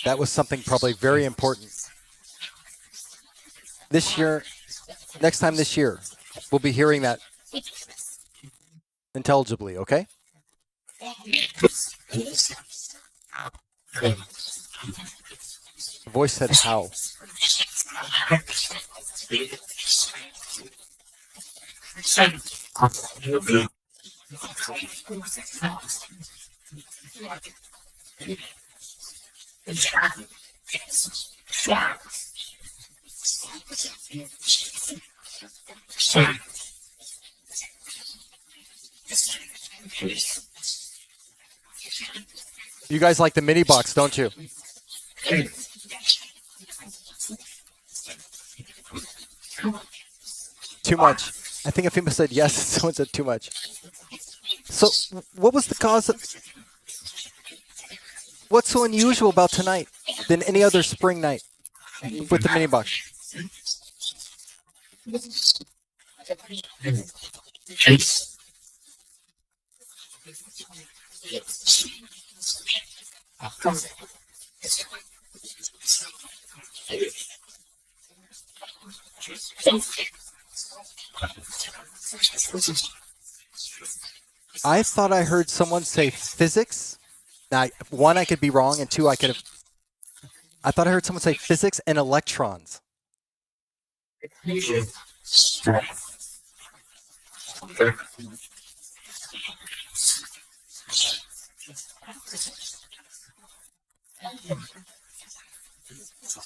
That was something probably very important. This year, next time this year, we'll be hearing that intelligibly, okay? The voice said how. You guys like the MiniBox, don't you? Too much. I think Afima said yes. Someone said too much. So, what was the cause of? What's so unusual about tonight than any other spring night with the MiniBox? I thought I heard someone say physics. Now, one, I could be wrong, and two, I thought I heard someone say physics and electrons.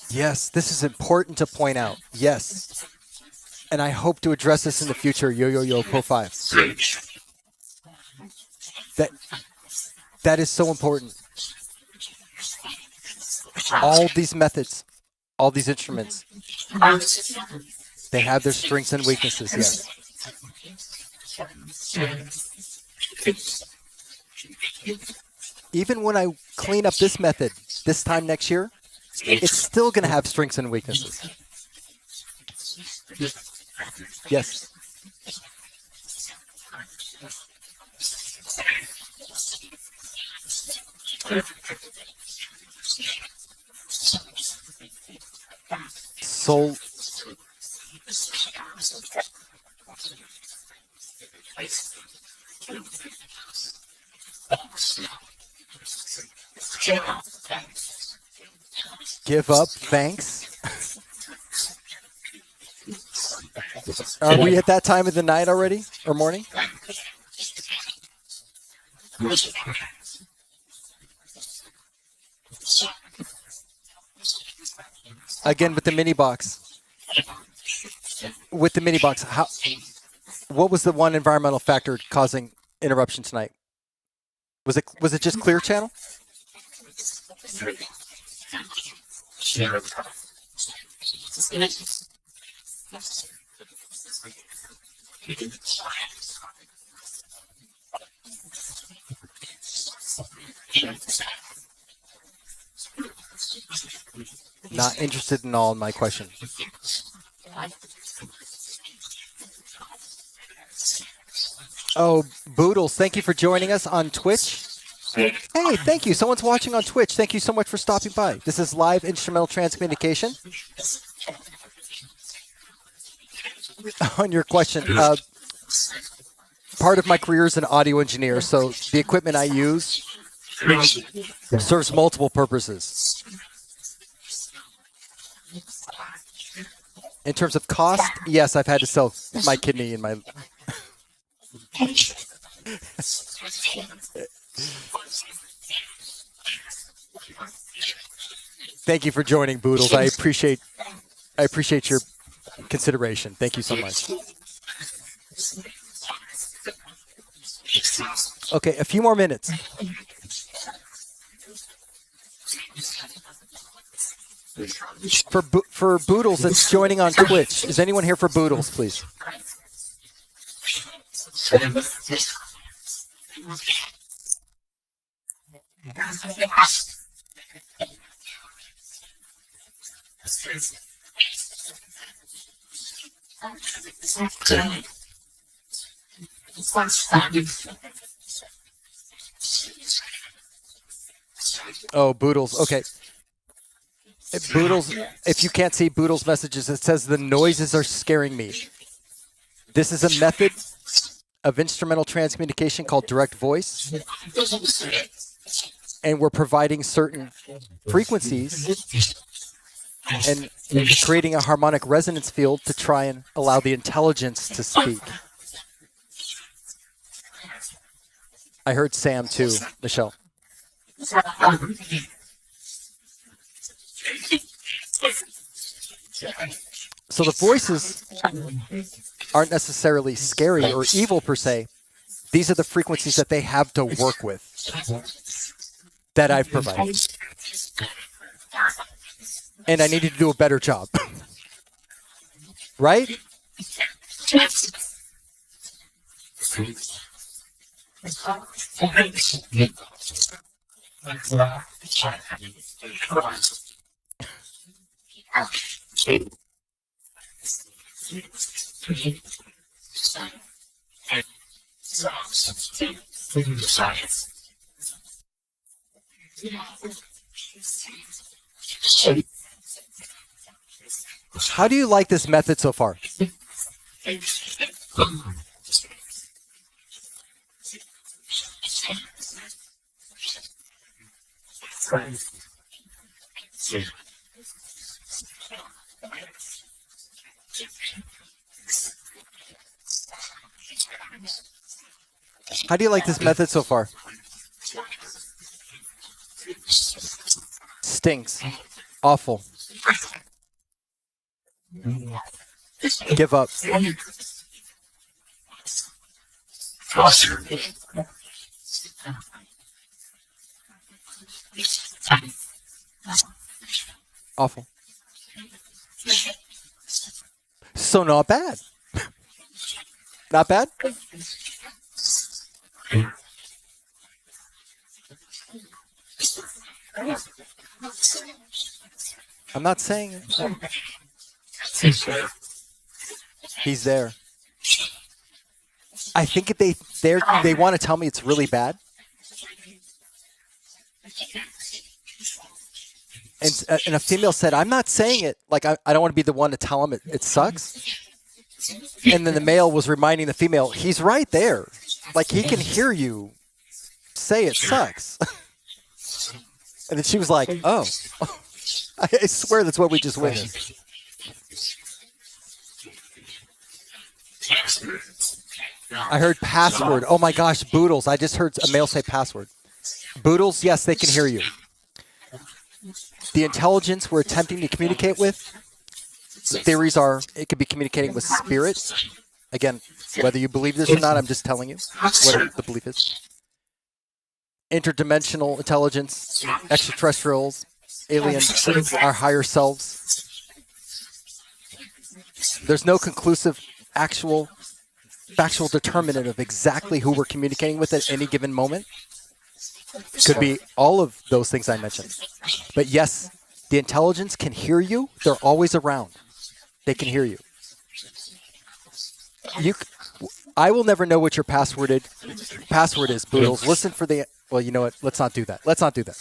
Yes, this is important to point out. Yes. And I hope to address this in the future, Yo Pro 5. That is so important. All these methods, all these instruments, they have their strengths and weaknesses, yes. Even when I clean up this method this time next year, it's still going to have strengths and weaknesses. Yes. So, give up, thanks. Are we at that time of the night already, or morning? Again, with the MiniBox. With the MiniBox, what was the one environmental factor causing interruption tonight? Was it just clear channel? Not interested in all in my question. Oh, Boodles, thank you for joining us on Twitch. Hey, thank you. Someone's watching on Twitch. Thank you so much for stopping by. This is live instrumental transcommunication. On your question, part of my career is an audio engineer, so the equipment I use serves multiple purposes. In terms of cost, yes, I've had to sell my kidney and my... Thank you for joining, Boodles. I appreciate your consideration. Thank you so much. Okay, a few more minutes. For Boodles that's joining on Twitch, is anyone here for Boodles, please? Oh, Boodles. Okay. Boodles, if you can't see Boodles' messages, it says the noises are scaring me. This is a method of instrumental transcommunication called direct voice. And we're providing certain frequencies and creating a harmonic resonance field to try and allow the intelligence to speak. I heard Sam too, Michelle. So the voices aren't necessarily scary or evil per se. These are the frequencies that they have to work with that I've provided. And I needed to do a better job. Right? How do you like this method so far? How do you like this method so far? Stinks. Awful. Give up. Awful. So not bad. Not bad? I'm not saying it. He's there. I think if they want to tell me it's really bad. And a female said, I'm not saying it. Like, I don't want to be the one to tell him it sucks. And then the male was reminding the female, he's right there. Like, he can hear you say it sucks. And then she was like, oh. I swear that's what we just witnessed. I heard password. Oh my gosh, Boodles. I just heard a male say password. Boodles, yes, they can hear you. The intelligence we're attempting to communicate with, the theories are it could be communicating with spirit. Again, whether you believe this or not, I'm just telling you what the belief is. Interdimensional intelligence, extraterrestrials, aliens, our higher selves. There's no conclusive, factual determinant of exactly who we're communicating with at any given moment. Could be all of those things I mentioned. But yes, the intelligence can hear you. They're always around. They can hear you. I will never know what your password is, Boodles. Listen for the... Well, you know what? Let's not do that. Let's not do that.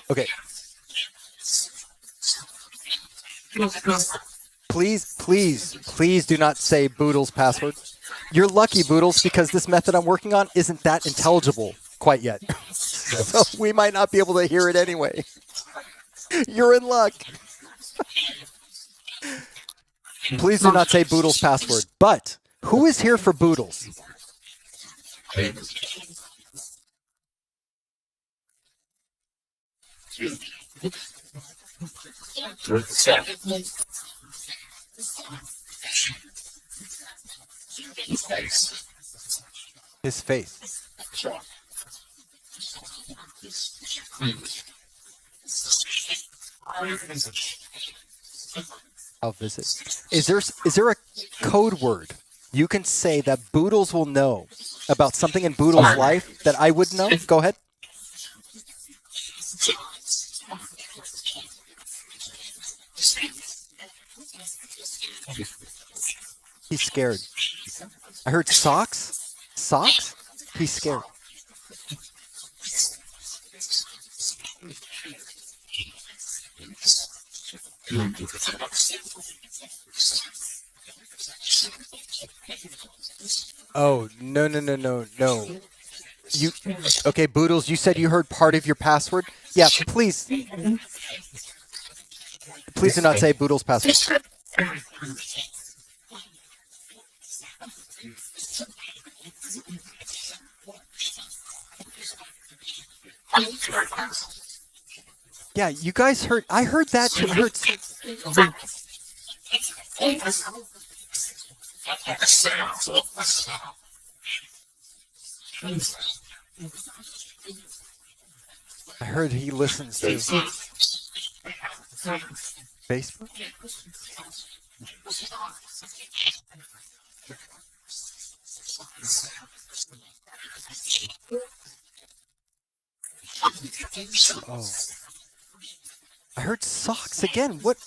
Okay. Please do not say Boodles' password. You're lucky, Boodles, because this method I'm working on isn't that intelligible quite yet. So we might not be able to hear it anyway. You're in luck. Please do not say Boodles' password. But who is here for Boodles? His face. I'll visit. Is there a code word you can say that Boodles will know about something in Boodles' life that I would know? Go ahead. He's scared. I heard socks. Socks? He's scared. Oh, no. Okay, Boodles, you said you heard part of your password? Yeah, please do not say Boodles' password. Yeah, you guys heard. I heard that too. I heard he listens to Facebook. Oh, I heard socks again. What?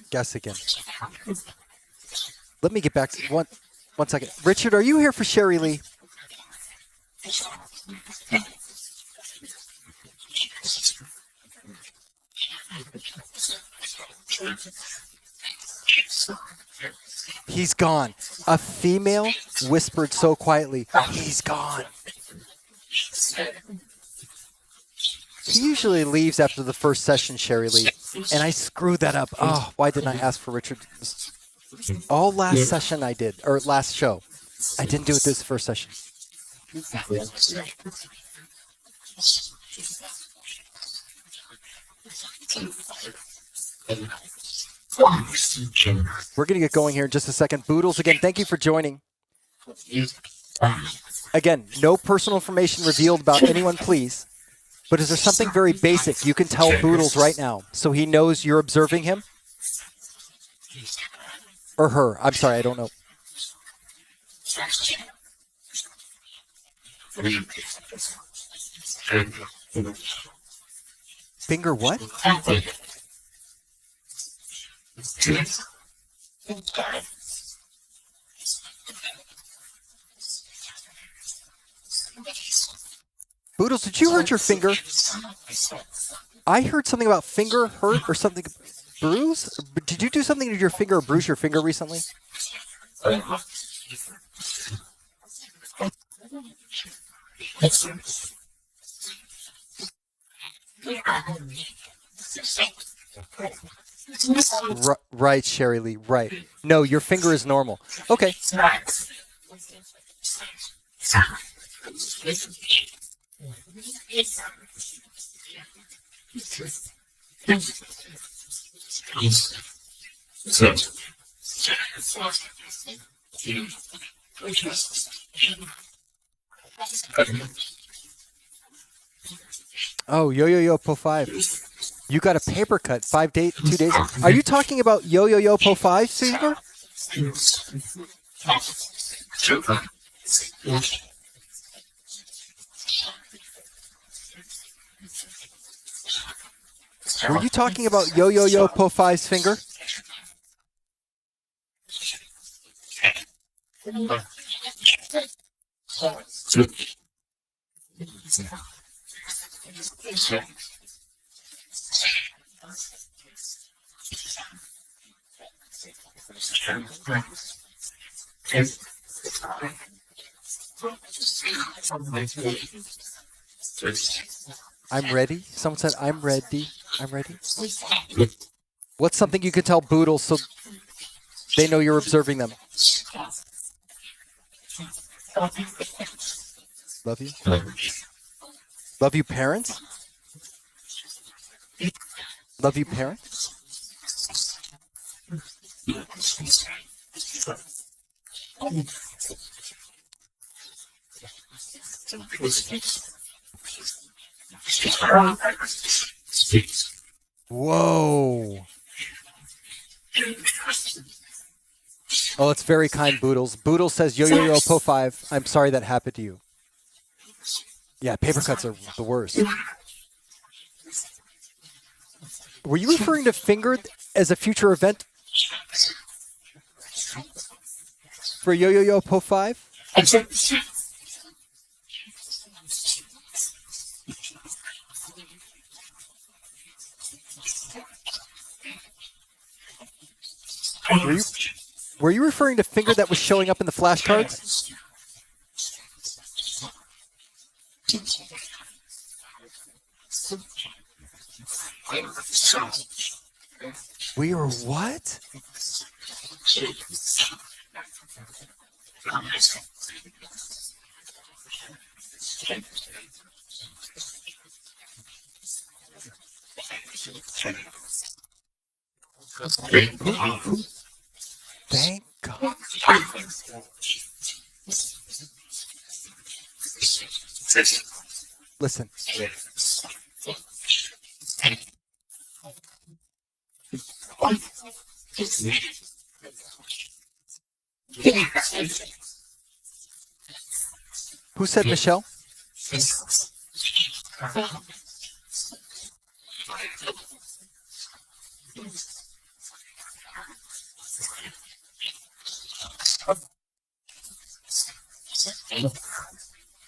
Guess again. Let me get back to one second. Richard, are you here for Sherry Lee? He's gone. A female whispered so quietly, he's gone. He usually leaves after the first session, Sherry Lee, and I screwed that up. Oh, why didn't I ask for Richard? All last session I did, or last show. I didn't do it this first session. We're going to get going here in just a second. Boodles, again, thank you for joining. Again, no personal information revealed about anyone, please. But is there something very basic you can tell Boodles right now so he knows you're observing him? Or her. I'm sorry, I don't know. Finger what? Boodles, did you hurt your finger? I heard something about finger hurt or something. Bruise? Did you do something to your finger or bruise your finger recently? Right, Sherry Lee, right. No, your finger is normal. Okay. Oh, Yo Po 5. You got a paper cut 2 days. Are you talking about Yo Po 5 fever? Were you talking about Yo Po 5's finger? I'm ready. Someone said, I'm ready. I'm ready. What's something you could tell Boodles so they know you're observing them? Love you. Love you, parents? Love you, parents? Whoa. Oh, it's very kind, Boodles. Boodles says, Yo Po 5. I'm sorry that happened to you. Yeah, paper cuts are the worst. Were you referring to finger as a future event for Yo Po 5? Were you referring to finger that was showing up in the flashcards? We were what? Thank God. Listen. Who said Michelle?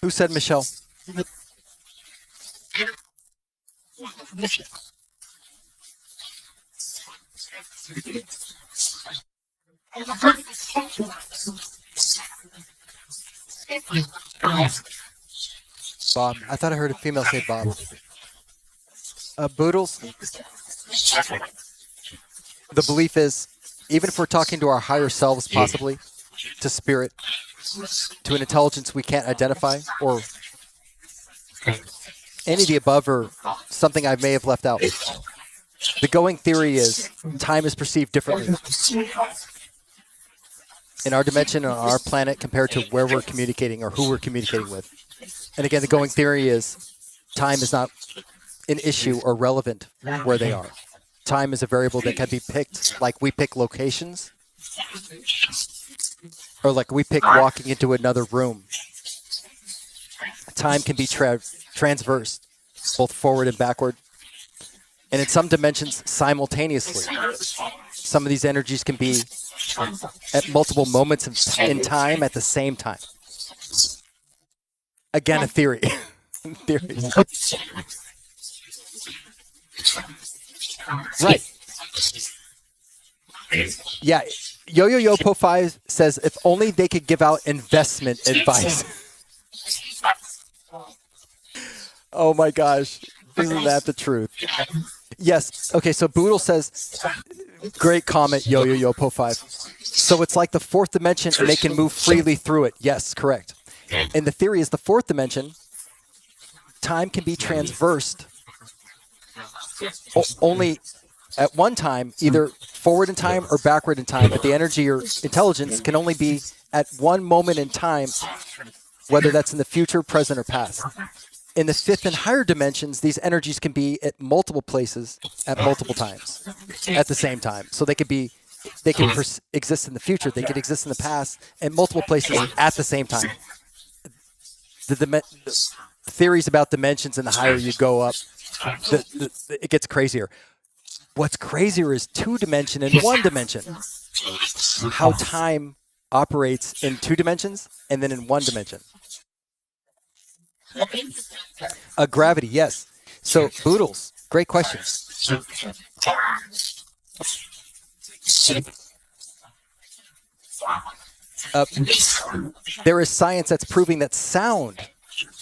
Who said Michelle? Bob. I thought I heard a female say Bob. Boodles. The belief is, even if we're talking to our higher selves, possibly, to spirit, to an intelligence we can't identify, or any of the above, or something I may have left out. The going theory is time is perceived differently in our dimension, on our planet, compared to where we're communicating or who we're communicating with. And again, the going theory is time is not an issue or relevant where they are. Time is a variable that can be picked, like we pick locations, or like we pick walking into another room. Time can be transversed, both forward and backward, and in some dimensions simultaneously. Some of these energies can be at multiple moments in time at the same time. Again, a theory. Theories. Right. Yeah. Yo-Yo-Yo-Po5 says if only they could give out investment advice. Oh my gosh. Isn't that the truth? Yes. Okay, so Boodle says, great comment, Yo-Yo-Yo-Po5. So it's like the fourth dimension and they can move freely through it. Yes, correct. And the theory is the fourth dimension, time can be transversed only at one time, either forward in time or backward in time, but the energy or intelligence can only be at one moment in time, whether that's in the future, present, or past. In the fifth and higher dimensions, these energies can be at multiple places at multiple times at the same time. So they can exist in the future, they could exist in the past, at multiple places at the same time. The theories about dimensions, and the higher you go up, it gets crazier. What's crazier is two dimension and one dimension. How time operates in two dimensions and then in one dimension. Gravity, yes. So, Boodles, great question. There is science that's proving that sound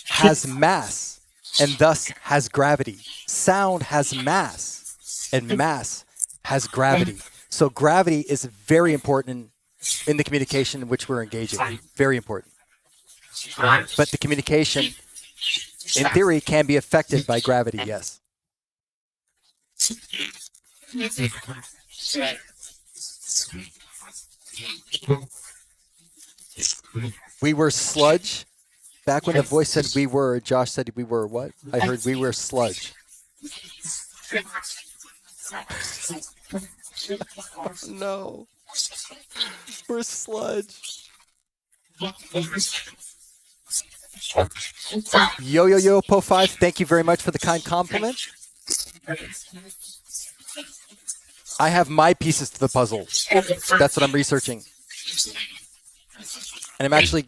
has mass and thus has gravity. Sound has mass and mass has gravity. So gravity is very important in the communication in which we're engaging. Very important. But the communication, in theory, can be affected by gravity, yes. We were sludge. Back when the voice said we were, Josh said we were what? I heard we were sludge. No. We're sludge. Yo-Yo-Yo-Po5, thank you very much for the kind compliment. I have my pieces to the puzzle. That's what I'm researching. And I'm actually...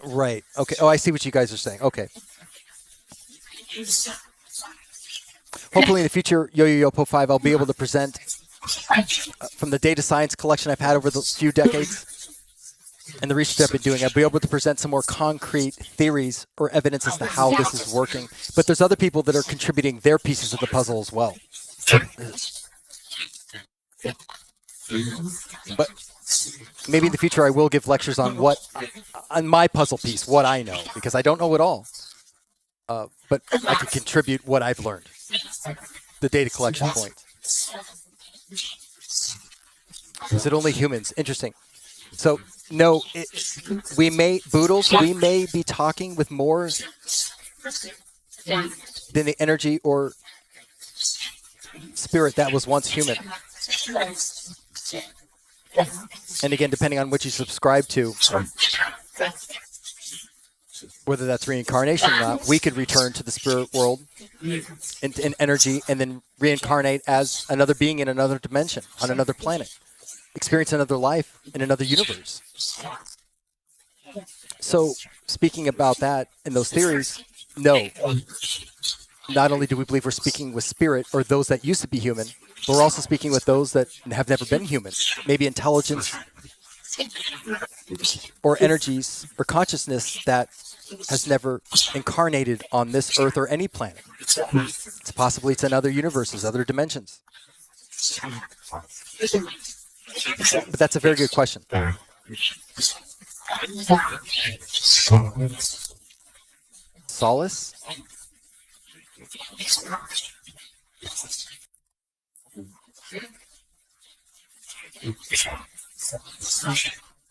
Right. Okay. Oh, I see what you guys are saying. Okay. Hopefully in the future, Yo-Yo-Yo-Po5, I'll be able to present from the data science collection I've had over the few decades. and the research I've been doing, I'll be able to present some more concrete theories or evidence as to how this is working. But there's other people that are contributing their pieces of the puzzle as well. But maybe in the future I will give lectures on my puzzle piece, what I know, because I don't know it all. But I can contribute what I've learned. The data collection point. Is it only humans? Interesting. So, no, we may be talking with more than the energy or spirit that was once human. And again, depending on what you subscribe to, whether that's reincarnation or not, we could return to the spirit world in energy and then reincarnate as another being in another dimension, on another planet, experience another life in another universe. So, speaking about that and those theories, no. Not only do we believe we're speaking with spirit or those that used to be human, but we're also speaking with those that have never been human. Maybe intelligence or energies or consciousness that has never incarnated on this earth or any planet. It's possibly it's in other universes, other dimensions. But that's a very good question. Solace?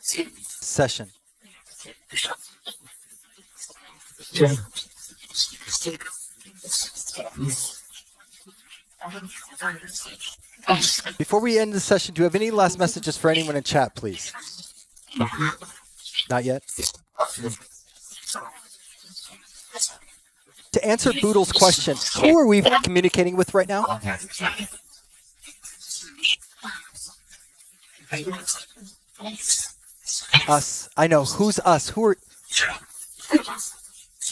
Session. Before we end the session, do you have any last messages for anyone in chat, please? Not yet? To answer Boodle's question, who are we communicating with right now? Us. I know. Who's us? Who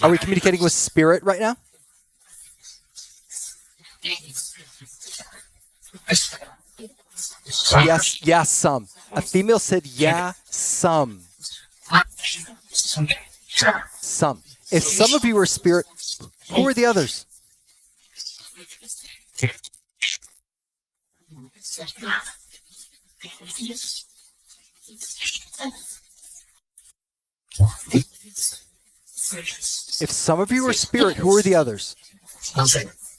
are we communicating with spirit right now? Yes, yeah, some. A female said, yeah, some. Some. If some of you are spirit, who are the others? If some of you are spirit, who are the others?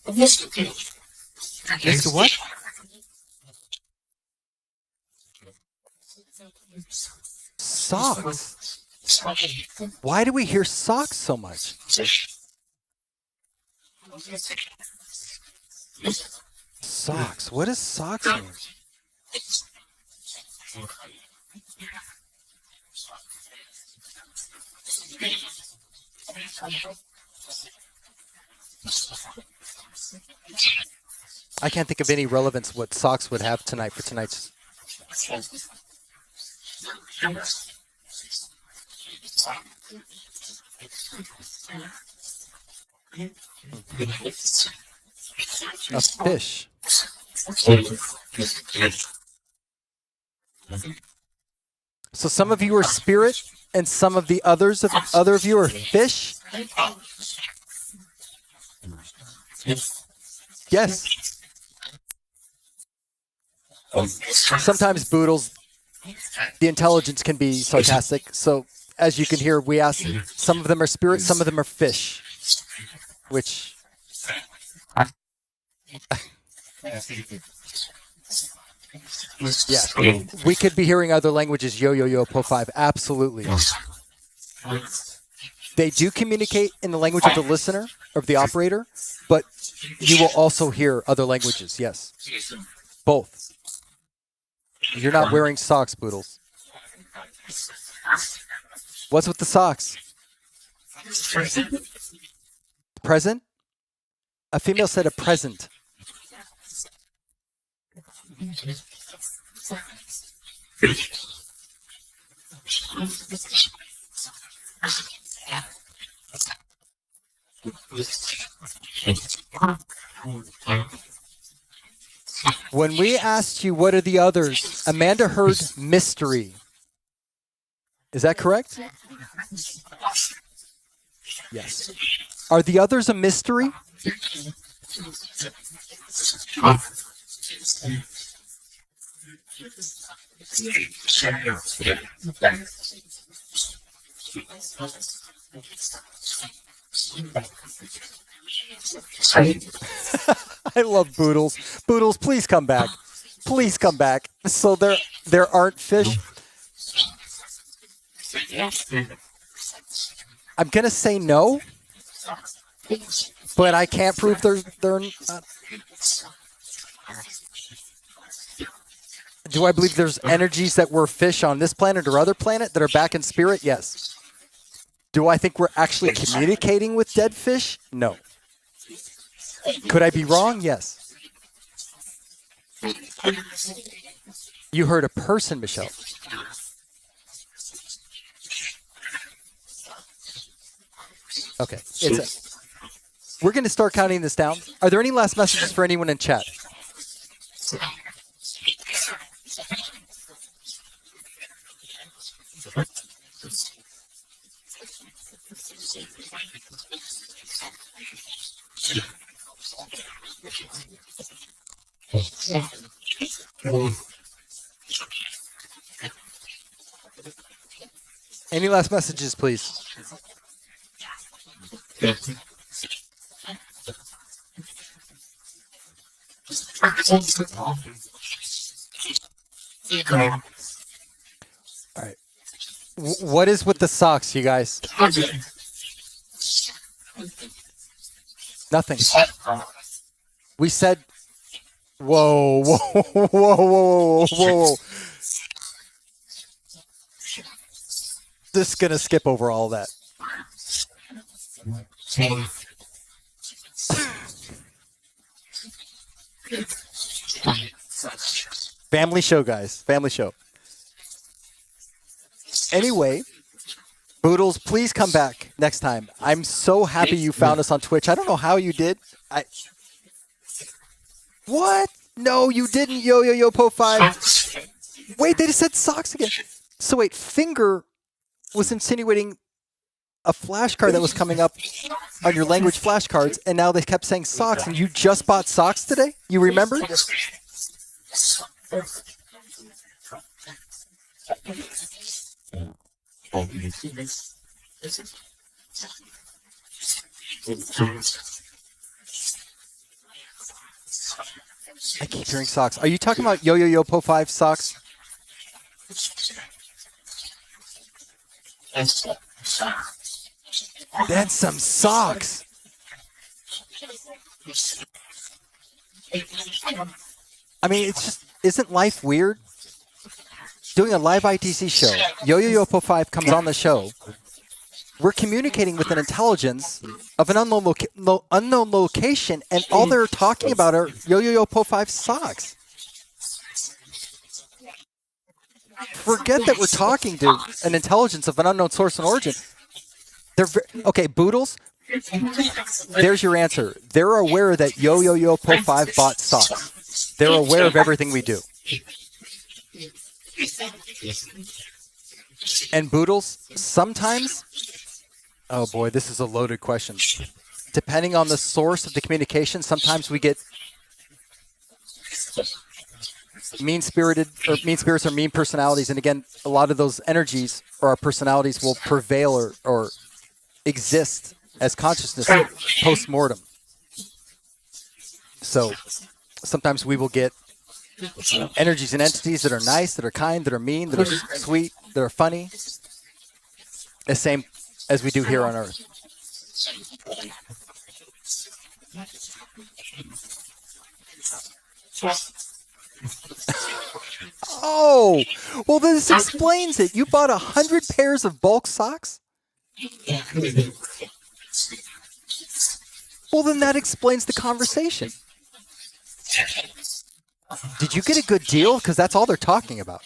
Mr. What? Socks. Why do we hear socks so much? Socks. What does socks mean? I can't think of any relevance what socks would have tonight for tonight's. A fish. So some of you are spirit, and some of the other of you are fish. Yes. Sometimes Boodles, the intelligence can be sarcastic. So as you can hear, we ask, some of them are spirit, some of them are fish. Which... yeah, we could be hearing other languages, yo, po 5, absolutely. They do communicate in the language of the listener, of the operator, but you will also hear other languages, yes. Both. You're not wearing socks, Boodles. What's with the socks? Present? A female said a present. When we asked you what are the others, Amanda heard mystery. Is that correct? Yes. Are the others a mystery? I love Boodles. Boodles, please come back. Please come back. So there aren't fish. I'm gonna say no, but I can't prove they're. Do I believe there's energies that were fish on this planet or other planet that are back in spirit? Yes. Do I think we're actually communicating with dead fish? No. Could I be wrong? Yes. You heard a person, Michelle. Okay. We're going to start counting this down. Are there any last messages for anyone in chat? Any last messages, please? All right. What is with the socks, you guys? Nothing. We said, whoa, whoa, whoa, whoa, whoa, whoa. Just gonna skip over all that. Family show, guys. Family show. Anyway, Boodles, please come back next time. I'm so happy you found us on Twitch. I don't know how you did. What? No, you didn't, Yo-Yo-Yo-Po5. Wait, they just said socks again. So wait, Finger was insinuating a flashcard that was coming up on your language flashcards, and now they kept saying socks, and you just bought socks today? You remember? I keep hearing socks. Are you talking about Yo-Yo-Yo-Po5 socks? Then some socks. I mean, it's just, isn't life weird? Doing a live ITC show, Yo-Yo-Yo-Po5 comes on the show. We're communicating with an intelligence of an unknown location, and all they're talking about are Yo-Yo-Yo-Po5 socks. Forget that we're talking to an intelligence of an unknown source and origin. Okay, Boodles, there's your answer. They're aware that Yo-Yo-Yo-Po5 bought socks. They're aware of everything we do. And Boodles, sometimes, oh boy, this is a loaded question. Depending on the source of the communication, sometimes we get mean-spirited, or mean spirits or mean personalities. And again, a lot of those energies or our personalities will prevail or exist as consciousness post-mortem. So sometimes we will get energies and entities that are nice, that are kind, that are mean, that are sweet, that are funny. The same as we do here on Earth. Oh, well, this explains it. You bought 100 pairs of bulk socks? Well, then that explains the conversation. Did you get a good deal? Because that's all they're talking about.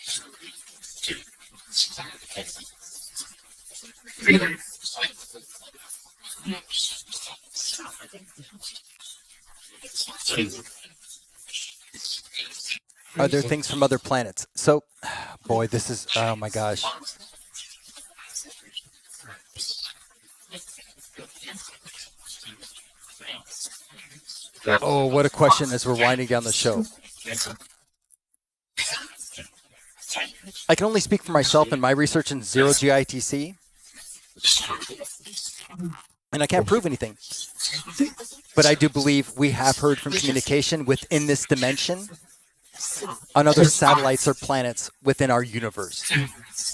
Are there things from other planets? So, boy, this is, oh my gosh. Oh, what a question as we're winding down the show. I can only speak for myself and my research in ZeroGITC, and I can't prove anything. But I do believe we have heard from communication within this dimension on other satellites or planets within our universe.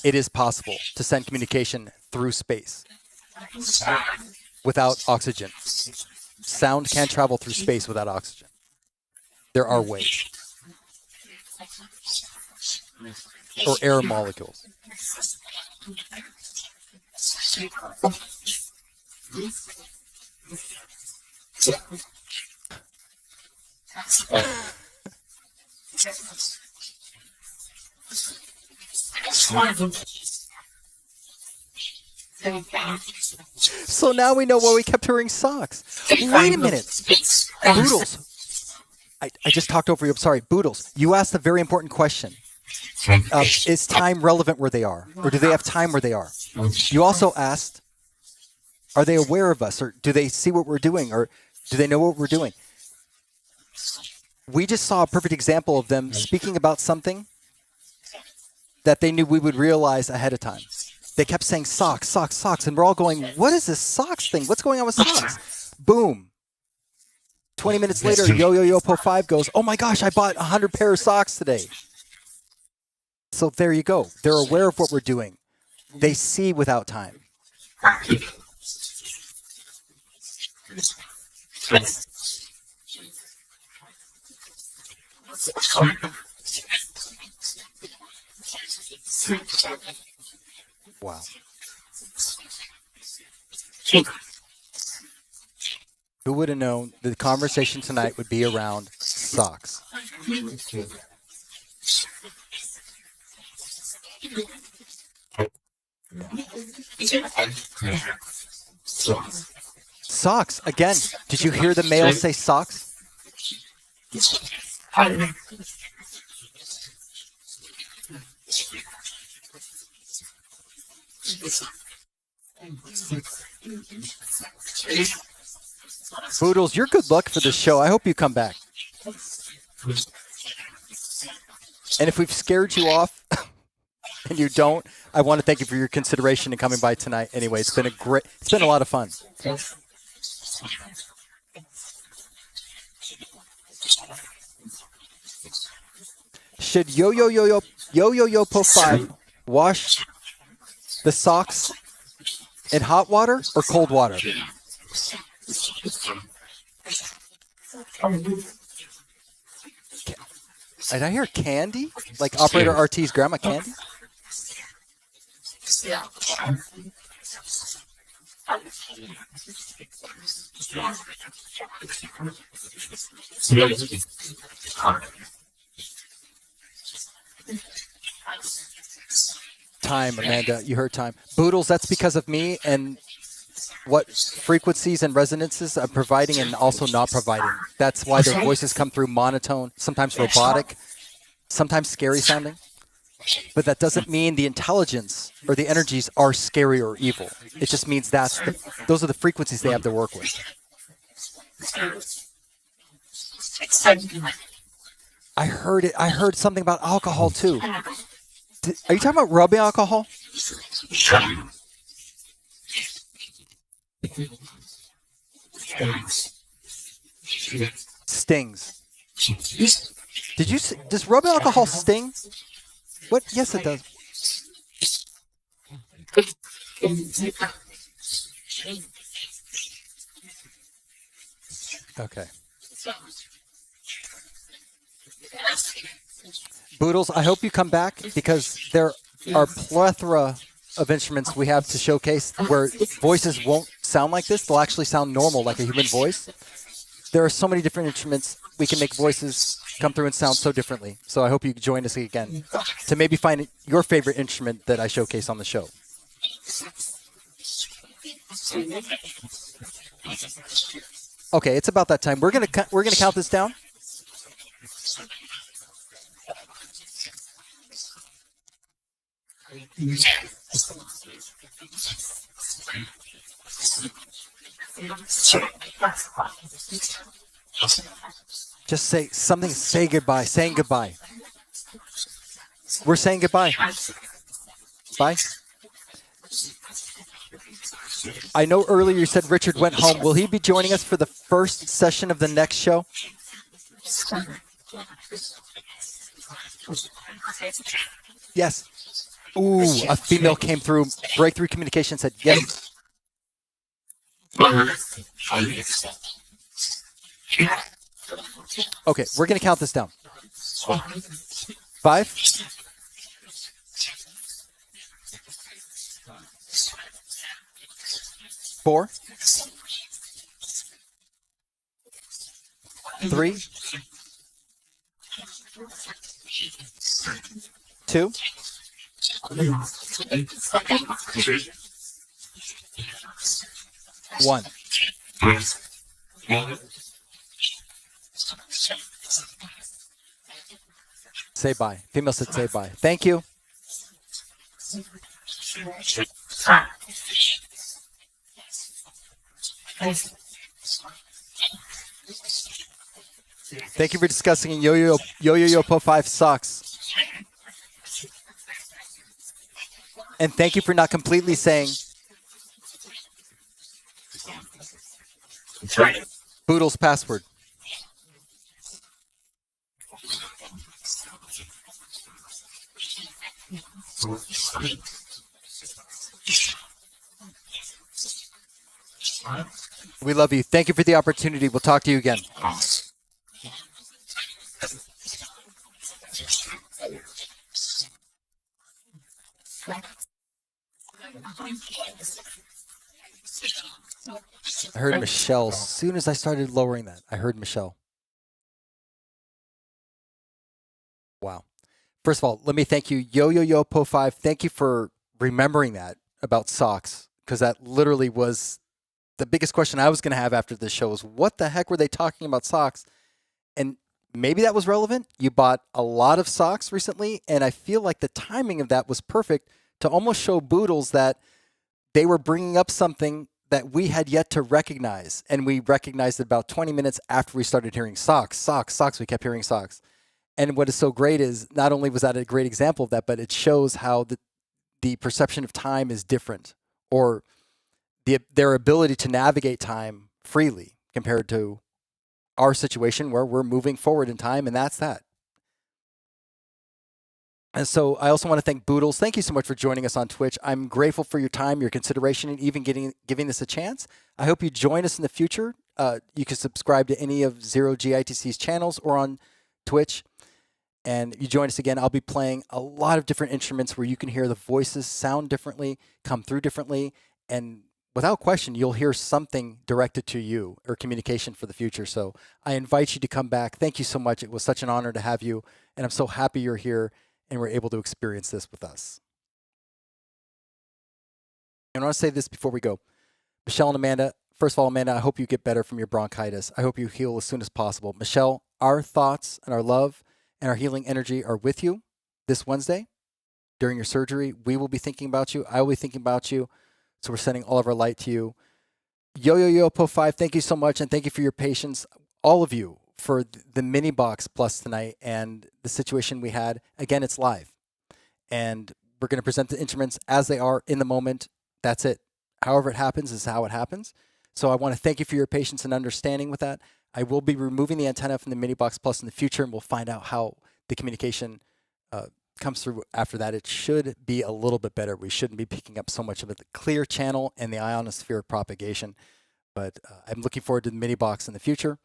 It is possible to send communication through space without oxygen. Sound can't travel through space without oxygen. There are ways. Or air molecules. So now we know why we kept hearing socks. Wait a minute. Boodles. I just talked over you. I'm sorry. Boodles, you asked a very important question. Is time relevant where they are? Or do they have time where they are? You also asked, are they aware of us? Or do they see what we're doing? Or do they know what we're doing? We just saw a perfect example of them speaking about something that they knew we would realize ahead of time. They kept saying socks, socks, socks. And we're all going, what is this socks thing? What's going on with socks? Boom. 20 minutes later, Yo-Yo-Yo-Po5 goes, oh my gosh, I bought 100 pair of socks today. So there you go. They're aware of what we're doing. They see without time. Wow. Who would have known the conversation tonight would be around socks? Socks. Again, did you hear the male say socks? Boodles, you're good luck for this show. I hope you come back. And if we've scared you off and you don't, I want to thank you for your consideration and coming by tonight. Anyway, it's been a lot of fun. Should Yo-Yo-Yo-Po5 wash the socks in hot water or cold water? Did I hear Candy? Like Operator RT's grandma Candy? Time, Amanda. You heard time. Boodles, that's because of me and what frequencies and resonances I'm providing and also not providing. That's why their voices come through monotone, sometimes robotic, sometimes scary sounding. But that doesn't mean the intelligence or the energies are scary or evil. It just means those are the frequencies they have to work with. I heard it. I heard something about alcohol too. Are you talking about rubbing alcohol? Stings. Did you? Does rubbing alcohol sting? What? Yes, it does. Okay. Boodles, I hope you come back because there are plethora of instruments we have to showcase where voices won't sound like this. They'll actually sound normal, like a human voice. There are so many different instruments. We can make voices come through and sound so differently. So I hope you join us again to maybe find your favorite instrument that I showcase on the show. Okay, it's about that time. We're gonna count this down. Just say something. Say goodbye. Saying goodbye. We're saying goodbye. Bye. I know earlier you said Richard went home. Will he be joining us for the first session of the next show? Yes. Ooh, a female came through. Breakthrough Communication said yes. Okay, we're going to count this down. 5, 4, 3, 2, 1. Say bye. Female said say bye. Thank you. Thank you for discussing Yo Po 5 socks. And thank you for not completely saying Boodle's password. We love you. Thank you for the opportunity. We'll talk to you again. I heard Michelle. As soon as I started lowering that, I heard Michelle. Wow. First of all, let me thank you, Yo Po 5. Thank you for remembering that about socks, because that literally was the biggest question I was going to have after this show is what the heck were they talking about socks? And maybe that was relevant. You bought a lot of socks recently, and I feel like the timing of that was perfect to almost show Boodles that they were bringing up something that we had yet to recognize. And we recognized it about 20 minutes after we started hearing socks, socks, socks. We kept hearing socks. And what is so great is not only was that a great example of that, but it shows how the perception of time is different, or their ability to navigate time freely compared to our situation where we're moving forward in time, and that's that. And so I also want to thank Boodles. Thank you so much for joining us on Twitch. I'm grateful for your time, your consideration, and even giving this a chance. I hope you join us in the future. You can subscribe to any of ZeroGITC's channels or on Twitch. And you join us again. I'll be playing a lot of different instruments where you can hear the voices sound differently, come through differently, and without question, you'll hear something directed to you or communication for the future. So I invite you to come back. Thank you so much. It was such an honor to have you, and I'm so happy you're here and we're able to experience this with us. And I want to say this before we go. Michelle and Amanda, first of all, Amanda, I hope you get better from your bronchitis. I hope you heal as soon as possible. Michelle, our thoughts and our love and our healing energy are with you this Wednesday during your surgery. We will be thinking about you. I will be thinking about you. So we're sending all of our light to you. Yo Po 5, thank you so much, and thank you for your patience, all of you, for the MiniBox Plus tonight and the situation we had. Again, it's live, and we're going to present the instruments as they are in the moment. That's it. However it happens is how it happens. So I want to thank you for your patience and understanding with that. I will be removing the antenna from the MiniBox Plus in the future, and we'll find out how the communication comes through after that. It should be a little bit better. We shouldn't be picking up so much of it, the clear channel and the ionospheric propagation. But I'm looking forward to the MiniBox in the future.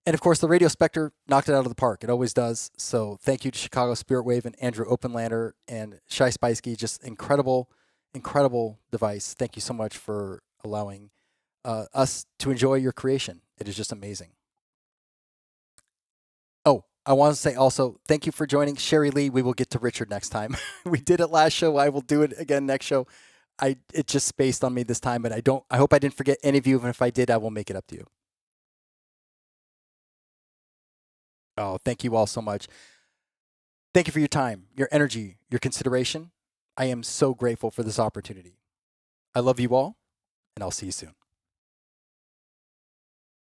And of course, the Radio Specter knocked it out of the park. It always does. So thank you to Chicago Spirit Wave and Andrew Openlander and Shai Spicey. Just incredible, incredible device. Thank you so much for allowing us to enjoy your creation. It is just amazing. Oh, I want to say also, thank you for joining Sherry Lee. We will get to Richard next time. We did it last show. I will do it again next show. It just spaced on me this time, but I hope I didn't forget any of you. And if I did, I will make it up to you. Oh, thank you all so much. Thank you for your time, your energy, your consideration. I am so grateful for this opportunity. I love you all, and I'll see you soon.